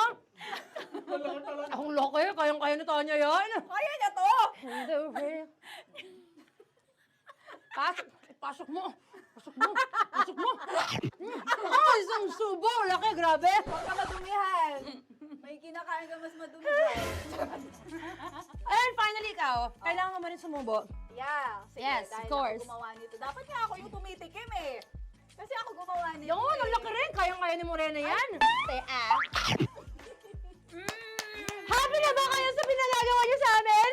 Ang laki. Kayang-kaya ni Tonya yan. Kaya niya to! In the rain. Pasok mo. Isang subo. Laki, grabe. Huwag ka madumihan. May kinakain ka mas madumi dyan. And finally, ikaw. Kailangan mo rin sumubo. Yeah. Sige, Yes, dahil of course. ako gumawa nito. Dapat nga ako yung tumitikim eh. Kasi ako gumawa nito. Yun, ang laki rin. Kayang-kaya ni Morena yan. Happy na ba kayo sa pinagagawa niyo sa amin?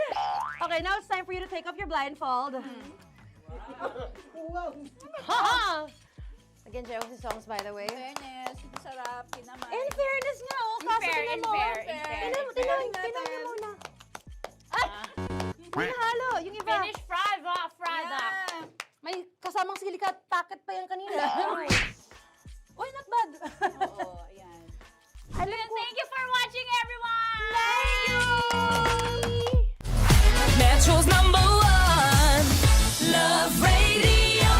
Okay, now it's time for you to take off your blindfold. Ha! Nag-enjoy ako sa songs, by the way. Fairness, masarap, kinamay. In fairness nga, oh. Kaso tingnan mo. Tingnan mo muna. Ah! Pinahalo, yung iba. Finished product. May kasamang silikat packet pa yan kanina. Uy, not bad. Oo, ayan. Thank you for watching, everyone! Metro's #1 Love Radio.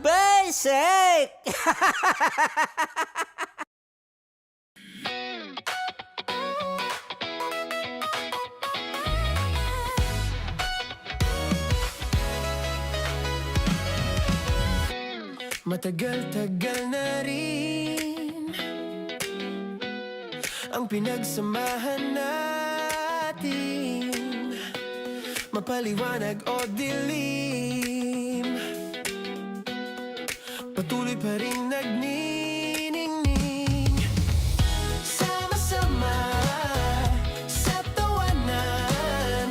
Basic! Matagal-tagal na rin ang pinagsamahan natin, mapaliwanag o dilim, patuloy pa rin nagniningning. Sama-sama sa tawanan,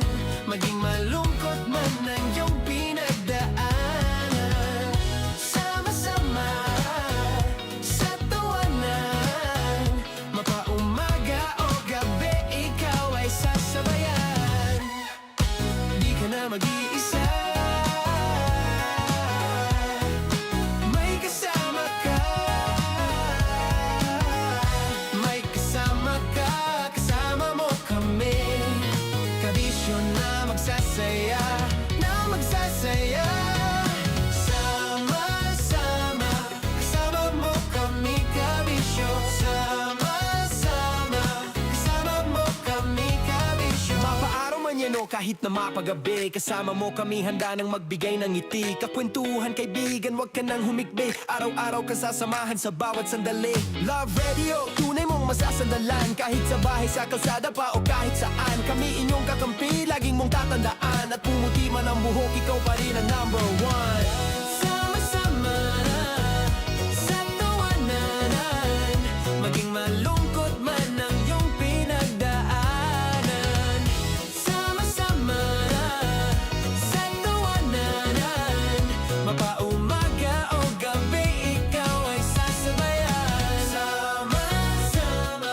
maging malungkot man ang iyong pinagdaanan. Sama-sama sa tawanan, mapaumaga o gabi, ikaw ay sasabayan. Di ka na mag-iisa, may kasama ka. May kasama ka, kasama mo kami. Kabisyo na magsasaya, na magsasaya. Sama-sama, kasama mo kami, kabisyo. Sama-sama, kasama mo kami, kabisyo. Mapaaraw man yan o kahit na mapagabi, kasama mo kami, handa nang magbigay ng ngiti. Kakwentuhan, kaibigan, wag ka nang humikbi. Araw-araw ka sasamahan sa bawat sandali. Love Radio, tunay mong masasandalan. Kahit sa bahay, sa kalsada pa o kahit saan, kami inyong kakampi, laging mong tatandaan. At pumuti man ang buhok, ikaw pa rin ang #1. Sama-sama sa tawanan, maging malungkot man ang iyong pinagdaanan. Sama-sama sa tawanan, mapaumaga o gabi, ikaw ay sasabayan. Sama-sama,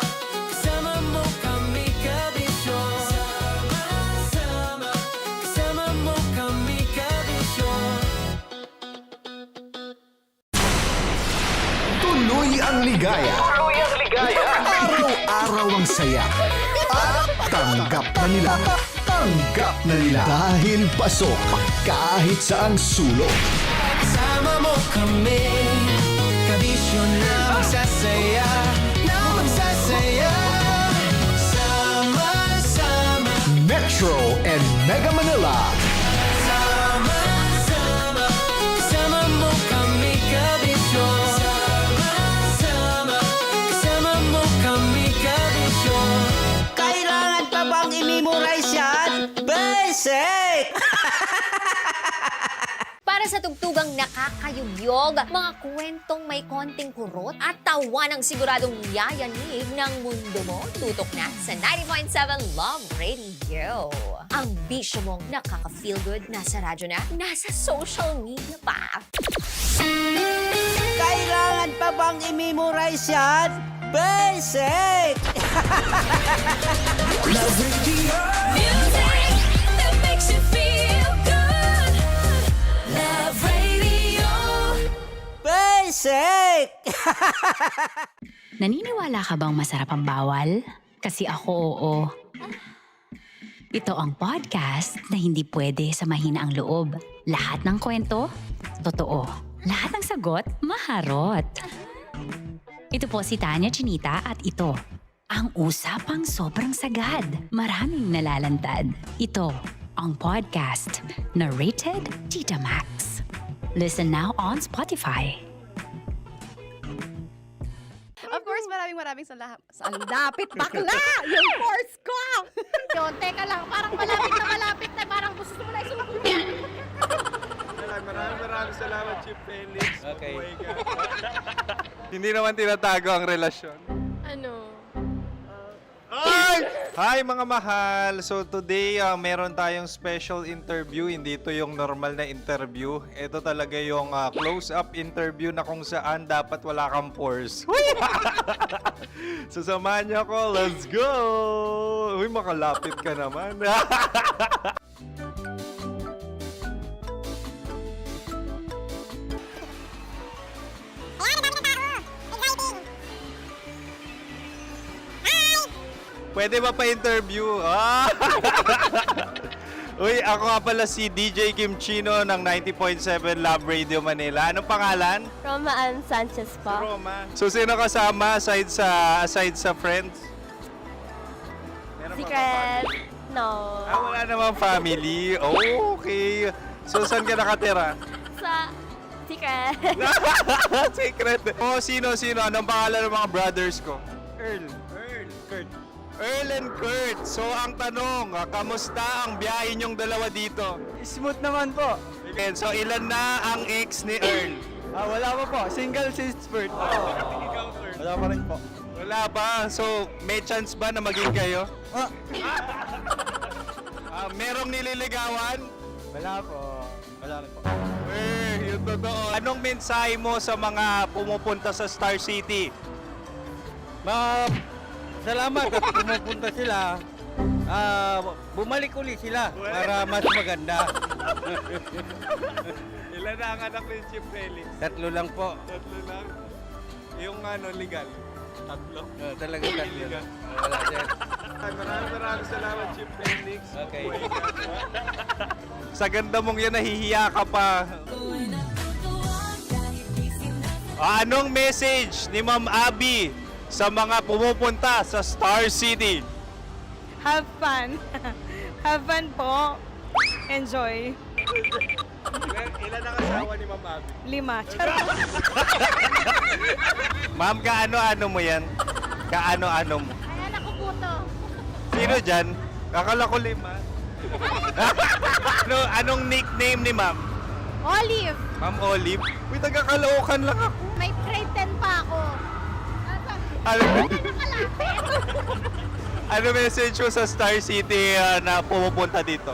kasama mo kami, kabisyo. Sama-sama, kasama mo kami, kabisyo. Tuloy ang ligaya. Araw-araw ang saya. At tanggap na nila. Tanggap na nila. Dahil pasok kahit saang sulok. Sama mo kami, kabisyo na magsasaya, na magsasaya. Sama-sama, Metro and Mega Manila. sama-sama, kasama mo kami, kabisyo. Sama-sama, kasama mo kami, kabisyo. Kailangan pa bang i-memorize yan? Basic! Para sa tugtugang nakakayugyog, mga kwentong may konting kurot at tawa ng siguradong yayanig ng mundo mo, tutok na sa 90.7 Love Radio. Ang bisyo mong nakaka-feel good, nasa radyo na, nasa social media pa. Kailangan pa bang i-memorize yan? Basic! Love Radio. Music that makes you feel good. Love Radio. Basic! Naniniwala ka bang masarap ang bawal? Kasi ako oo. Ito ang podcast na hindi pwede sa mahina ang loob. Lahat ng kwento, totoo. Lahat ng sagot, maharot. Ito po si Tanya Chinita at ito, ang usapang sobrang sagad. Maraming nalalantad. Ito, ang podcast na rated Tita Max. Listen now on Spotify. Of course, maraming salamat. Lapit bakla! Yung course ko! Yun, teka lang, parang malapit na, parang gusto mo na isuko. Maraming salamat, Chief Felix. Okay. Oh my God. Hindi naman tinatago ang relasyon. Ano? Ay! Hi mga mahal! So today, meron tayong special interview. Hindi ito yung normal na interview. Ito talaga yung close-up interview na kung saan dapat wala kang pores. So samahan niyo ako. Let's go! Uy, makalapit ka naman. Pwede ba pa-interview? Uy, ako nga pala si DJ Kim Chino ng 90.7 Love Radio Manila. Anong pangalan? Roma Ann Sanchez po. Roma. So, sino kasama aside sa friends? Secret. No. Wala namang family. Oh, okay. So, saan ka nakatira? Sa secret. Secret. Oh, sino? Anong pangalan ng mga brothers ko? Earl, Kurt. Earl and Kurt. So, ang tanong, kamusta ang biyahe niyong dalawa dito? Smooth naman po. Okay, so, ilan na ang ex ni Earl? Wala pa po. Single since birth. Wala pa rin po. Wala pa. So, may chance ba na maging kayo? Merong nililigawan? Wala po. Wala rin po. Yung totoo. Anong mensahe mo sa mga pumupunta sa Star City? Salamat at pumupunta sila. Bumalik ulit sila para mas maganda. Ilan na ang anak ni Chief Felix? 3 lang po. 3 lang? Yung legal? 3? Talaga 3 lang. Wala dyan. Maraming salamat, Chief Felix. Okay. Sa ganda mong yan, nahihiya ka pa. Anong message ni Ma'am Abby sa mga pumupunta sa Star City? Have fun. Have fun po. Enjoy. Ilan ang asawa ni Ma'am Abby? 5. Charot. Ma'am, kaano-ano mo yan? Kaano-ano mo? Ay, anak ko po to. Sino dyan? Kakala ko 5. Anong nickname ni Ma'am? Olive. Ma'am Olive? Uy, taga-Caloocan lang ako. May grade 10 pa ako. Ano message mo sa Star City na pumupunta dito?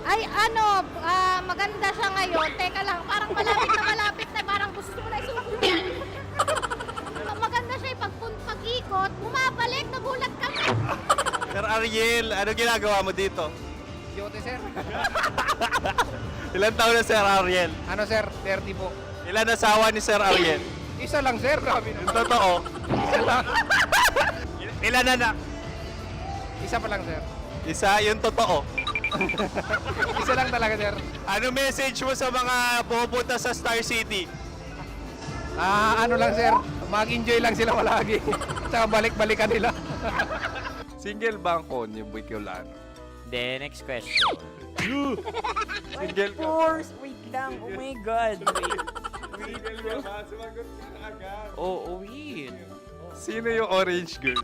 Ay, maganda siya ngayon. Teka lang, parang malapit na, parang gusto mo na isuot. Maganda siya pag-ikot, bumabalik, nagulat kami. Sir Ariel, ano ginagawa mo dito? Yote, sir. Ilan taon na Sir Ariel? Ano, sir? 30 po. Ilan asawa ni Sir Ariel? Isa lang, sir. Grabe Yung totoo. Isa lang. Ilan anak? Isa pa lang, sir. Isa, yung totoo. Isa lang talaga, sir. Ano message mo sa mga pumupunta sa Star City? Ano lang, sir. Mag-enjoy lang sila palagi. Tsaka balik-balikan nila. Single ba ang Konyo Bicolano? Then, next question. Single ka? Wait lang. Oh my God. Single ka ba? Sumagot ka na agad. Oh, wait. Sino yung orange girl?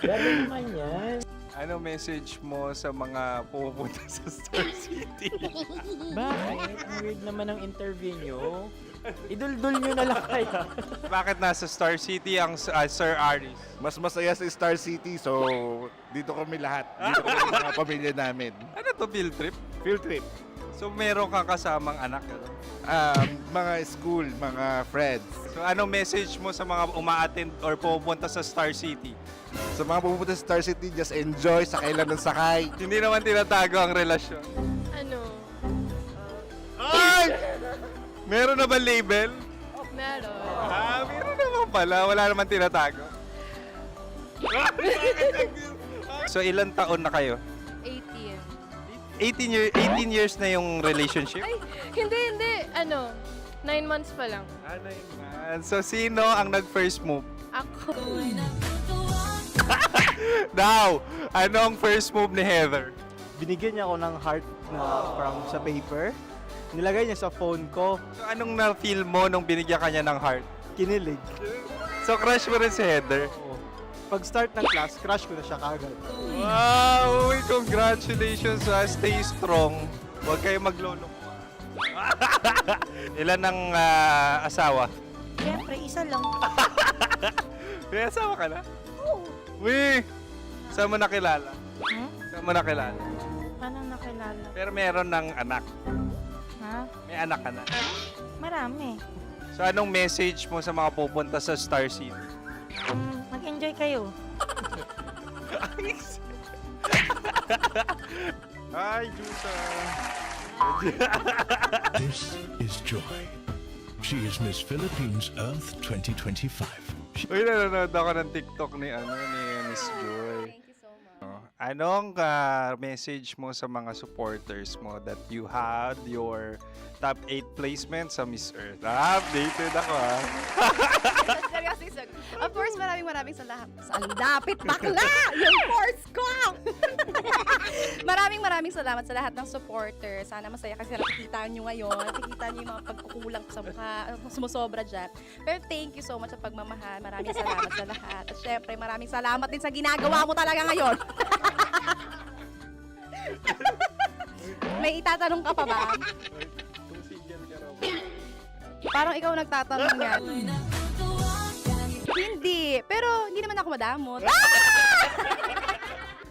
Gano'n naman yan. Ano message mo sa mga pumupunta sa Star City? Bakit? Ang weird naman ang interview nyo. Idul-dul nyo na lang kaya. Bakit nasa Star City ang Sir Aris? Mas masaya sa Star City, so dito kami lahat. Dito kami mga pamilya namin. Ano to, field trip? Field trip. So meron kang kasamang anak? Mga school, mga friends. So anong message mo sa mga uma-attend or pumupunta sa Star City? Sa mga pupunta sa Star City, just enjoy, sakay lang ng sakay. Hindi naman tinatago ang relasyon. Ano? Ay! Meron na ba label? Meron. Meron naman pala. Wala naman tinatago. So ilan taon na kayo? 18. 18 years na yung relationship? Ay, hindi. 9 months pa lang. 9 months. So sino ang nag-first move? Ako. Now, anong first move ni Heather? Binigyan niya ako ng heart na from sa paper. Nilagay niya sa phone ko. So anong na-feel mo nung binigyan ka niya ng heart? Kinilig. So crush mo rin si Heather? Pag start ng class, crush ko na siya kagad. Wow! Uy, congratulations! Stay strong. Huwag kayo magloloko. Ilan ang asawa? Siyempre, isa lang. May asawa ka na? Oo. Uy! Saan mo nakilala? Saan mo nakilala? Paano nakilala? Pero meron ng anak. Ha? May anak ka na. Marami. So anong message mo sa mga pupunta sa Star City? Mag-enjoy kayo. Hi, Juta! This is Joy. She is Miss Philippines Earth 2025. Uy, nanonood ako ng TikTok ni Miss Joy. Thank you so much. Anong message mo sa mga supporters mo that you had your top 8 placement sa Miss Earth? Updated ako Seryoso. Of course, maraming salamat. Ang lapit bakla! Yung force ko! maraming salamat sa lahat ng supporters. Sana masaya kasi nakikita nyo ngayon. Nakikita nyo yung mga pagkukulang sa mukha. Sumusobra dyan. Pero thank you so much sa pagmamahal. Maraming salamat sa lahat. At syempre, maraming salamat din sa ginagawa mo talaga ngayon. May itatanong ka pa ba? Parang ikaw nagtatanong yan. Hindi. Pero hindi naman ako madamot.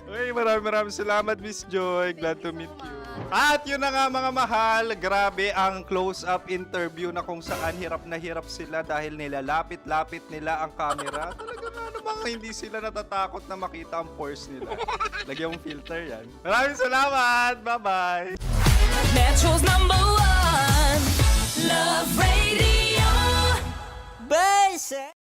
Uy, maraming salamat, Miss Joy. Glad to meet you. At yun na nga mga mahal, grabe ang close-up interview na kung saan hirap na hirap sila dahil nilalapit-lapit nila ang camera. Talaga ano bang hindi sila natatakot na makita ang pores nila. Lagyan mong filter yan. Maraming salamat! Bye-bye! Metro's #1 Love Radio. Basic!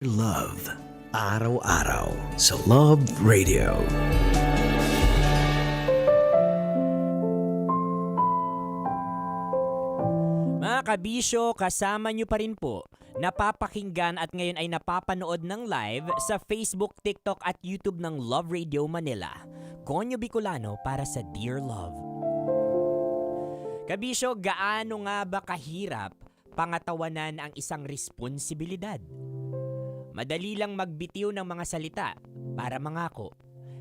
Love, araw-araw sa Love Radio. Mga kabisyo, kasama nyo pa rin po. Napapakinggan at ngayon ay napapanood ng live sa Facebook, TikTok at YouTube ng Love Radio Manila. Konyo Bicolano para sa Dear Love. Kabisyo, gaano nga ba kahirap pangatawanan ang isang responsibilidad? Madali lang magbitiw ng mga salita para mangako.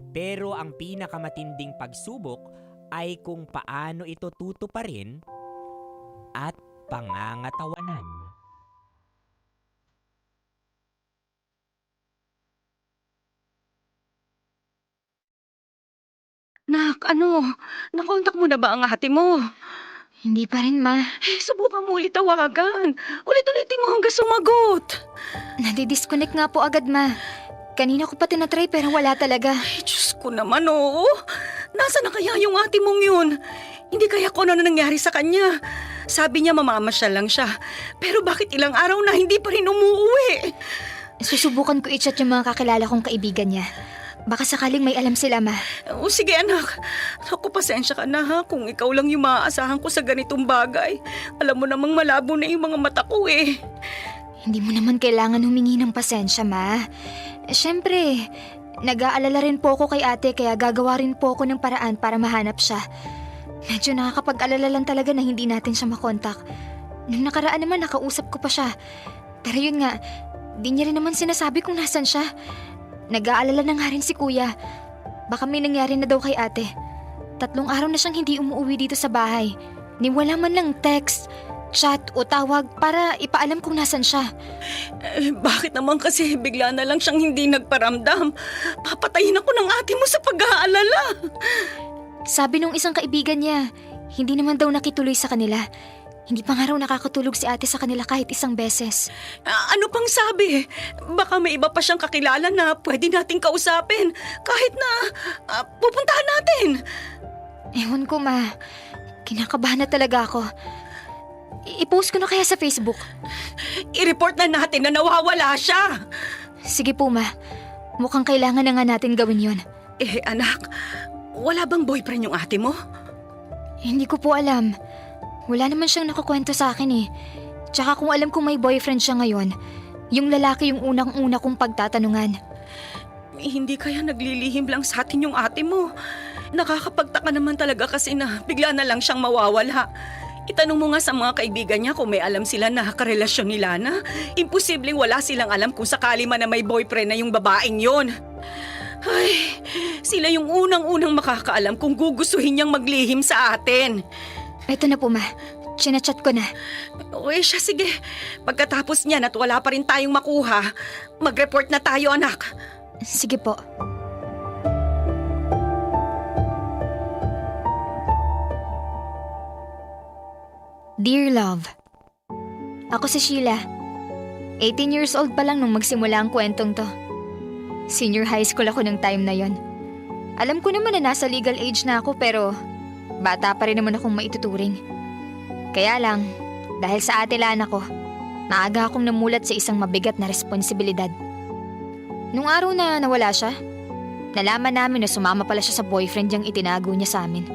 Pero ang pinakamatinding pagsubok ay kung paano ito tutuparin at pangangatawanan. Nak, nakontak mo na ba ang ate mo? Hindi pa rin, Ma. Subukan mo ulit tawagan. Ulit-ulitin mo hanggang sumagot. Nadi-disconnect nga po agad, Ma. Kanina ko pa tinatry pero wala talaga. Ay, Diyos ko naman, oo. Nasaan na kaya yung ate mong yun? Hindi kaya ko ano na nangyari sa kanya. Sabi niya mamamasyal lang siya. Pero bakit ilang araw na hindi pa rin umuwi? Susubukan ko i-chat yung mga kakilala kong kaibigan niya. Baka sakaling may alam sila, Ma. O sige anak, ako pasensya ka na ha kung ikaw lang yung maaasahan ko sa ganitong bagay. Alam mo namang malabo na yung mga mata ko eh. Hindi mo naman kailangan humingi ng pasensya, Ma. Siyempre, nag-aalala rin po ako kay ate kaya gagawa rin po ako ng paraan para mahanap siya. Medyo nakakapag-alala lang talaga na hindi natin siya makontak. Nung nakaraan naman nakausap ko pa siya. Pero yun nga, di niya rin naman sinasabi kung nasan siya. Nag-aalala na nga rin si kuya. Baka may nangyari na daw kay ate. 3 araw na siyang hindi umuwi dito sa bahay. Ni wala man lang text, chat o tawag para ipaalam kung nasan siya. Bakit naman kasi bigla na lang siyang hindi nagparamdam? Papatayin ako ng ate mo sa pag-aalala. Sabi nung isang kaibigan niya, hindi naman daw nakituloy sa kanila. Hindi pa nga raw nakakatulog si ate sa kanila kahit isang beses. Ano pang sabi? Baka may iba pa siyang kakilala na pwede nating kausapin kahit na pupuntahan natin. Ewan ko, Ma. Kinakabahan na talaga ako. I-post ko na kaya sa Facebook. I-report na natin na nawawala siya. Sige po, Ma. Mukhang kailangan na nga natin gawin yon. Anak, wala bang boyfriend yung ate mo? Hindi ko po alam. Wala naman siyang nakukwento sa akin eh. Tsaka kung alam kong may boyfriend siya ngayon, yung lalaki yung unang-una kong pagtatanungan. Hindi kaya naglilihim lang sa atin yung ate mo? Nakakapagtaka naman talaga kasi na bigla na lang siyang mawawala. Itanong mo nga sa mga kaibigan niya kung may alam sila na karelasyon ni Lana. Imposibleng wala silang alam kung sakali man na may boyfriend na yung babaeng yon. Ay, sila yung unang-unang makakaalam kung gugustuhin niyang maglihim sa atin. Ito na po, Ma. Chinachat ko na. Uy, siya, sige. Pagkatapos niyan at wala pa rin tayong makuha, mag-report na tayo, anak. Sige po. Dear Love, ako si Sheila. 18 years old pa lang nung magsimula ang kwentong to. Senior high school ako ng time na yon. Alam ko naman na nasa legal age na ako pero bata pa rin naman akong maituturing. Kaya lang, dahil sa ate Lana ko, maaga akong namulat sa isang mabigat na responsibilidad. Nung araw na nawala siya, nalaman namin na sumama pala siya sa boyfriend niyang itinago niya sa amin.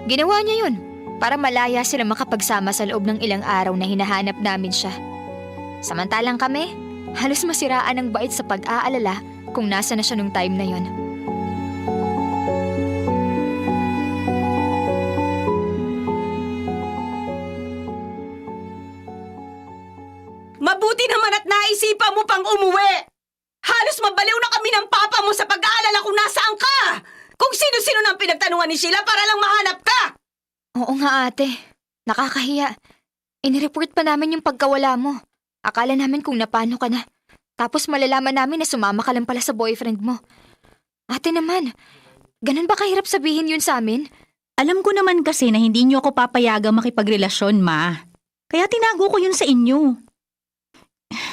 Ginawa niya yun para malaya sila makapagsama sa loob ng ilang araw na hinahanap namin siya. Samantalang kami, halos masiraan ng bait sa pag-aalala kung nasa na siya nung time na yon. Mabuti naman at naisipan mo pang umuwi! Halos mabaliw na kami ng papa mo sa pag-aalala kung nasaan ka! Kung sino-sino nang pinagtanungan ni Sheila para lang mahanap ka! Oo nga ate, nakakahiya. Inireport pa namin yung pagkawala mo. Akala namin kung napano ka na. Tapos malalaman namin na sumama ka lang pala sa boyfriend mo. Ate naman, ganun ba kahirap sabihin yun sa amin? Alam ko naman kasi na hindi niyo ako papayagang makipagrelasyon, Ma. Kaya tinago ko yun sa inyo.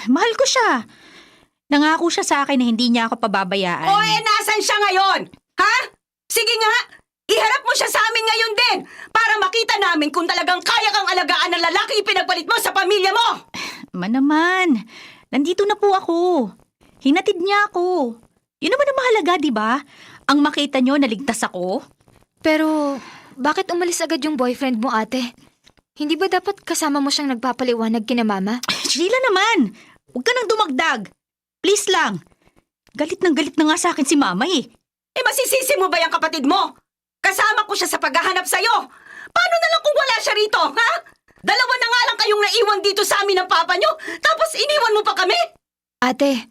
Mahal ko siya. Nangako siya sa akin na hindi niya ako pababayaan. O nasan siya ngayon? Ha? Sige nga, iharap mo siya sa amin ngayon din para makita namin kung talagang kaya kang alagaan ng lalaki ipinagpalit mo sa pamilya mo! Ma naman, Nandito na po ako. Hinatid niya ako. Yun naman ang mahalaga, di ba? Ang makita niyo, naligtas ako. Pero, bakit umalis agad yung boyfriend mo, ate? Hindi ba dapat kasama mo siyang nagpapaliwanag kina mama? Sheila naman! Huwag ka nang dumagdag. Please lang. Galit na nga sa akin si mama eh. Eh, masisisi mo ba yung kapatid mo? Kasama ko siya sa paghahanap sa'yo. Paano na lang kung wala siya rito, ha? Dalawa na nga lang kayong naiwan dito sa amin ng papa nyo, tapos iniwan mo pa kami? Ate,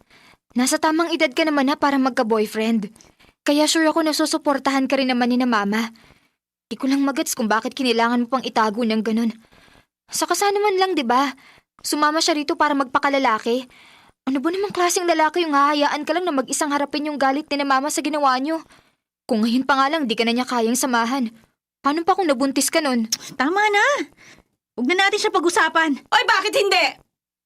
nasa tamang edad ka naman na para magka-boyfriend. Kaya sure ako na susuportahan ka rin naman ni na mama. Di ko lang magets kung bakit kinilangan mo pang itago ng ganun. Saka sana man lang, di ba? Sumama siya rito para magpakalalaki. Ano ba namang klaseng lalaki yung hahayaan ka lang na mag-isang harapin yung galit ni na mama sa ginawa niyo? Kung ngayon pa nga lang di ka na niya kayang samahan. Paano pa kung nabuntis ka nun? Tama na. Huwag na natin siya pag-usapan. Oy, bakit hindi?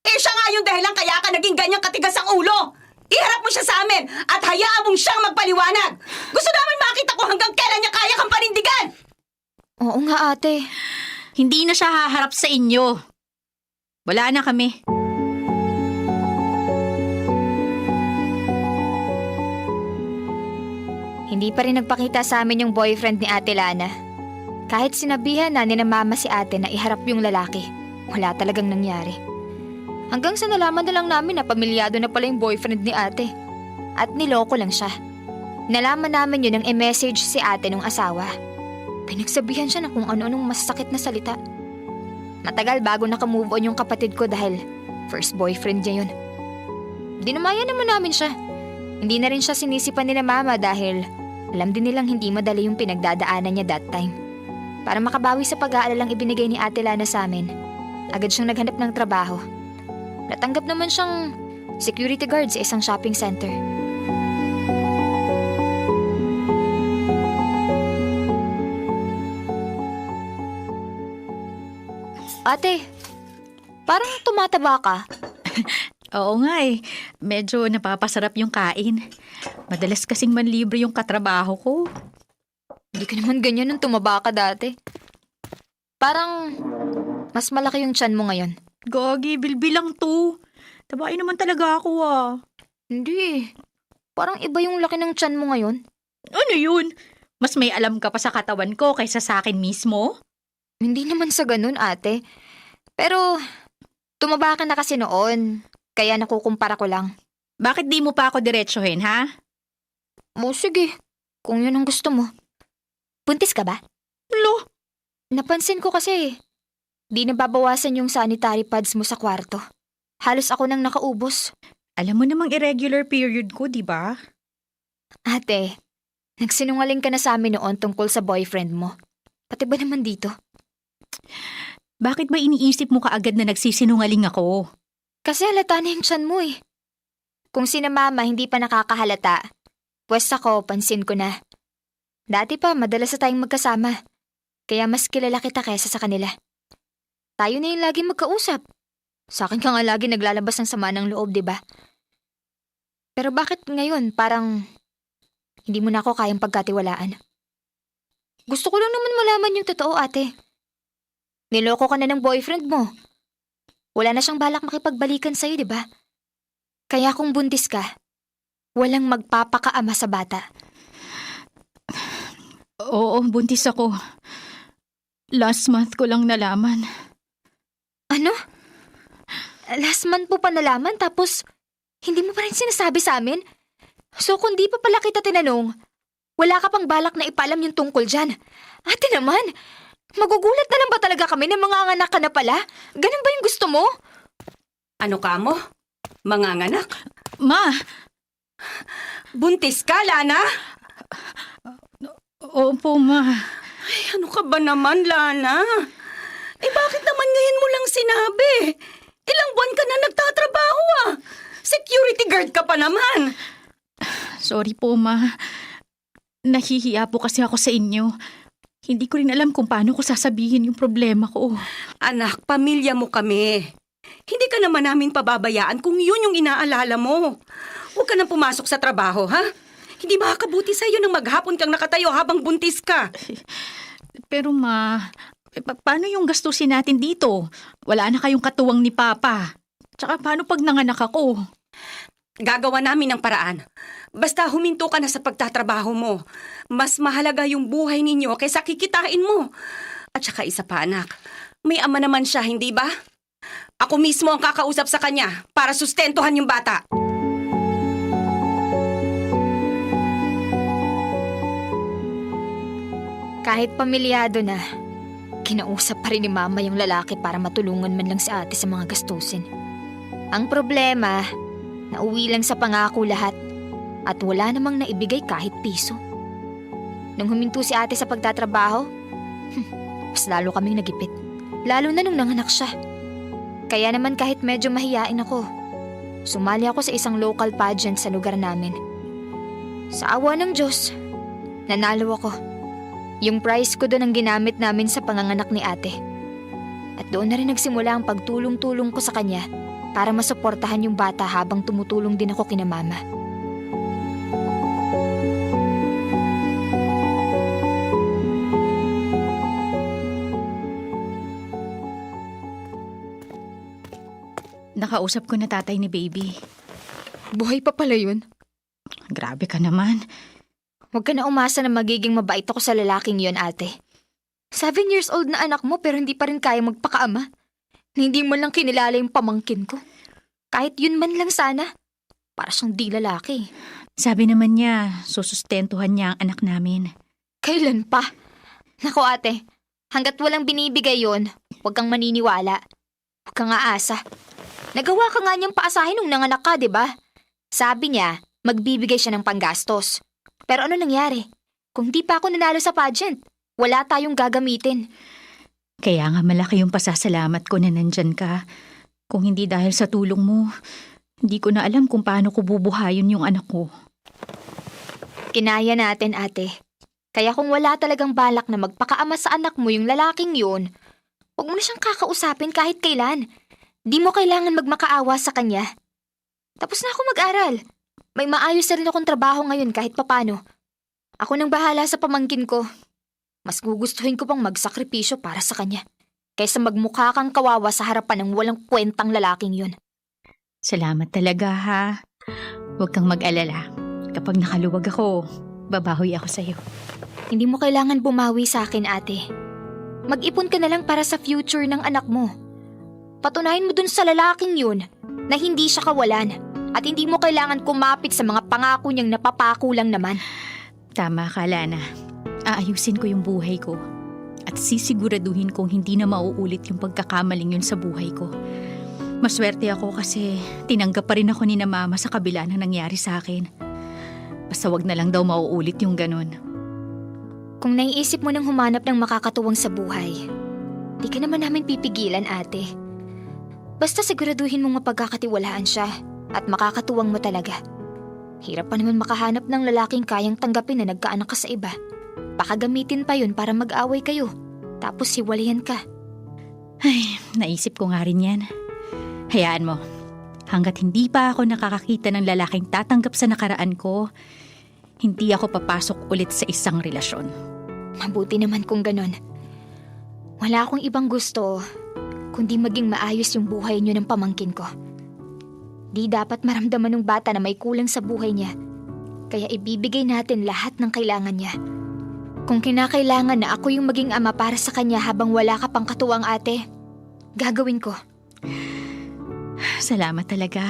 Eh, siya nga yung dahilan kaya ka naging ganyang katigas ang ulo. Iharap mo siya sa amin at hayaan mong siyang magpaliwanag. Gusto namin makita ko hanggang kailan niya kaya kang panindigan. Oo nga, ate. Hindi na siya haharap sa inyo. Wala na kami. Hindi pa rin nagpakita sa amin yung boyfriend ni Ate Lana. Kahit sinabihan na ni na mama si ate na iharap yung lalaki, wala talagang nangyari. Hanggang sa nalaman na lang namin na pamilyado na pala yung boyfriend ni ate. At niloko lang siya. Nalaman namin yun nang i-message si ate nung asawa. Pinagsabihan siya na kung ano-anong masakit na salita. Matagal bago nakamove on yung kapatid ko dahil first boyfriend niya yun. Dinamayan naman namin siya. Hindi na rin siya sinisipan ni na mama dahil alam din nilang hindi madali yung pinagdadaanan niya that time. Para makabawi sa pag-aalalang ibinigay ni Ate Lana sa amin, agad siyang naghanap ng trabaho. Natanggap naman siyang security guard sa isang shopping center. Ate, parang tumataba ka. Oo nga eh. Medyo napapasarap yung kain. Madalas kasing manlibre yung katrabaho ko. Hindi ka naman ganyan nung tumaba ka dati. Parang mas malaki yung tiyan mo ngayon. Gagi, bilbilang to. Tabain naman talaga ako ah. Hindi. Parang iba yung laki ng tiyan mo ngayon. Ano yun? Mas may alam ka pa sa katawan ko kaysa sa akin mismo? Hindi naman sa ganun, ate. Pero tumaba ka na kasi noon. Kaya nakukumpara ko lang. Bakit di mo pa ako diretsuhin, ha? O sige, kung yun ang gusto mo. Buntis ka ba? Lo? Napansin ko kasi, di nababawasan yung sanitary pads mo sa kwarto. Halos ako nang nakaubos. Alam mo namang irregular period ko, di ba? Ate, nagsinungaling ka na sa amin noon tungkol sa boyfriend mo. Pati ba naman dito? Bakit ba iniisip mo kaagad na nagsisinungaling ako? Kasi halata na yung tiyan mo eh. Kung sina mama hindi pa nakakahalata, pwes ako pansin ko na. Dati pa madalas na tayong magkasama, kaya mas kilala kita kaysa sa kanila. Tayo na yung laging magkausap. Sa akin ka nga lagi naglalabas ng sama ng loob, di ba? Pero bakit ngayon parang hindi mo na ako kayang pagkatiwalaan? Gusto ko lang naman malaman yung totoo, ate. Niloko ka na ng boyfriend mo. Wala na siyang balak makipagbalikan sa'yo, di ba? Kaya kung buntis ka, walang magpapakaama sa bata. Oo, buntis ako. Last month ko lang nalaman. Ano? Last month po pa nalaman tapos hindi mo pa rin sinasabi sa amin? So kung di pa pala kita tinanong, wala ka pang balak na ipalam yung tungkol dyan. Ate naman, magugulat na lang ba talaga kami na manganganak ka na pala? Ganun ba yung gusto mo? Ano ka mo? Manganganak? Ma! Buntis ka, Lana? Opo, ma. Ay, ano ka ba naman, Lana? Eh, bakit naman ngayon mo lang sinabi? Ilang buwan ka na nagtatrabaho ah. Security guard ka pa naman. Sorry po, ma. Nahihiya po kasi ako sa inyo. Hindi ko rin alam kung paano ko sasabihin yung problema ko. Anak, pamilya mo kami. Hindi ka naman namin pababayaan kung yun yung inaalala mo. Huwag ka nang pumasok sa trabaho, ha? Hindi makakabuti sa'yo nang maghapon kang nakatayo habang buntis ka. Pero ma, paano yung gastusin natin dito? Wala na kayong katuwang ni Papa. Tsaka paano pag nanganak ako? Gagawa namin ng paraan. Basta huminto ka na sa pagtatrabaho mo. Mas mahalaga yung buhay ninyo kaysa kikitain mo. At saka isa pa, anak. May ama naman siya, hindi ba? Ako mismo ang kakausap sa kanya para sustentuhan yung bata. Kahit pamilyado na, kinausap pa rin ni Mama yung lalaki para matulungan man lang si ate sa mga gastusin. Ang problema, nauwi lang sa pangako lahat at wala namang naibigay kahit piso. Nung huminto si ate sa pagtatrabaho, mas lalo kaming nagipit. Lalo na nung nanganak siya. Kaya naman kahit medyo mahiyain ako, sumali ako sa isang local pageant sa lugar namin. Sa awa ng Diyos, nanalo ako. Yung prize ko doon ang ginamit namin sa panganganak ni ate. At doon na rin nagsimula ang pagtulong-tulong ko sa kanya para masuportahan yung bata habang tumutulong din ako kina Mama. Nakausap ko na tatay ni baby. Buhay pa pala yun. Grabe ka naman. Huwag ka na umasa na magiging mabait ako sa lalaking yon, ate. 7 years old na anak mo pero hindi pa rin kaya magpakaama. Na hindi mo lang kinilala yung pamangkin ko. Kahit yun man lang sana. Para siyang di lalaki. Sabi naman niya, susustentuhan niya ang anak namin. Kailan pa? Nako ate, hanggat walang binibigay yon, huwag kang maniniwala. Huwag kang aasa. Nagawa ka nga niyang paasahin nung nanganak ka, di ba? Sabi niya, magbibigay siya ng panggastos. Pero ano nangyari? Kung di pa ako nanalo sa pageant, wala tayong gagamitin. Kaya nga malaki yung pasasalamat ko na nandyan ka. Kung hindi dahil sa tulong mo, hindi ko na alam kung paano ko bubuhayin yung anak ko. Kinaya natin, ate. Kaya kung wala talagang balak na magpakaama sa anak mo yung lalaking yun, huwag mo na siyang kakausapin kahit kailan. Di mo kailangan magmakaawa sa kanya. Tapos na ako mag-aral. May maayos na rin akong trabaho ngayon kahit papano. Ako nang bahala sa pamangkin ko. Mas gugustuhin ko pang magsakripisyo para sa kanya kaysa magmukha kang kawawa sa harapan ng walang kwentang lalaking yun. Salamat talaga ha. Huwag kang mag-alala. Kapag nakaluwag ako, babahoy ako sa'yo. Hindi mo kailangan bumawi sa akin, ate. Mag-ipon ka na lang para sa future ng anak mo. Patunayan mo dun sa lalaking yun na hindi siya kawalan. At hindi mo kailangan kumapit sa mga pangako niyang napapako lang naman. Tama ka, Lana. Aayusin ko yung buhay ko. At sisiguraduhin kong hindi na mauulit yung pagkakamaling yun sa buhay ko. Maswerte ako kasi tinanggap pa rin ako ni na Mama sa kabila ng nangyari sa akin. Basta wag na lang daw mauulit yung ganun. Kung naiisip mo nang humanap ng makakatuwang sa buhay, di ka naman namin pipigilan, ate. Basta siguraduhin mong mapagkakatiwalaan siya. At makakatuwang mo talaga. Hirap pa naman makahanap ng lalaking kayang tanggapin na nagkaanak ka sa iba. Baka gamitin pa yun para mag-away kayo. Tapos hiwalayan ka. Ay, naisip ko nga rin yan. Hayaan mo. Hanggat hindi pa ako nakakakita ng lalaking tatanggap sa nakaraan ko, hindi ako papasok ulit sa isang relasyon. Mabuti naman kung ganon. Wala akong ibang gusto, kundi maging maayos yung buhay niyo ng pamangkin ko. Di dapat maramdaman ng bata na may kulang sa buhay niya. Kaya ibibigay natin lahat ng kailangan niya. Kung kinakailangan na ako yung maging ama para sa kanya habang wala ka pang katuwang, ate, gagawin ko. Salamat talaga.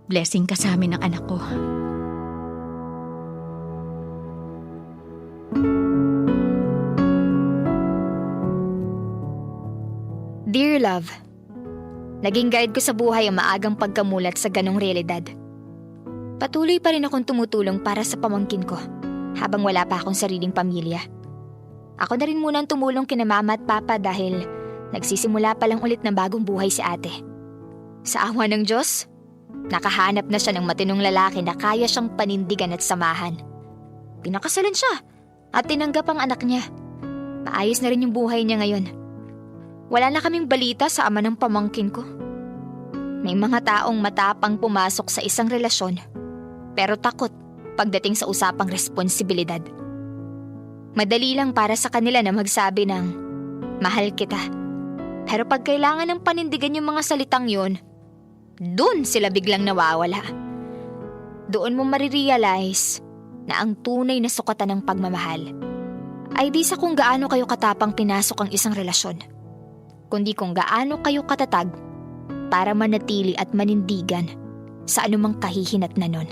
Blessing ka sa amin ng anak ko. Dear love, naging guide ko sa buhay ang maagang pagkamulat sa ganong realidad. Patuloy pa rin akong tumutulong para sa pamangkin ko habang wala pa akong sariling pamilya. Ako na rin muna ang tumulong kina Mama at Papa dahil nagsisimula pa lang ulit ng bagong buhay si ate. Sa awa ng Diyos, nakahanap na siya ng matinong lalaki na kaya siyang panindigan at samahan. Pinakasalan siya at tinanggap ang anak niya. Maayos na rin yung buhay niya ngayon. Wala na kaming balita sa ama ng pamangkin ko. May mga taong matapang pumasok sa isang relasyon, pero takot pagdating sa usapang responsibilidad. Madali lang para sa kanila na magsabi ng, mahal kita. Pero pag kailangan ng panindigan yung mga salitang yun, dun sila biglang nawawala. Doon mo marirealize na ang tunay na sukatan ng pagmamahal ay di sa kung gaano kayo katapang pinasok ang isang relasyon, kundi kung gaano kayo katatag para manatili at manindigan sa anumang kahihinat na nun.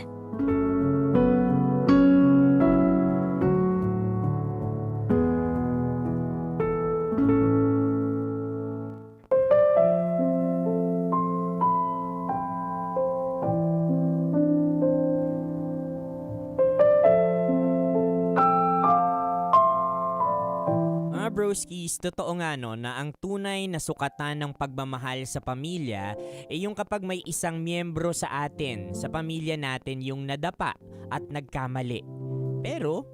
Broskies, totoo nga no na ang tunay na sukatan ng pagmamahal sa pamilya ay yung kapag may isang miyembro sa atin, sa pamilya natin yung nadapa at nagkamali. Pero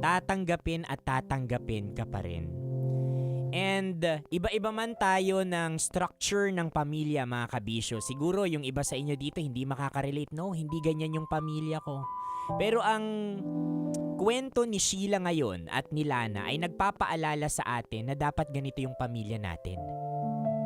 tatanggapin at tatanggapin ka pa rin. And iba-iba man tayo ng structure ng pamilya mga kabisyo. Siguro yung iba sa inyo dito hindi makaka-relate. No, hindi ganyan yung pamilya ko. Pero ang kwento ni Sheila ngayon at ni Lana ay nagpapaalala sa atin na dapat ganito yung pamilya natin.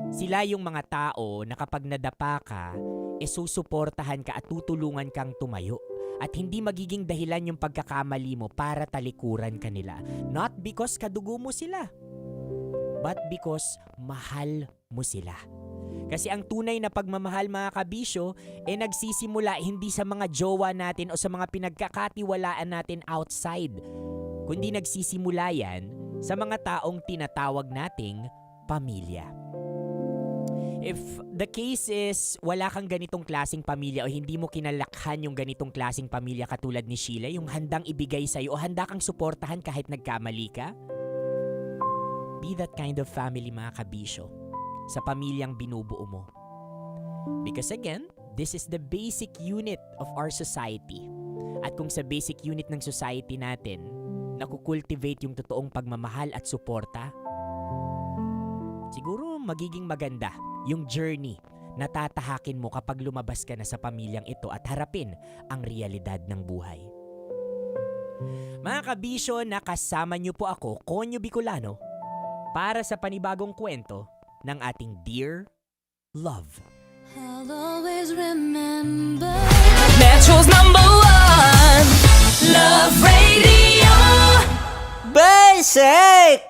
Sila yung mga tao na kapag nadapa ka, susuportahan ka at tutulungan kang tumayo. At hindi magiging dahilan yung pagkakamali mo para talikuran ka nila. Not because kadugo mo sila, but because mahal mo sila. Kasi ang tunay na pagmamahal mga kabisyo nagsisimula hindi sa mga jowa natin o sa mga pinagkakatiwalaan natin outside, kundi nagsisimula yan sa mga taong tinatawag nating pamilya. If the case is wala kang ganitong klaseng pamilya o hindi mo kinalakhan yung ganitong klaseng pamilya katulad ni Sheila, yung handang ibigay sa'yo o handa kang suportahan kahit nagkamali ka, be that kind of family mga kabisyo sa pamilyang binubuo mo. Because again, this is the basic unit of our society. At kung sa basic unit ng society natin, nakukultivate yung totoong pagmamahal at suporta, siguro magiging maganda yung journey na tatahakin mo kapag lumabas ka na sa pamilyang ito at harapin ang realidad ng buhay. Mga kabisyo, nakasama niyo po ako, Konyo Bicolano, para sa panibagong kwento ng ating Dear Love. I'll always remember Metro's #1 Love Radio Basic!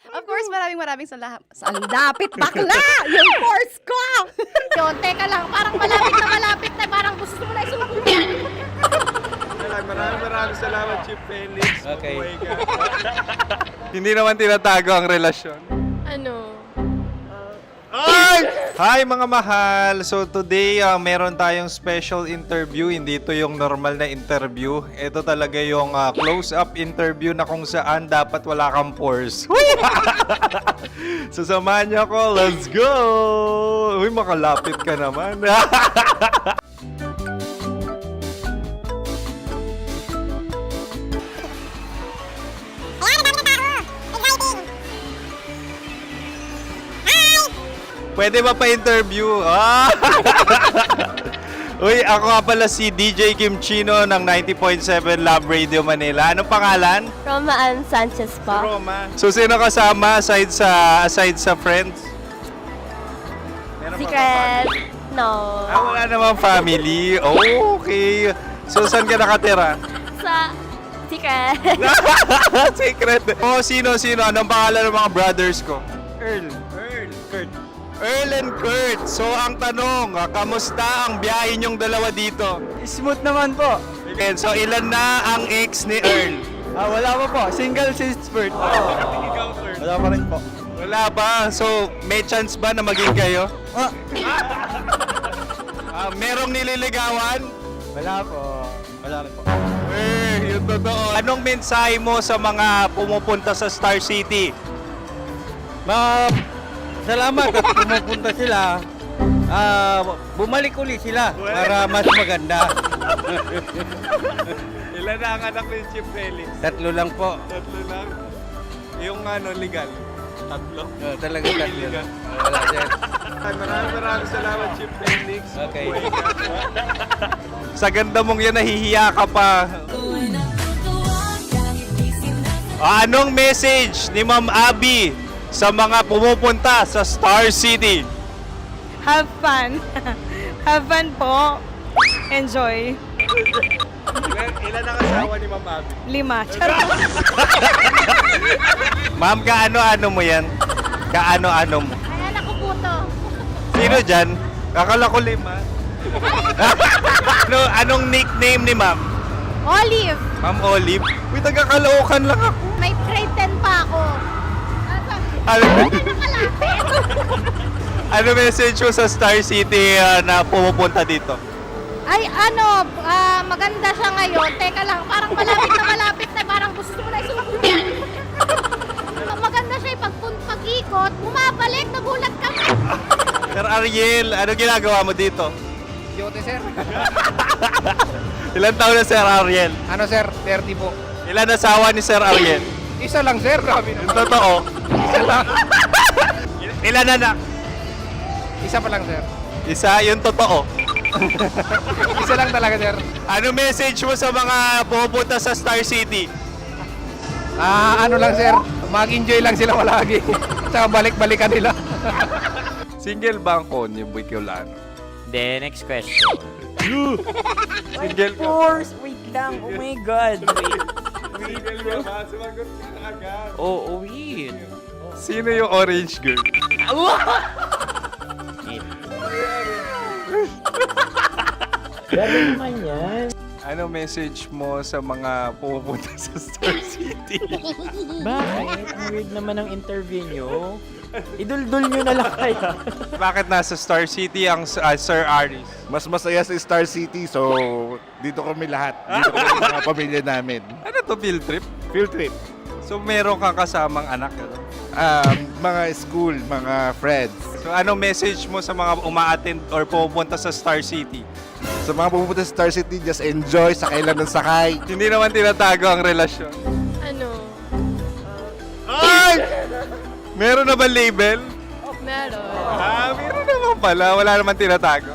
Of course, maraming salamat. Lapit bakla! Yung course ko! Yun, teka lang, parang malapit na, parang gusto mo na isulit. Maraming salamat, Chief Felix. Okay. Oh my God. Hindi naman tinatago ang relasyon. Ano? Ay! Hi mga mahal! So today, meron tayong special interview. Hindi ito yung normal na interview. Ito talaga yung close-up interview na kung saan dapat wala kang pores. So samahan niyo ako. Let's go! Uy, makalapit ka naman. Pwede ba pa-interview? Uy, ako nga pala si DJ Kim Chino ng 90.7 Love Radio Manila. Anong pangalan? Roma Ann Sanchez po. Roma. So, sino kasama aside sa friends? Secret. No. Wala namang family. Oh, okay. So, saan ka nakatira? Sa secret. Secret. Oh, sino? Anong pangalan ng mga brothers ko? Earl, Kurt. Earl and Kurt. So, ang tanong, kamusta ang biyahe niyong dalawa dito? Smooth naman po. And so, ilan na ang ex ni Earl? Wala pa po. Single since birth. Wala pa rin po. Wala pa. So, may chance ba na maging kayo? Merong nililigawan? Wala po. Wala rin po. Yung totoo. Anong mensahe mo sa mga pumupunta sa Star City? Salamat at pumupunta sila. Bumalik uli sila para mas maganda. Ilan na ang anak ni Chief Felix? 3 lang po. 3 lang? Yung legal? 3? Talaga 3. Wala dyan. Maraming salamat, Chief Felix. Okay. Sa ganda mong yan, nahihiya ka pa. Anong message ni Ma'am Abby sa mga pumupunta sa Star City? Have fun. Have fun po. Enjoy. Ilan ang asawa ni Ma'am Abby? 5. Charot. Ma'am, kaano-ano mo yan? Kaano-ano mo? Ay, anak ko po to. Sino dyan? Akala ko 5. Anong nickname ni Ma'am? Olive. Ma'am Olive? Uy, taga-Caloocan lang ako. May grade 10 pa ako. Ano message mo sa Star City na pumupunta dito? Ay, maganda siya ngayon. Teka lang, parang malapit na, parang gusto mo na isulat. Maganda siya pag-ikot, bumabalik, nagulat kami. Sir Ariel, ano ginagawa mo dito? Yote, sir. Ilan taon na Sir Ariel? Ano, sir? 30 po. Ilan asawa ni Sir Ariel? Isa lang, sir. Grabe Yung totoo? Isa lang. Ilan anak? Isa pa lang, sir. Isa, yung totoo. Isa lang talaga, sir. Ano message mo sa mga pupunta sa Star City? Ano lang, sir. Mag-enjoy lang sila palagi. Tsaka balik-balikan nila. Single ba ang Connie Bicolano? Then, next question. Single ka? course! Wait lang. Oh my God. Wait. Single ka ba? Sumagot ka na agad. Oo, wait. Sino yung orange girl? Gano'n naman yan. Ano message mo sa mga pupunta sa Star City? Bakit? Ang weird naman ang interview nyo. Idul-dul nyo na lang kaya. Bakit nasa Star City ang Sir Aris? Mas masaya sa Star City, so dito kami lahat. Dito kami mga pamilya namin. Ano to, field trip? Field trip. So meron kang kasamang anak? Ano? Mga school, mga friends. So anong message mo sa mga uma-attend or pupunta sa Star City? Sa mga pupunta sa Star City, just enjoy, sakay lang ng sakay. Hindi naman tinatago ang relasyon. Ano? Ay! Meron na ba label? Meron. Meron naman pala. Wala naman tinatago.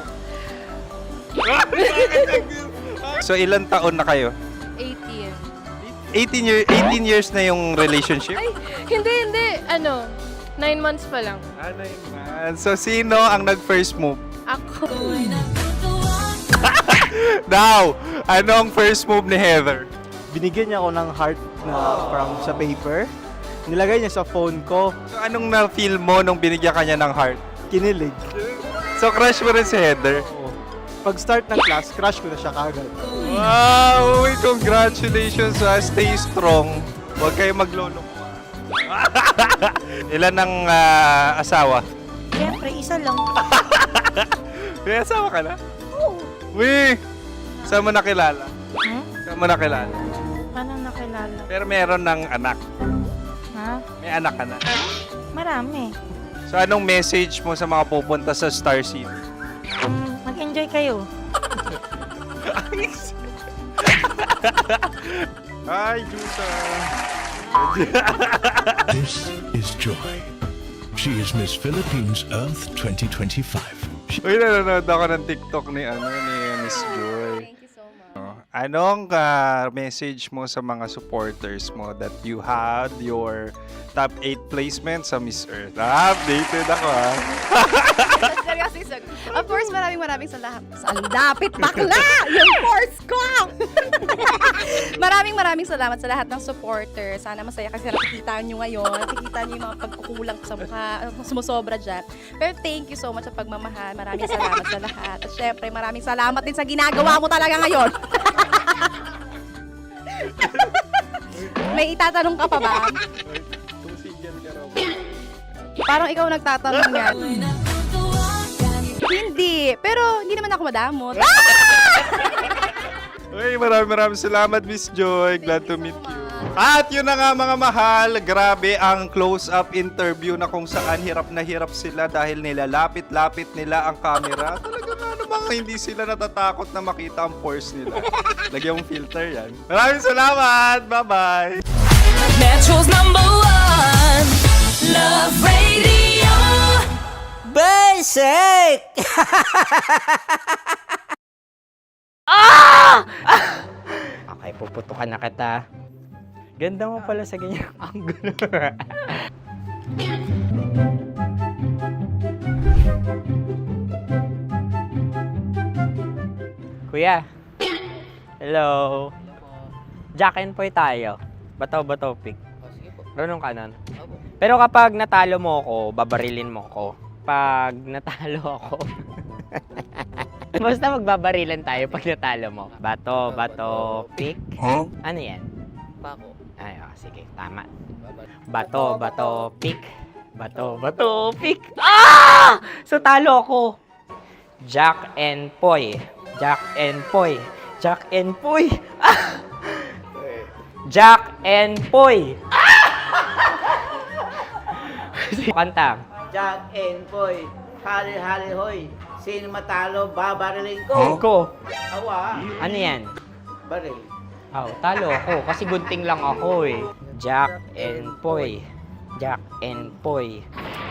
So ilan taon na kayo? 18. 18 years na yung relationship? Ay, hindi. 9 months pa lang. 9 months. So sino ang nag-first move? Ako. Now, anong first move ni Heather? Binigyan niya ako ng heart na from sa paper. Nilagay niya sa phone ko. So anong na-feel mo nung binigyan kanya ng heart? Kinilig. So crush mo rin si Heather? Pag start ng class, crush ko na siya kagad. Wow! Uy, congratulations! Stay strong. Huwag kayo magloloko. Ilan ang asawa? Siyempre, isa lang. May asawa ka na? Oo. Uy! Saan mo nakilala? Saan mo nakilala? Paano nakilala? Pero meron ng anak. Ha? May anak ka na. Marami. So anong message mo sa mga pupunta sa Star City? Mag-enjoy kayo. Hi, Juta! This is Joy. She is Miss Philippines Earth 2025. Uy, nanonood ako ng TikTok ni Miss Joy. Thank you so much. Anong message mo sa mga supporters mo that you had your top 8 placement sa Miss Earth? Updated ako Seryoso. Of course, maraming salamat. Sa lapit bakla! Yung course ko! maraming salamat sa lahat ng supporters. Sana masaya kasi nakikita nyo ngayon. Nakikita nyo yung mga pagkukulang sa mukha. Sumusobra dyan. Pero thank you so much sa pagmamahal. Maraming salamat sa lahat. At syempre, maraming salamat din sa ginagawa mo talaga ngayon. May itatanong ka pa ba? Parang ikaw nagtatanong yan. Hindi. Pero hindi naman ako madamot. Uy, maraming salamat, Miss Joy. Glad to meet you. At yun na nga mga mahal, grabe ang close-up interview na kung saan hirap na hirap sila dahil nilalapit-lapit nila ang camera. Talaga ano bang hindi sila natatakot na makita ang pores nila. Lagyan mong filter yan. Maraming salamat! Bye-bye! Metro's #1 Love Radio. Basic! Ah! Okay, puputukan na kita. Ganda mo pala sa ganyang angulo. Kuya. Hello. Jack and Poy tayo. Bato-bato pick. Runong kanan. Pero kapag natalo mo ako, babarilin mo ako. Pag natalo ako, basta magbabarilan tayo pag natalo mo. Bato, pick. Huh? Ano yan? Bako. Ay, oh, sige, tama. Bato, pick. Bato, pick. Ah! So, talo ako. Jack and Poy. Jack and Poy. Jack and Poy. Ah! Jack and Poy. Kanta. Jack and Poy, hali hoy. Sino matalo, babarilin ko. Ko. Awa. Ano yan? Baril. Oh, talo ako kasi gunting lang ako eh. Jack and Poy. Jack and Poy.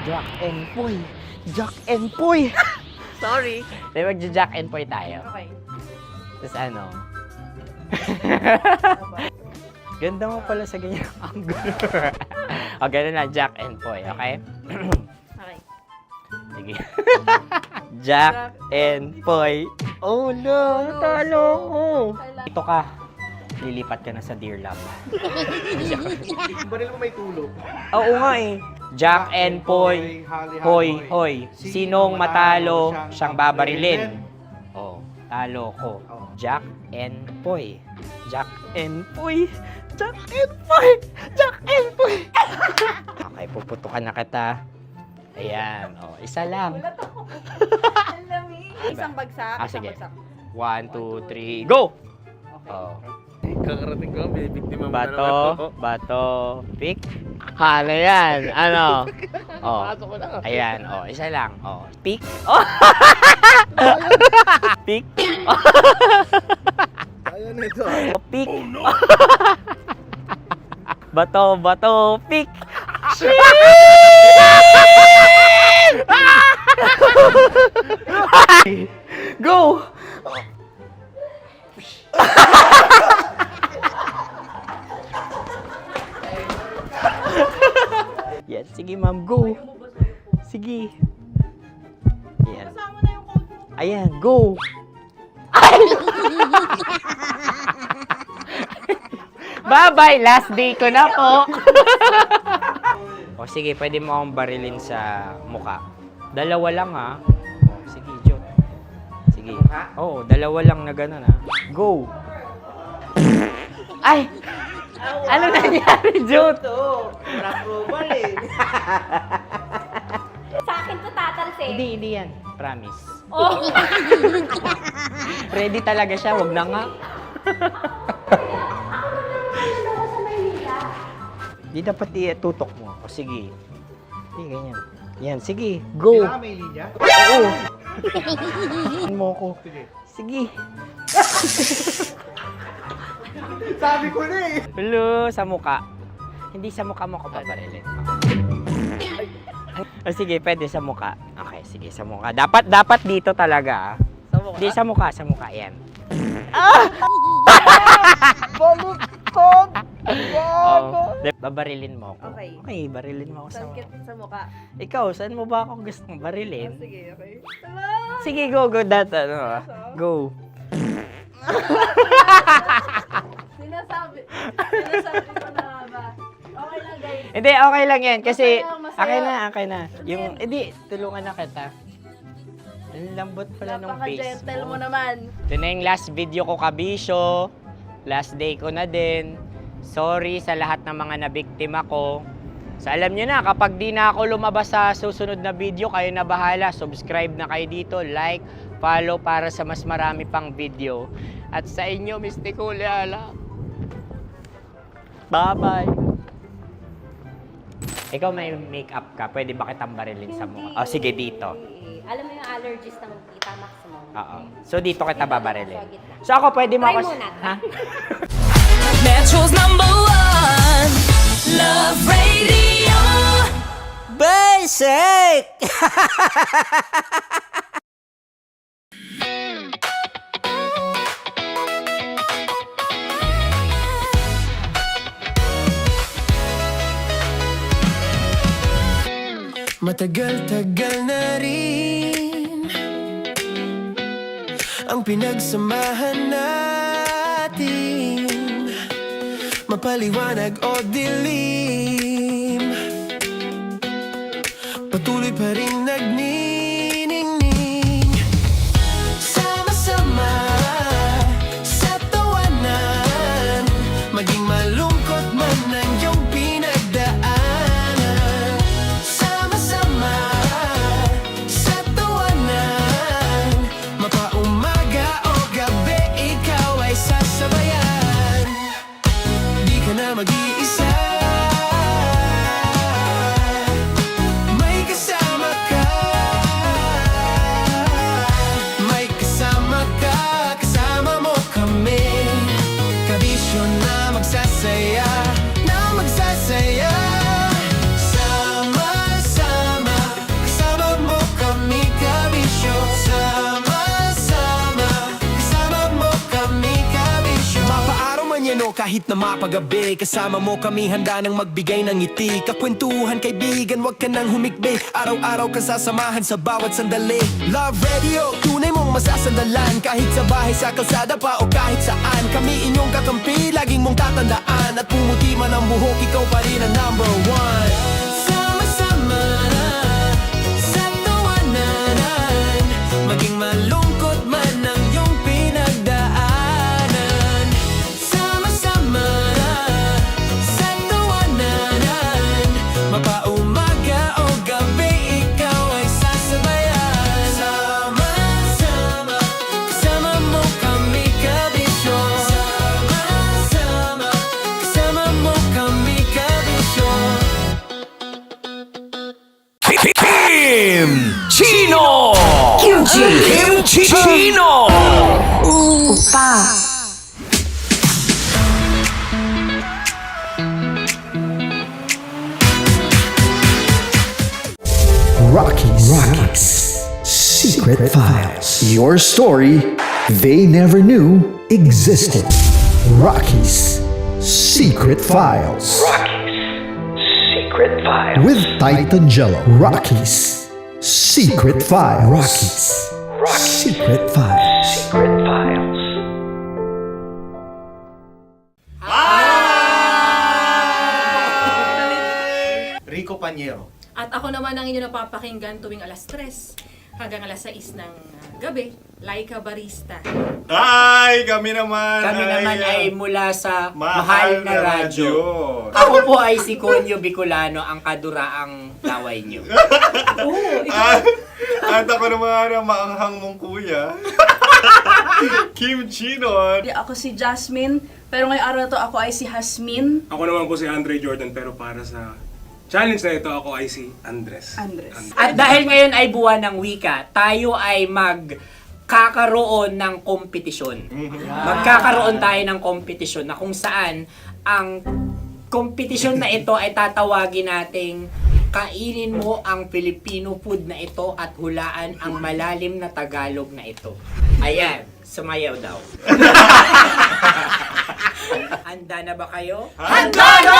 Jack and Poy. Jack and Poy. Sorry. Di magja-Jack and Poy tayo. Okay. Tapos ano? Ganda mo pala sa ganyang angulo. O, ganun lang, Jack and Poy, okay? Okay. Sige. Jack and Poy. Oh no, natalo ko. Ito ka. Lilipat ka na sa Dear Love. Baril mo may tulog. Oo nga eh. Jack and Poy. Hoy. Sinong matalo, siyang babarilin. Oh, talo ko. Jack and Poy. Jack and Poy. Jack and Poy. Jack and Poy. Okay, puputukan na kita. Ayan. Oh, isa lang. Isang bagsak. Ah, isang sige. bagsak. 1, 2, 3, go! Oh. Kakarating ko, may biktima mo na Bato, pick. Ano yan? Ano? Oh. Ayan, oh, isa lang. Oh, pick. Oh. Pick. Ayan ito. Oh, pick. Bato, pick. Go! Yan, sige ma'am, go. Sige. Yan. Ayan, go. Bye-bye, last day ko na po. O sige, pwede mo akong barilin sa muka. Dalawa lang ha. O, sige, Jot. Sige. Oo, dalawa lang na gano'n ha. Go. Ay! Ano nangyari, Jot? Approval eh. Sa akin to tatalsik. Hindi yan. Promise. Oh. Ready talaga siya, wag na nga. Di dapat itutok mo. O sige. Hindi, ganyan. Yan, sige. Go. Kailangan may linya? Oo. Mo ko. Sige. Sabi ko na eh. Hello, sa muka. Hindi sa muka mo ko paparilin. O sige, pwede sa muka. Okay, sige, sa muka. Dapat dito talaga. Sa mukha? Hindi, sa muka. Yan. Baluktot! Oh, babarilin mo ako. Okay. Okay, barilin mo ako sa Sangkit sa mukha. Ikaw, saan mo ba ako gustong barilin? Sige, okay. Sige, go. Go. Sinasabi ko na ba? Okay lang, guys. Hindi, okay lang yan. Kasi, Masaya, masaya. okay na. Yung, hindi, tulungan na kita. Ang lambot pala ng face Napaka-gentle mo mo. naman. Ito na yung last video ko, kabisyo. Last day ko na din. Sorry sa lahat ng mga nabiktima ko. So alam nyo na, kapag di na ako lumabas sa susunod na video, kayo na bahala. Subscribe na kayo dito, like, follow para sa mas marami pang video. At sa inyo, Mistiko Leala. Bye-bye. Ikaw may makeup ka, pwede ba kitang barilin sa mukha? Oh, sige, dito. Alam mo yung allergies ng Tita Maximum? Oo. So dito kita babarilin. So ako, pwede mo Try ako... muna. Ha? Metro's #1 Love Radio. Basic! balik! Matagal-tagal na rin ang pinagsamahan natin, mapaliwanag o dilim, patuloy pa rin nagniningning. Sama-sama sa tawanan, maging malungkot man ang iyong pinagdaanan. Sama-sama sa tawanan, mapaumaga o gabi, ikaw ay sasabayan. Di ka na mag-iisa, may kasama ka. May kasama ka, kasama mo kami. Kabisyo na magsasaya, na magsasaya. Sama-sama, kasama mo kami, kabisyo. Sama-sama, kasama mo kami, kabisyo. Mapaaraw man yan o kahit na mapagabi, kasama mo kami, handa nang magbigay ng ngiti. Kakwentuhan, kaibigan, wag ka nang humikbi. Araw-araw ka sasamahan sa bawat sandali. Love Radio, tunay mong masasandalan. Kahit sa bahay, sa kalsada pa o kahit saan, kami inyong kakampi, laging mong tatandaan. At pumuti man ang buhok, ikaw pa rin ang number one. Sama-sama sa tawanan, maging malungkot man ang iyong pinagdaanan. Sama-sama sa tawanan, mapaumaga o gabi, ikaw ay sasabayan. Sama-sama, kasama mo kami, kabisyo. Sama-sama, kasama mo kami, kabisyo. Kim Chino! Kim Chino! Opa! Rockies Secret Files. Your story they never knew existed. Rockies Secret Files. Secret Files. With Titan Jello. Rockies Secret Files. Rockies Secret Files. Secret Files. Rico Panyero. At ako naman ang inyo napapakinggan tuwing alas 3 hanggang alas 6 ng gabi, Laika Barista. Hi! Kami naman! Kami naman ay mula sa Mahal na Radyo. Radyo. Ako po ay si Conyo Bicolano, ang kaduraang laway niyo. At ako naman ang maanghang mong kuya. Kim Chino. Ako si Jasmine, pero ngayong araw na to ako ay si Hasmin. Ako naman po si Andre Jordan, pero para sa challenge na ito, ako ay si Andres. At dahil ngayon ay buwan ng wika, tayo ay magkakaroon ng kompetisyon. Magkakaroon tayo ng kompetisyon na kung saan ang kompetisyon na ito ay tatawagin nating kainin mo ang Filipino food na ito at hulaan ang malalim na Tagalog na ito. Ayan, sumayaw daw. Handa na ba kayo? Handa na!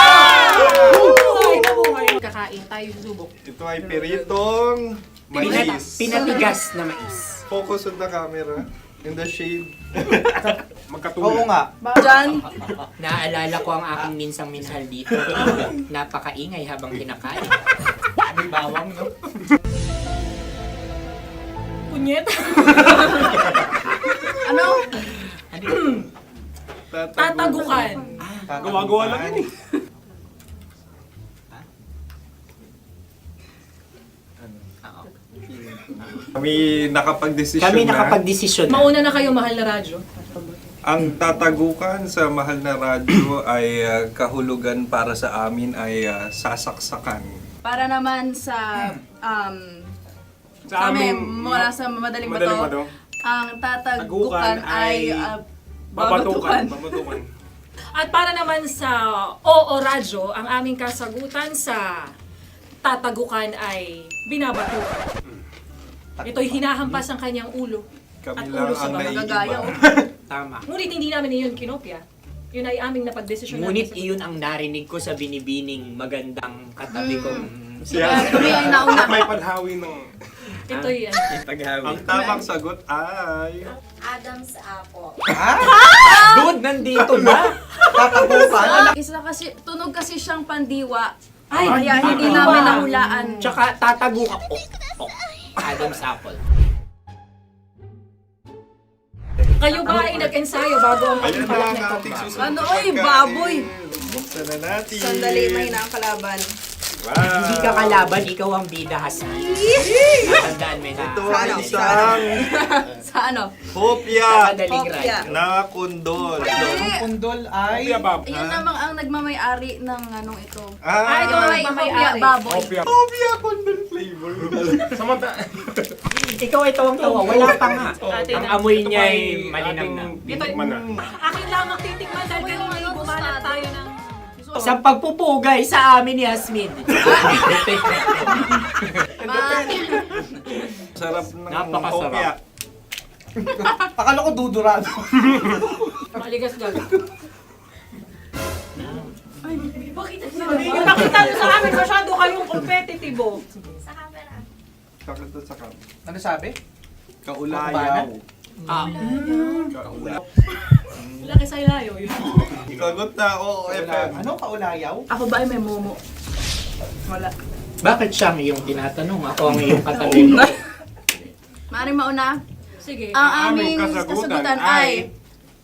Kakain tayo, subok. Ito ay piritong mais. Pinatigas na mais. Focus on the camera. In the shade. Oo nga. Diyan. Naalala ko ang aking minsang minhal dito. Napakaingay habang kinakain. May bawang, no? Punyet. Ano? Tatagukan. Gawa-gawa lang yun eh. Kami nakapag-desisyon na. Mauna na kayo, Mahal na Radyo. Ang tatagukan sa Mahal na Radyo ay kahulugan para sa amin ay sasaksakan. Para naman sa Sa kami, amin, mula sa madaling Madaling bato, Bato. ang tatagukan ay babatukan. At para naman sa Oo Radyo, ang aming kasagutan sa tatagukan ay binabatukan. Ito'y hinahampas ang kanyang ulo. Kami At lang ulo sa ang baba. naiiba. Tama. Ngunit hindi namin iyon kinopya. Yun ay aming napagdesisyon. Ngunit iyon ang narinig ko sa binibining magandang katabi kong May paghawi ng... Ito'y Ang tamang sagot ay... Adam's apple. Dude, nandito ba? Isa kasi, tunog kasi siyang pandiwa. Ay, Kaya hindi namin nahulaan. Tsaka tatago ka. Adam's apple. kayo ba ay nag-ensayo bago ang Ayan pagbalak na nito? ang ating susunod Ano, na oy, pagkain. baboy! Buksan na natin. Sandali, may na ang kalaban. Wow. Hindi ka kalaban, ikaw ang bida, Hasmi. Natandaan mo na. Ito ang isang Sa ano? hopya Madaling Hopya. right. na kundol. Ang pundol ay... Yun namang ang nagmamayari ng anong ito. Ah, ito ay hopya baboy. hopya kundol flavor. Ikaw ay tawang-tawa, wala pa nga. Ang amoy niya ay malinam na. Titikman na. Akin lamang titikman dahil kayo ay bumanat tayo ng... Sa pagpupugay sa amin ni Hasmin. Sarap ng Napakasarap. hopya. Akala ko dudurado. Maligas gal. Ay, bakit ipakita nyo sa amin masyado kayong competitive oh. Sa camera. Kakanta sa kam. Ano sabi? Kaulayaw. Wala kay Saylayo yun. Ikagot na, OFM. Ano kaulayaw? Ako ba ay may momo? Wala. Bakit siya ang iyong tinatanong? Ako ang iyong katabi. Maaaring mauna. Sige. Ang aming kasagutan ay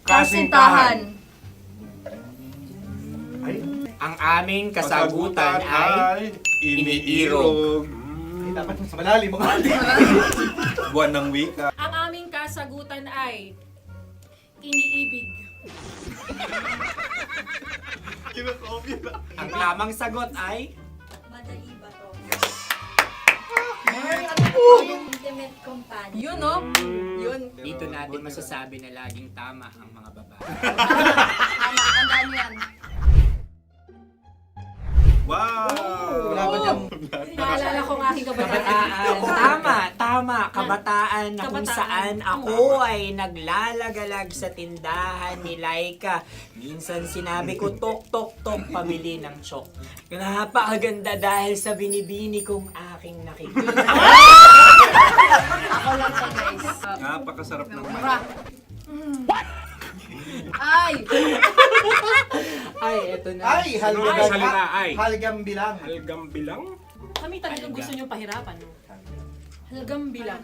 kasintahan. Ang aming kasagutan ay iniirog. Dapat mas malalim mga Buwan ng wika. Ang aming kasagutan ay iniibig. Kinakopya na. Ang tamang sagot ay Madali ba to? ano Intimate companion. Yun oh. Yun. dito natin masasabi na laging tama ang mga babae. Tama, tandaan mo yan. Wow! Wala ba dyan? Naalala ko ang aking kabataan. Tama. Kabataan na kung Kabataan. saan ako ay naglalagalag sa tindahan ni Laika. Minsan sinabi ko, tok, pamili ng chok. Napakaganda dahil sa binibini kong aking nakikita. Ako lang siya, guys. Napakasarap ng Mura. Ay! Ay, eto na. Ay, Ay, salita, ay. halgam bilang. Halgam bilang? Kami talagang gusto nyo pahirapan. No? Halagang bilang.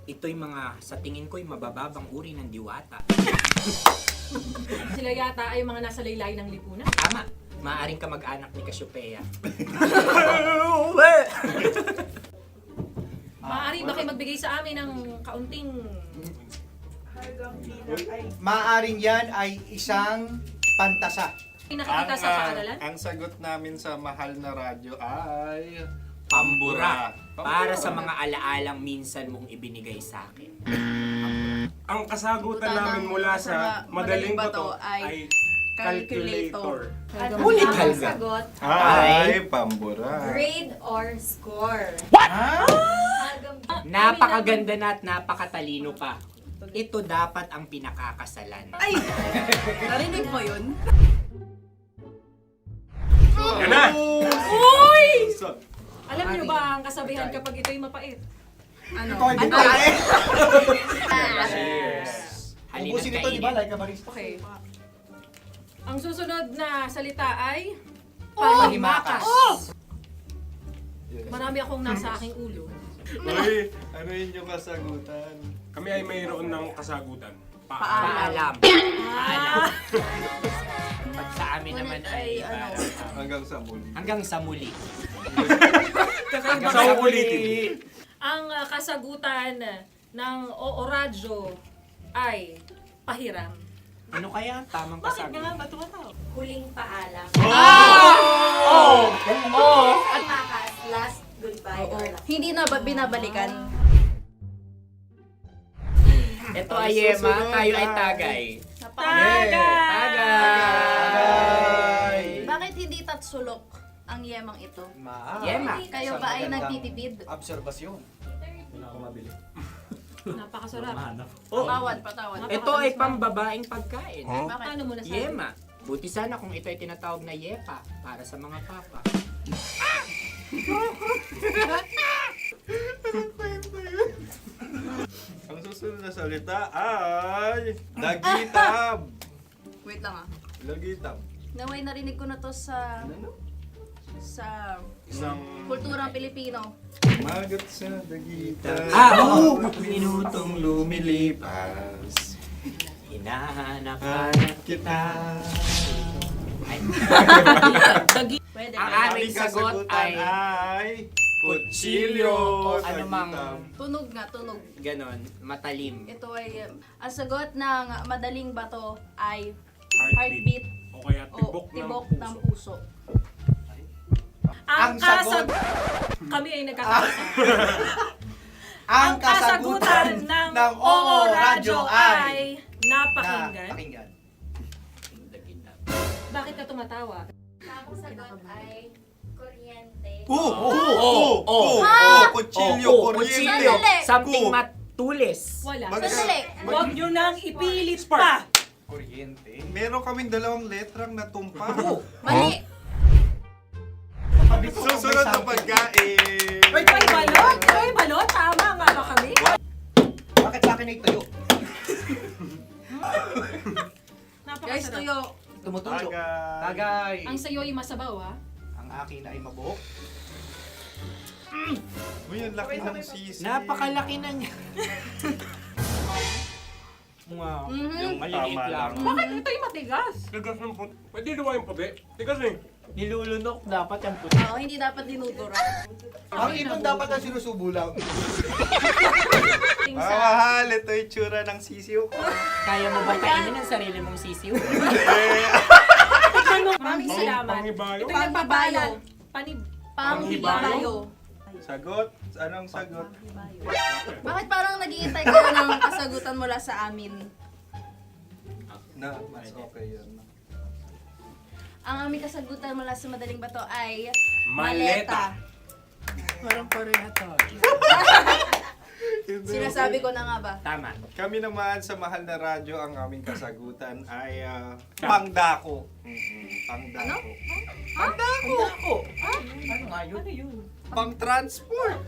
Ito'y mga, sa tingin ko'y mabababang uri ng diwata. Sila yata ay mga nasa laylay ng lipunan. Tama. Maaring ka mag-anak ni Cassiopeia. Maaari ba kayo magbigay sa amin ng kaunting... Maaring yan ay isang pantasa. Nakikita sa paaralan? Ang sagot namin sa mahal na radyo ay... Pambura. Para sa mga alaalang minsan mong ibinigay sa akin. Ang kasagutan namin mula sa madaling bato ay calculator. Ulit, Ang Halga. sagot, Ay, pambura. grade or score. Napakaganda na at napakatalino pa. Ito dapat ang pinakakasalan. Ay! Narinig mo yun? Yan na! Uy! Alam niyo ba ang kasabihan kapag ito'y mapait? Ano? Ano? Cheers! Ubusin ito, di ba? Like a barista. Okay. Ang susunod na salita ay... Panghimakas. Marami akong nasa aking ulo. Uy, ano yun yung kasagutan? Kami ay mayroon ng kasagutan. Paalam. At sa amin naman ay Hanggang sa muli. hanggang sa muli. Sa ulitin. Ang kasagutan ng Oo-radyo ay pahiram. Ano kaya ang tamang Bakit kasagutan? nga ba tumataw? Huling paalam. At Makas, last goodbye or last. hindi na ba binabalikan? Ito ay Yema, tayo ay tagay. Tagay! Tagay! Bakit hindi tatsulok? ang yemang ito? Yema. Kayo ba ay nagtitipid? Obserbasyon. Napakasarap. Patawad. Ito ay pambabaeng pagkain. Bakit? Ano mo nasabi? Yema. Buti sana kung ito ay tinatawag na yepa para sa mga papa. Ang susunod na salita ay lagitab. Wait lang ah. Lagitab. Naway narinig ko na to sa Isang kulturang Pilipino. magat sa lagitab. Oo! Minutong lumilipas. Hinahanap-hanap kita. Pwede. Ang aming sagot ay kutsilyo o anumang Tunog nga, tunog. ganon, matalim. Ito ay, ang sagot ng madaling bato ay Heartbeat. heartbeat O kaya o tibok ng puso. Ang sagot. Kami ay nagkakaisa. Ang kasagutan ng Oo Radyo ay napakinggan. napakinggan. Bakit ka tumatawa? Ang sagot ay kuryente. Kutsilyo, kuryente. Something matulis. Wala. Sandali. Huwag nyo nang ipilit pa. Kuryente. Meron kaming dalawang letrang natumpa. Mali. Susunod na pagkain. Ay, balot? Ay, balot? Tama nga ba kami? Bakit sa akin ay tuyo? Guys, tuyo. Tumutuyo. Tagay. Tagay. Ang sayo ay masabaw, ha? Ang akin ay mabuhok. Uy, ang laki ng sisi. Napakalaki na niya. Wow. Yung maliliit Tama lang. lang. Bakit ito yung matigas? Tigas ng puti. Pwede luwa yung puti. Tigas eh. Nilulunok dapat yung puti. Oo, hindi dapat dinudura. Ang ibang dapat ang sinusubo lang. Mahal, ito yung tsura ng sisiw ko. Kaya mo ba kainin ang sarili mong sisiw? Maraming salamat. Panghibayo. Ito yung pabalan. Panghibayo. Sagot? Anong sagot? Bakit parang naghihintay kayo ng kasagutan mula sa amin? Na, mas okay yun. Ang aming kasagutan mula sa madaling bato ay Maleta. Parang pareha to. Sinasabi ko na nga ba? Tama. Kami naman sa mahal na radyo, ang aming kasagutan ay pangdako. Pangdako. Pangdako. Ano nga yun? Ano yun? Pang-transport.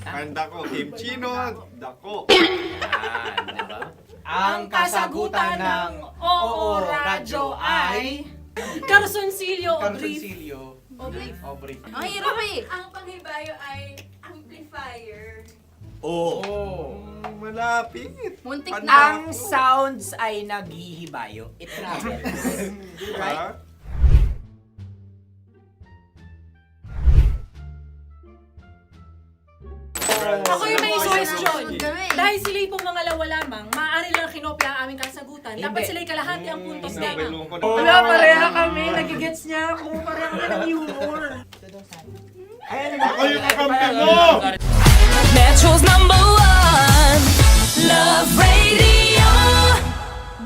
Pangdako, kimchino, dako. Diba? Ang kasagutan ng Oo Radyo ay Carsoncillo o brief. Carsoncillo. Brief. Ang hirap eh. Ang panghibayo ay amplifier. Malapit. Muntik Ang na. sounds ay naghihibayo. It travels. Diba? Ako yung may suggestion. Sunod kami. Dahil sila yung mga lawa lamang, maaari lang kinopya ang aming kasagutan. Dapat sila yung kalahati ang puntos lamang. Wala, pareha kami. Nagigets niya ako. Pareha kami ng humor. Ako yung kakampi mo! Metro's #1 Love Radio.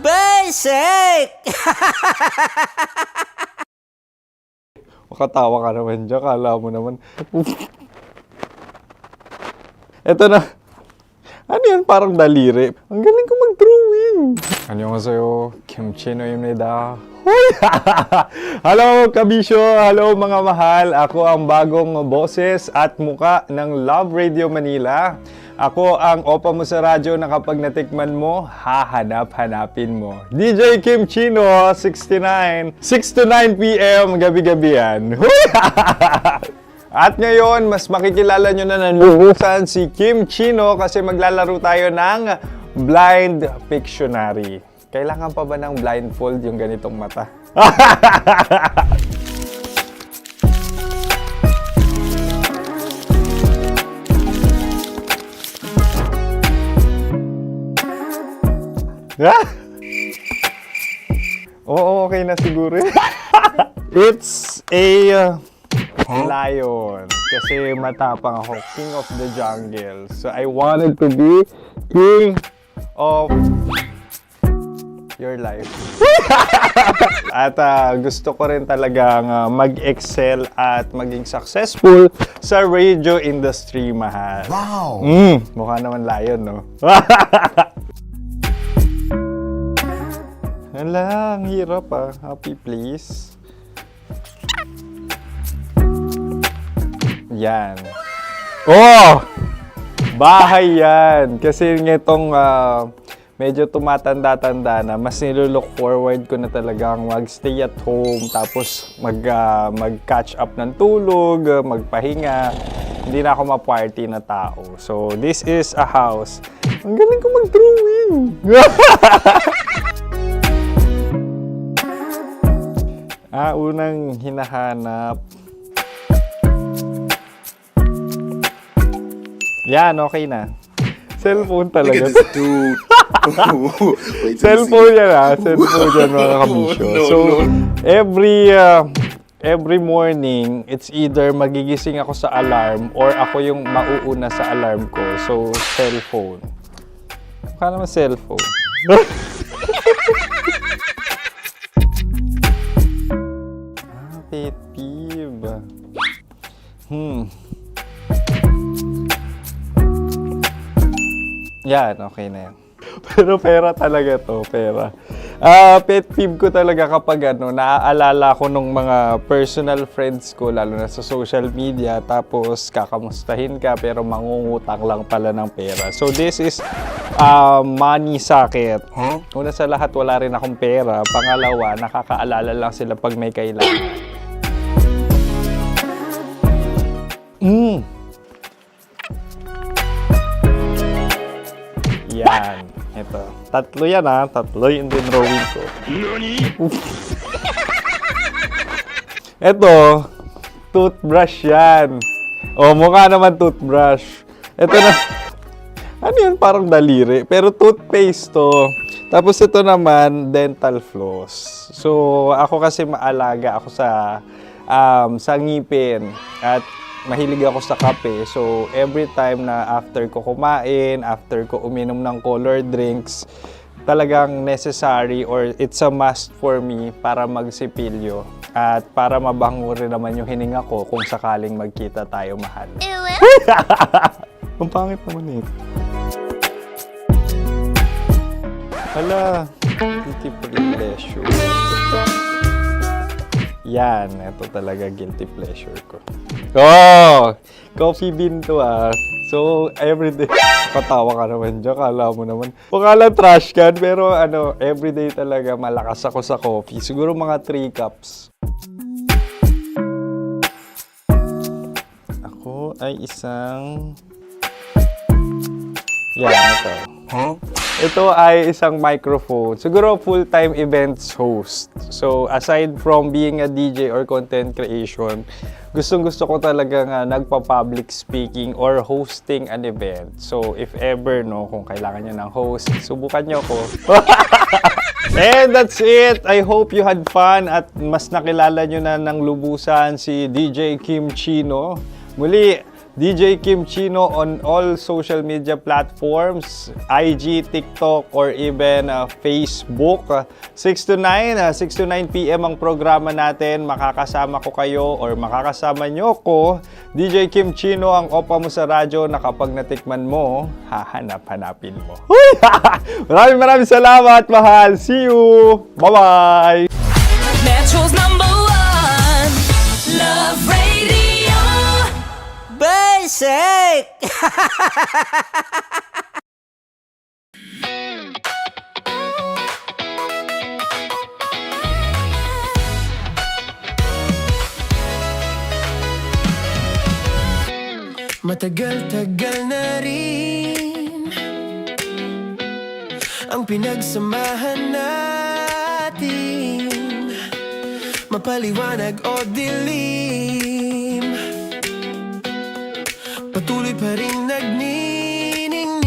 Basic! Makatawa ka naman dyan. Kala mo naman. Eto na. Ano yan? Parang daliri. Ang galing ko mag-drawing. Annyeonghaseyo. Kimchi-no-imnida. Hello, kabisyo. Hello, mga mahal. Ako ang bagong boses at muka ng Love Radio Manila. Ako ang opa mo sa radyo na kapag natikman mo, hahanap-hanapin mo. DJ Kim Chino, 69. 6 to 9 p.m. gabi-gabi yan. At ngayon, mas makikilala nyo na ng luhusan si Kim Chino kasi maglalaro tayo ng Blind Pictionary. Kailangan pa ba ng blindfold yung ganitong mata? Oo, okay na siguro. It's a lion. Kasi matapang ako. King of the jungle. So I wanted to be king of your life. At gusto ko rin talagang mag-excel at maging successful sa radio industry, mahal. Wow! Mukha naman layon, no? Hala, ang hirap Happy place. Yan. Oh! Bahay yan. Kasi itong medyo tumatanda-tanda na, mas nilulook forward ko na talagang mag-stay at home, tapos mag-catch up ng tulog, magpahinga. Hindi na ako ma-party na tao. So, this is a house. Ang galing ko mag-drawing! Unang hinahanap. Yan, okay na. Cellphone talaga. Cellphone yan Cellphone yan, mga kabisyo. So, every morning, it's either magigising ako sa alarm or ako yung mauuna sa alarm ko. So, cellphone. Mukha naman cellphone. Pet peeve. Yan, okay na yan. Pero pera talaga to, pera. Pet peeve ko talaga kapag naaalala ko nung mga personal friends ko, lalo na sa social media, tapos kakamustahin ka pero mangungutang lang pala ng pera. So this is money sakit. Una sa lahat, wala rin akong pera. Pangalawa, nakakaalala lang sila pag may kailangan. Yan. Ito. Tatlo yan Tatlo yung dinrawing ko. Ito. Toothbrush yan. Mukha naman toothbrush. Ito na. Ano yan? Parang daliri. Pero toothpaste to. Tapos ito naman, dental floss. So, ako kasi maalaga ako sa ngipin. At mahilig ako sa kape. So, every time na after ko kumain, after ko uminom ng colored drinks, talagang necessary or it's a must for me para magsipilyo. At para mabango rin naman yung hininga ko kung sakaling magkita tayo, mahal. Ang pangit naman Hala, guilty pleasure. Yan, ito talaga guilty pleasure ko. Coffee bean to So, everyday. Katawa ka naman dyan, kala mo naman. Pakala trash can, pero everyday talaga malakas ako sa coffee. Siguro mga 3 cups. Ako ay isang... Yan, ito. Ito ay isang microphone. Siguro full-time events host. So, aside from being a DJ or content creation, gustong-gusto ko talaga nagpa-public speaking or hosting an event. So, if ever, kung kailangan nyo ng host, subukan nyo ko. And that's it. I hope you had fun at mas nakilala nyo na ng lubusan si DJ Kim Chino. Muli, DJ Kim Chino on all social media platforms, IG, TikTok, or even Facebook. 6 to 9 p.m. ang programa natin. Makakasama ko kayo or makakasama nyo ko. DJ Kim Chino, ang opa mo sa radyo na kapag natikman mo, hahanap-hanapin mo. Maraming salamat, mahal. See you! Bye-bye! Metro's #1 Love Radio. Basic! Matagal-tagal na rin ang pinagsamahan natin, mapaliwanag o dilim, patuloy pa rin nagniningning.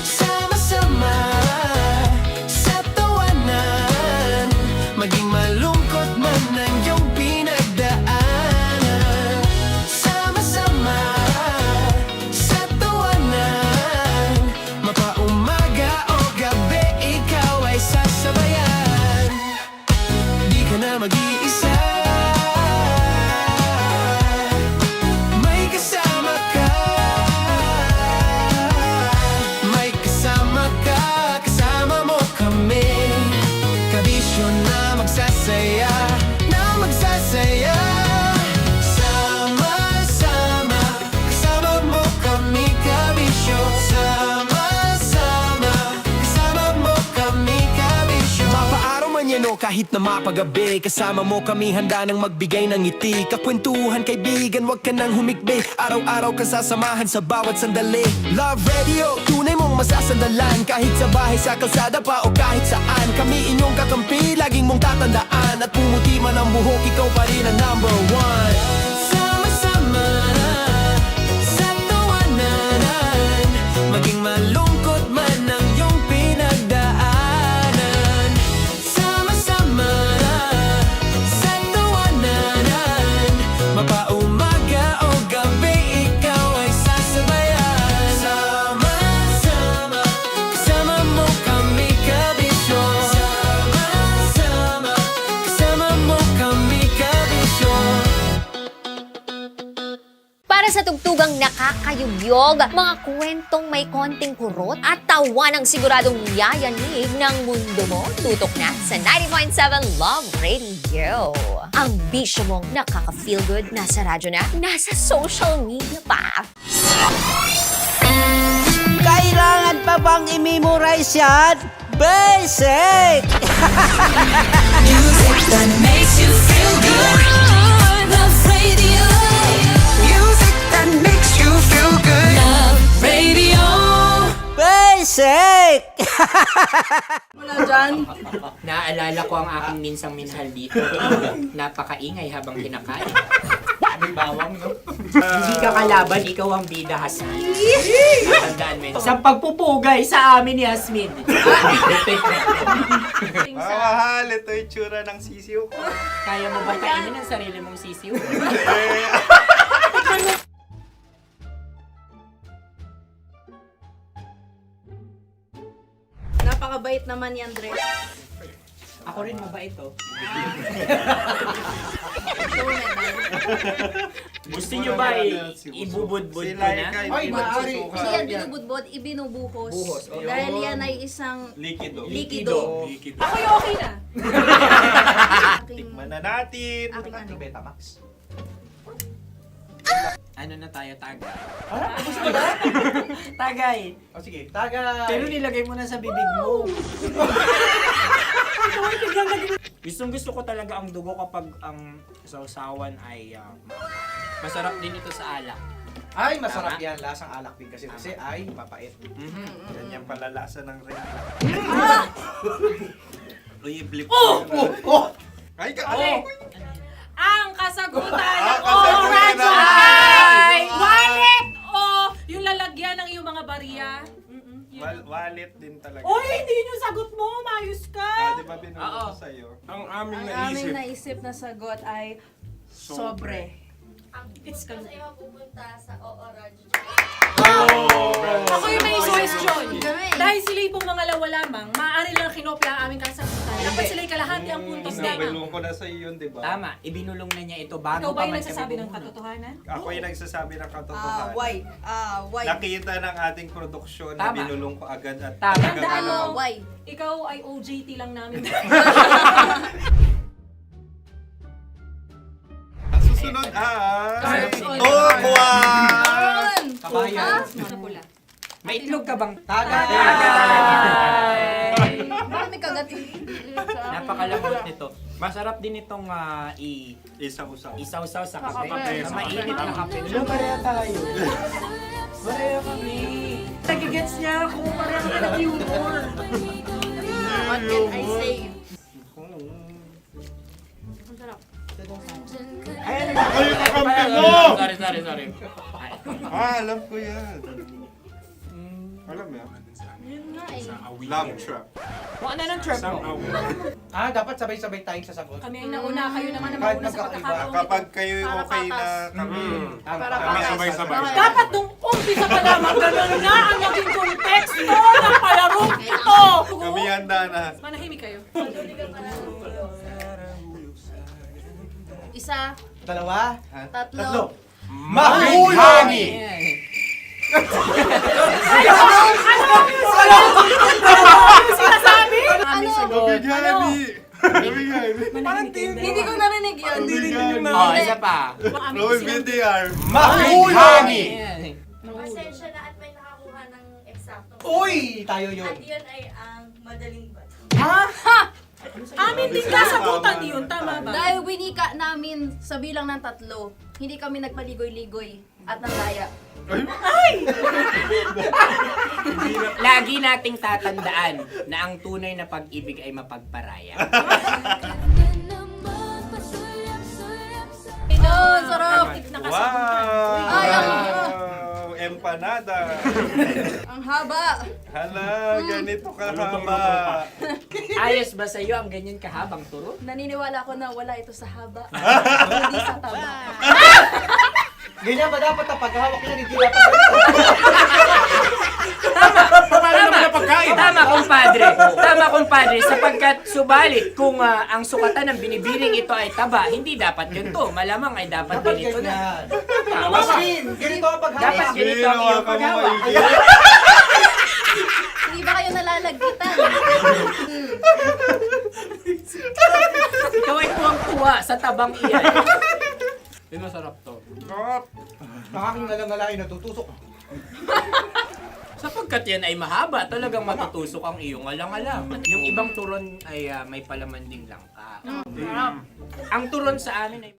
Sama-sama sa tawanan, maging malungkot man ang iyong pinagdaanan. Sama-sama sa tawanan, mapaumaga o gabi, ikaw ka na mag-iisa. May kasama ka, may kasama ka, kasama mo kami. Kabisyo na magsasaya, na magsasaya. Sama-sama, kasama mo kami, kabisyo. Sama-sama, kasama mo kami, kabisyo. Mapaaraw man yan o kahit na mapagabi, kasama mo kami handa nang magbigay ng ngiti. Kakwentuhan kaibigan, wag ka nang humikbi. Araw-araw ka sasamahan sa bawat sandali. Love Radio, tunay mong masasandalan. Kahit sa bahay, sa kalsada pa o kahit saan. Kami inyong kakampi, laging mong tatandaan. At pumuti man ang buhok, ikaw pa rin ang number one. Sama-sama sa tawanan, maging malungkot man ang iyong pinagdaanan. Sama-sama sa tawanan, mapaumaga o gabi, ikaw ay sasabayan. Sama-sama, kasama mo kami, kabisyo. Sama-sama, kasama mo kami, kabisyo. Para sa tugtugang nakakayugyog, mga kwentong may konting kurot at tawa ng siguradong yayanig ng mundo mo, tutok na sa 90.7 Love Radio. Ang bisyo mong nakaka-feel good, nasa radyo na, nasa social media pa. Kailangan pa bang i-memorize yan? Basic! Music that makes you feel good. Love Radio. Music that makes you feel good. Love Radio. Basic! Wala dyan. Naaalala ko ang aking minsang minahal dito. Napakaingay habang kinakain. May bawang, no? Hindi ka kalaban, ikaw ang bida, Hasmin. Tandaan mo yun. Sa pagpupugay sa amin ni Hasmin. Mahal, ito yung tsura ng sisiw ko. Kaya mo ba kainin ang sarili mong sisiw? Napakabait naman yan, Dre. Ako rin mabait, oh. Gusto nyo ba ibubudbud ko na? Ay, maaari. Hindi yan binubudbod, ibinubuhos. Buhos, oh. Dahil yan ay isang Likido. likido. Ako yung okay na. Tikman na natin. Aking ano? Betamax. Ano na tayo, tagay? Gusto mo na? Tagay! O sige, tagay. Pero nilagay mo na sa bibig mo. Gusto ko talaga ang dugo kapag ang sausawan ay masarap din ito sa alak. Ay, masarap yan. Lasang alak din kasi ay papait. Yan yung palalasa ng rin. Uy, blip. Ay, ka! Ang kasagutan ng kasagutan radyo ng ay radyo. wallet o yung lalagyan ng iyong mga barya. Wallet din talaga. Oy, hindi yun yung sagot mo. Mayos ka. Di ba binulong ko sa'yo? Ang aming Ang aming naisip na sagot ay sobre. It's ka. pupunta sa Oo Radyo. Ako yung may question. Dahil sila yung mangalawa lamang, maaari lang kinopya ang aming kasagutan. Dapat sila yung kalahati ang puntos lamang. Binulong ko na sa'yo yun, di ba? Tama, ibinulong na niya ito bago Ikaw ba pa yung man nagsasabi kami ng bumulong. katotohanan? Ako yung nagsasabi ng katotohanan. Why? Nakita ng ating produksyon na Tama. binulong ko agad at Tama. talagang Tandaan mo, ano. Why? ikaw ay OJT lang namin. Ang susunod ay... Susunod. Tokwa! Kabayan. Sa pula. May itlog ka bang? Tagay! Bakit may kagat? Napakalambot nito. Masarap din itong Isaw-usaw. isaw-saw sa kape. Kape. Sa mainit na kape. Alam, pareha tayo. Pareha kami. Nagigets niya ako. Pareho ka ng humor. What can I say? Ang sarap. Ay, kakampi mo! Sorry. Alam ko yan. Alam mo yan? Yun nga eh. Love trap. Kung ano ng trap mo? Dapat sabay-sabay tayong sasagot. Kami ay nauna, kayo naman ang Kahit mauna sa magkakaiba. pagkakataon. Kapag kayo okay na kami. Para kami sabay-sabay. Dapat nung umpisa pa lamang, ganun na ang naging konteksto ng palarong ito. Kami handa na. Manahimik kayo. Isa, Dalawa. tatlo. Mahulog! Hindi ko narinig yun. Oh, isa pa. Roll VTR. Mahulog! Pasensya na at may nakakuha ng eksakto. Uy! Tayo yun. At yun ay ang madaling bato. Amin din kasagutan yun, tama ba? Dahil winika namin sa bilang ng 3, hindi kami nagpaligoy-ligoy at nandaya. Lagi nating tatandaan na ang tunay na pag-ibig ay mapagparaya. Ayun, sarap! Wow! Ay, Empanada. ang haba! Hala, ganito kahaba. Ayos ba sa'yo ang ganyan kahabang turo? Naniniwala ko na wala ito sa haba. Hindi sa taba. Ganyan ba dapat ang paghahawak niya? Hindi dapat Tama, kumpadre. Tama, kumpadre. Sapagkat subalit kung ang sukatan ng binibining ito ay taba, hindi dapat ganito. Malamang ay dapat ganito na. Maskin! Ganito ang paghahawak. Dapat ganito ang iyong paghawak. Hindi ba kayo nalalagkitan? Ikaw ay tuwang-tuwa sa tabang iyan. Yung masarap to. Nakaking nalang natutusok. Sapagkat yan ay mahaba, talagang matutusok ang iyong alang-alang. Yung ibang turon ay may palaman ding langka. Ang turon sa amin ay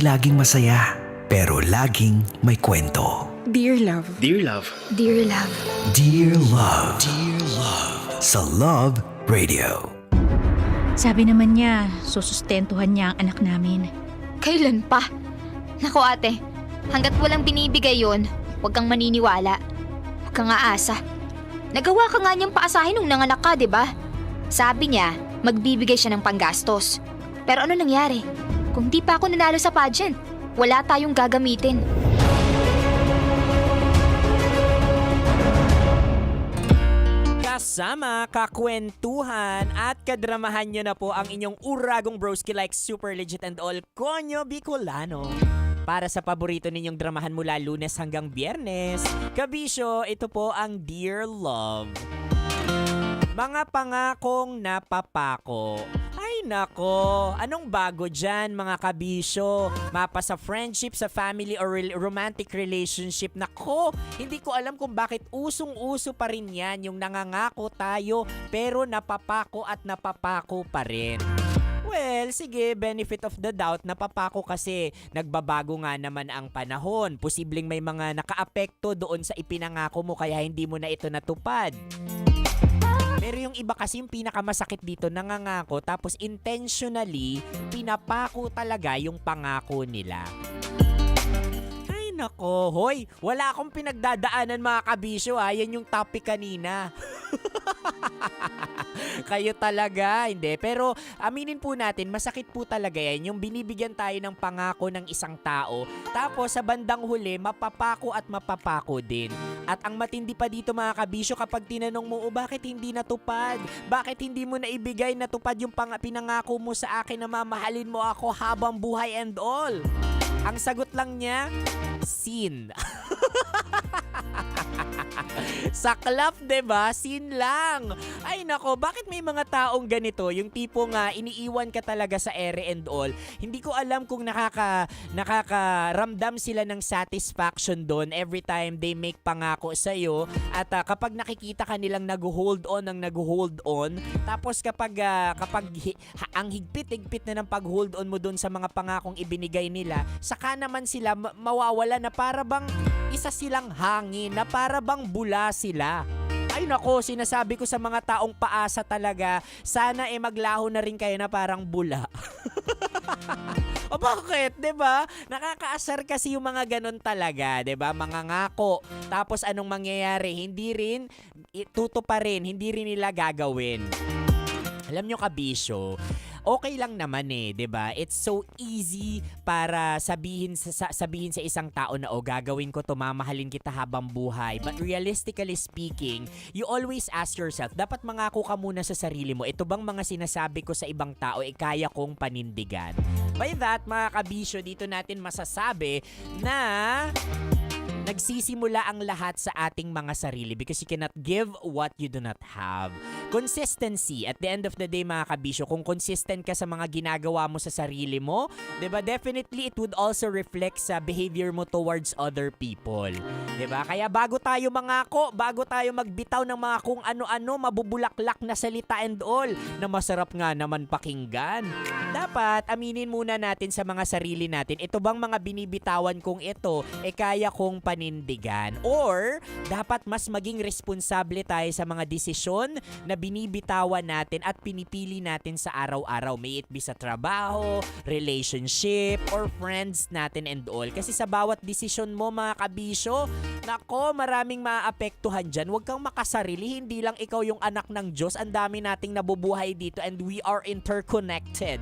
laging masaya, pero laging may kwento. Dear Love. Dear Love. Dear Love. Dear Love. Dear Love. Sa Love Radio. Sabi naman niya, susustentuhan niya ang anak namin. Kailan pa? Nako ate, hanggat walang binibigay yon, huwag kang maniniwala. Huwag kang aasa. Nagawa ka nga niyang paasahin nung nanganak ka, di ba? Sabi niya, magbibigay siya ng panggastos. Pero ano nangyari? Kung di pa ako nanalo sa pageant, wala tayong gagamitin. Kasama, kakwentuhan at kadramahan nyo na po ang inyong uragong broski like super legit and all Konyo Bicolano. Para sa paborito ninyong dramahan mula Lunes hanggang Biyernes, Kabisyo, ito po ang Dear Love. Mga pangakong napapako. Ay nako, anong bago dyan mga kabisyo? Mapa sa friendship, sa family or romantic relationship. Nako, hindi ko alam kung bakit usong-uso pa rin yan yung nangangako tayo pero napapako at napapako pa rin. Well, sige, benefit of the doubt, napapako kasi nagbabago nga naman ang panahon. Posibleng may mga nakaapekto doon sa ipinangako mo kaya hindi mo na ito natupad. Pero yung iba kasi yung pinakamasakit dito, nangangako tapos intentionally pinapako talaga yung pangako nila. Ay nako, hoy, wala akong pinagdadaanan mga kabisyo ha, yan yung topic kanina. Kayo talaga, hindi. Pero aminin po natin, masakit po talaga yan. Yung binibigyan tayo ng pangako ng isang tao, tapos sa bandang huli, mapapako at mapapako din. At ang matindi pa dito mga kabisyo, kapag tinanong mo, bakit hindi natupad? Bakit hindi mo naibigay natupad yung pinangako mo sa akin na mamahalin mo ako habang buhay and all? Ang sagot lang niya, sin. Saklap, 'di ba? Sin lang. Ay nako, bakit may mga taong ganito, yung tipo nga iniiwan ka talaga sa ere and all. Hindi ko alam kung nakakaramdam sila ng satisfaction doon every time they make pangako sa iyo at kapag nakikita ka nilang nag-hold on, tapos kapag ang higpit na ng pag-hold on mo doon sa mga pangakong ibinigay nila, saka naman sila mawawala na para bang isa silang hangin, na para bang bula sila. Ay nako, sinasabi ko sa mga taong paasa talaga, sana maglaho na rin kayo na parang bula. O bakit, 'di ba? Nakakaasar kasi yung mga ganun talaga, 'di ba? Mga ngako. Tapos anong mangyayari? Hindi rin tutuparin, hindi rin nila gagawin. Alam nyo kabisyo, okay lang naman 'di ba? It's so easy para sabihin sa isang tao na gagawin ko 'to, mamahalin kita habang buhay. But realistically speaking, you always ask yourself, dapat mangako ka muna sa sarili mo. Ito bang mga sinasabi ko sa ibang tao kaya kong panindigan? By that, mga kabisyo, dito natin masasabi na nagsisimula ang lahat sa ating mga sarili because you cannot give what you do not have. Consistency. At the end of the day, mga kabisyo, kung consistent ka sa mga ginagawa mo sa sarili mo, diba, definitely it would also reflect sa behavior mo towards other people. Diba? Kaya bago tayo mangako, bago tayo magbitaw ng mga kung ano-ano, mabubulaklak na salita and all, na masarap nga naman pakinggan, dapat aminin muna natin sa mga sarili natin, ito bang mga binibitawan kong ito, kaya kong panindigan? Or, dapat mas maging responsable tayo sa mga desisyon na binibitawan natin at pinipili natin sa araw-araw. May it be sa trabaho, relationship, or friends natin and all. Kasi sa bawat desisyon mo, mga kabisyo, nako, maraming maapektuhan dyan. Huwag kang makasarili. Hindi lang ikaw yung anak ng Diyos. Ang dami nating nabubuhay dito and we are interconnected.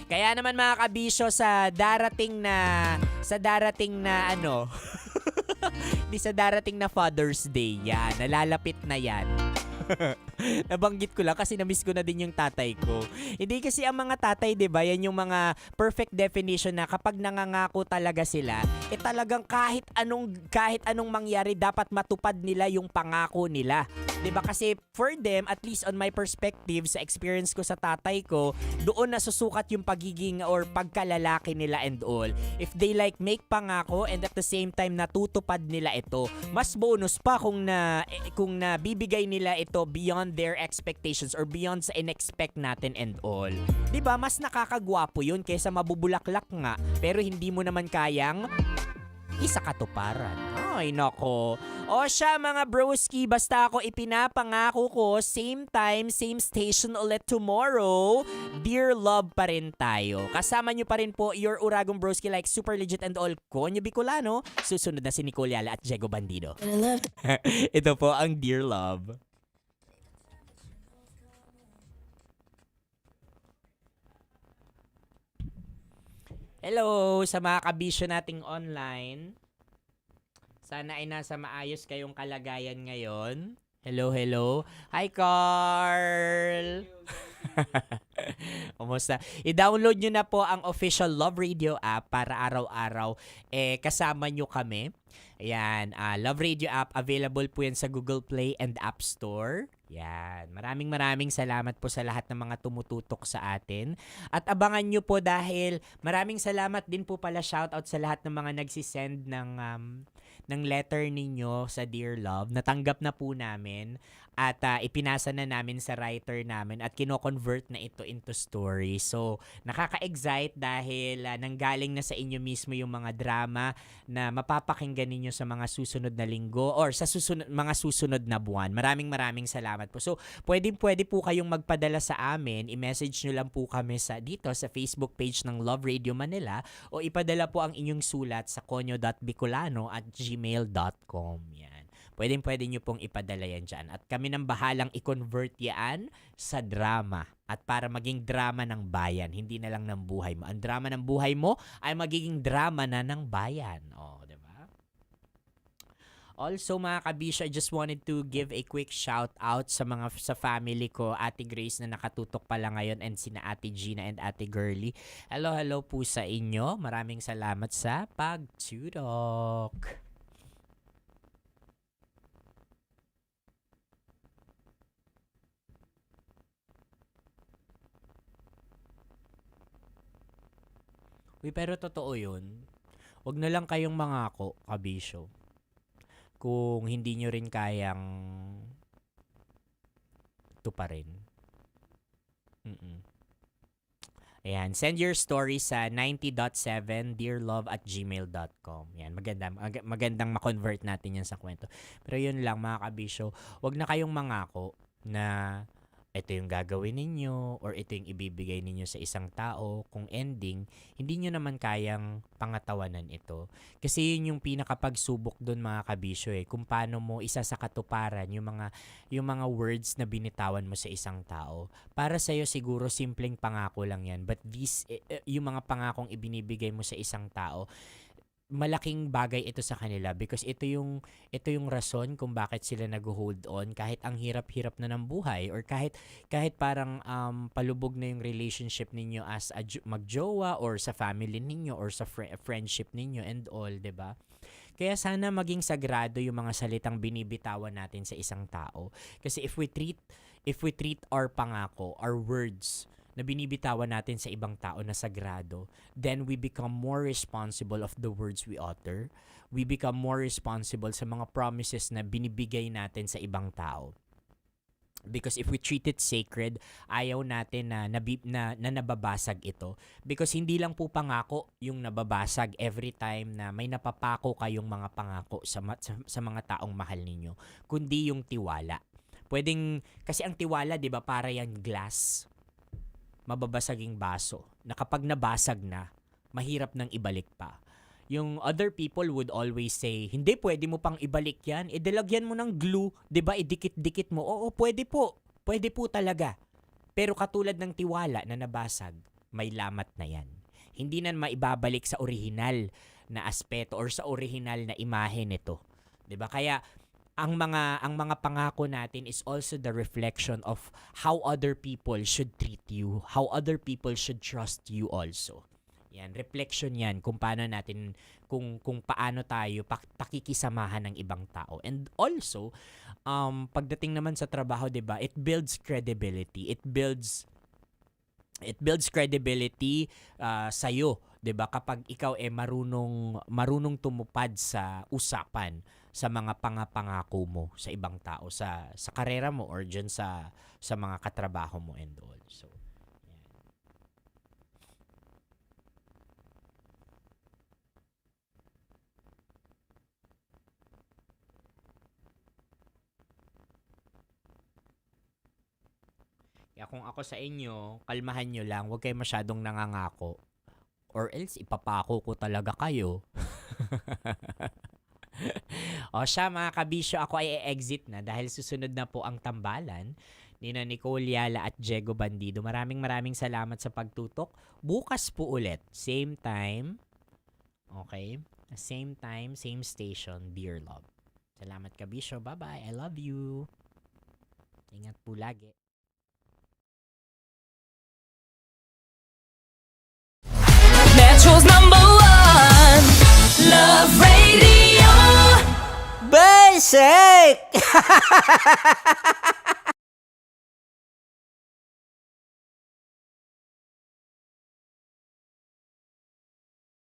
Kaya naman mga kabisyo, sa darating na di sa darating na Father's Day, yan, nalalapit na yan. Nabanggit ko lang kasi namiss ko na din yung tatay ko. Hindi kasi ang mga tatay, 'di ba? Yan yung mga perfect definition na kapag nangangako talaga sila, talagang kahit anong mangyari dapat matupad nila yung pangako nila. 'Di ba? Kasi for them, at least on my perspective, sa experience ko sa tatay ko, doon nasusukat yung pagiging or pagkalalaki nila and all. If they make pangako and at the same time natutupad nila ito, mas bonus pa kung na bibigay nila ito beyond beyond their expectations or beyond sa in-expect natin and all. 'Di ba? Mas nakakagwapo 'yun kaysa mabubulaklak nga pero hindi mo naman kayang isa katuparan. Ay, nako. O siya mga broski, basta ako ipinapangako ko, same time, same station ulit tomorrow. Dear love pa rin tayo. Kasama nyo pa rin po your Uragong broski like super legit and all Konyo Bicolano. Susunod na si Nicole Yala at Diego Bandido. Ito po ang Dear Love. Hello sa mga kabisyo nating online. Sana ay nasa maayos kayong kalagayan ngayon. Hello, hello. Hi, Carl! Kumusta? I-download nyo na po ang official Love Radio app para araw-araw kasama nyo kami. Ayan, Love Radio app, available po yan sa Google Play and App Store. Yan. Maraming salamat po sa lahat ng mga tumututok sa atin. At abangan nyo po dahil maraming salamat din po pala shoutout sa lahat ng mga nagsisend ng letter ninyo sa Dear Love. Natanggap na po namin at ipinasa na namin sa writer namin at kino-convert na ito into story. So, nakaka-excite dahil nanggaling na sa inyo mismo yung mga drama na mapapakinggan ninyo sa mga susunod na linggo or sa mga susunod na buwan. Maraming salamat po. So, pwede po kayong magpadala sa amin. I-message nyo lang po kami dito sa Facebook page ng Love Radio Manila o ipadala po ang inyong sulat sa konyo.bicolano@gmail.com. Yan. Pwede nyo pong ipadala yan dyan. At kami nang bahalang i-convert yan sa drama. At para maging drama ng bayan, hindi na lang ng buhay mo. Ang drama ng buhay mo ay magiging drama na ng bayan. O, diba? Also, mga kabisyo, I just wanted to give a quick shout out sa family ko, Ate Grace na nakatutok pala ngayon and sina Ate Gina and Ate Girly. Hello po sa inyo. Maraming salamat sa pagtutok. Uy, pero totoo yun. Huwag na lang kayong mangako, kabisyo. Kung hindi nyo rin kayang tuparin. Ayan, send your story sa 90.7dearlove@gmail.com. Yan, magandang ma-convert natin yan sa kwento. Pero yun lang mga kabisyo, huwag na kayong mangako na ito yung gagawin ninyo or ito yung ibibigay ninyo sa isang tao. Kung ending, hindi nyo naman kayang pangatawanan ito. Kasi yun yung pinakapagsubok doon mga kabisyo kung paano mo isa sa katuparan yung mga words na binitawan mo sa isang tao. Para sa'yo siguro simpleng pangako lang yan. But yung mga pangakong ibinibigay mo sa isang tao, malaking bagay ito sa kanila because ito yung rason kung bakit sila nag-hold on kahit ang hirap-hirap na ng buhay or kahit parang palubog na yung relationship ninyo as magjowa or sa family ninyo or sa friendship ninyo and all, 'di ba? Kaya sana maging sagrado yung mga salitang binibitawan natin sa isang tao. Kasi if we treat our pangako, our words na binibitawan natin sa ibang tao na sagrado, then we become more responsible of the words we utter. We become more responsible sa mga promises na binibigay natin sa ibang tao. Because if we treat it sacred, ayaw natin na nababasag ito. Because hindi lang po pangako yung nababasag every time na may napapako kayong mga pangako sa mga taong mahal ninyo, kundi yung tiwala. Kasi ang tiwala, 'di ba, para yan glass, mababasaging baso, na kapag nabasag na, mahirap nang ibalik pa. Yung other people would always say, hindi, pwede mo pang ibalik yan. Idalagyan mo ng glue, 'di ba? Idikit-dikit mo. Oo, pwede po. Pwede po talaga. Pero katulad ng tiwala na nabasag, may lamat na yan. Hindi na maibabalik sa orihinal na aspeto or sa orihinal na imahe nito. 'Di ba? Kaya ang mga pangako natin is also the reflection of how other people should treat you, how other people should trust you also. Yan, reflection yan kung paano natin, kung paano tayo pakikisamahan ng ibang tao. And also, pagdating naman sa trabaho, 'di ba, it builds credibility. It builds credibility sa'yo, 'di ba? Kapag ikaw marunong tumupad sa usapan. sa mga pangako mo sa ibang tao, sa karera mo or dyan sa mga katrabaho mo and all. So, kaya kung ako sa inyo, kalmahan nyo lang, huwag kayo masyadong nangangako. Or else, ipapako ko talaga kayo. O siya mga kabisyo, ako ay exit na dahil susunod na po ang tambalan ni Nicole Yala at Diego Bandido. Maraming salamat sa pagtutok. Bukas po ulit, same time. Okay? Same time, same station, Dear Love. Salamat kabisyo. Bye-bye. I love you. Ingat po lagi. Metro's #1 Love Radio. Basic!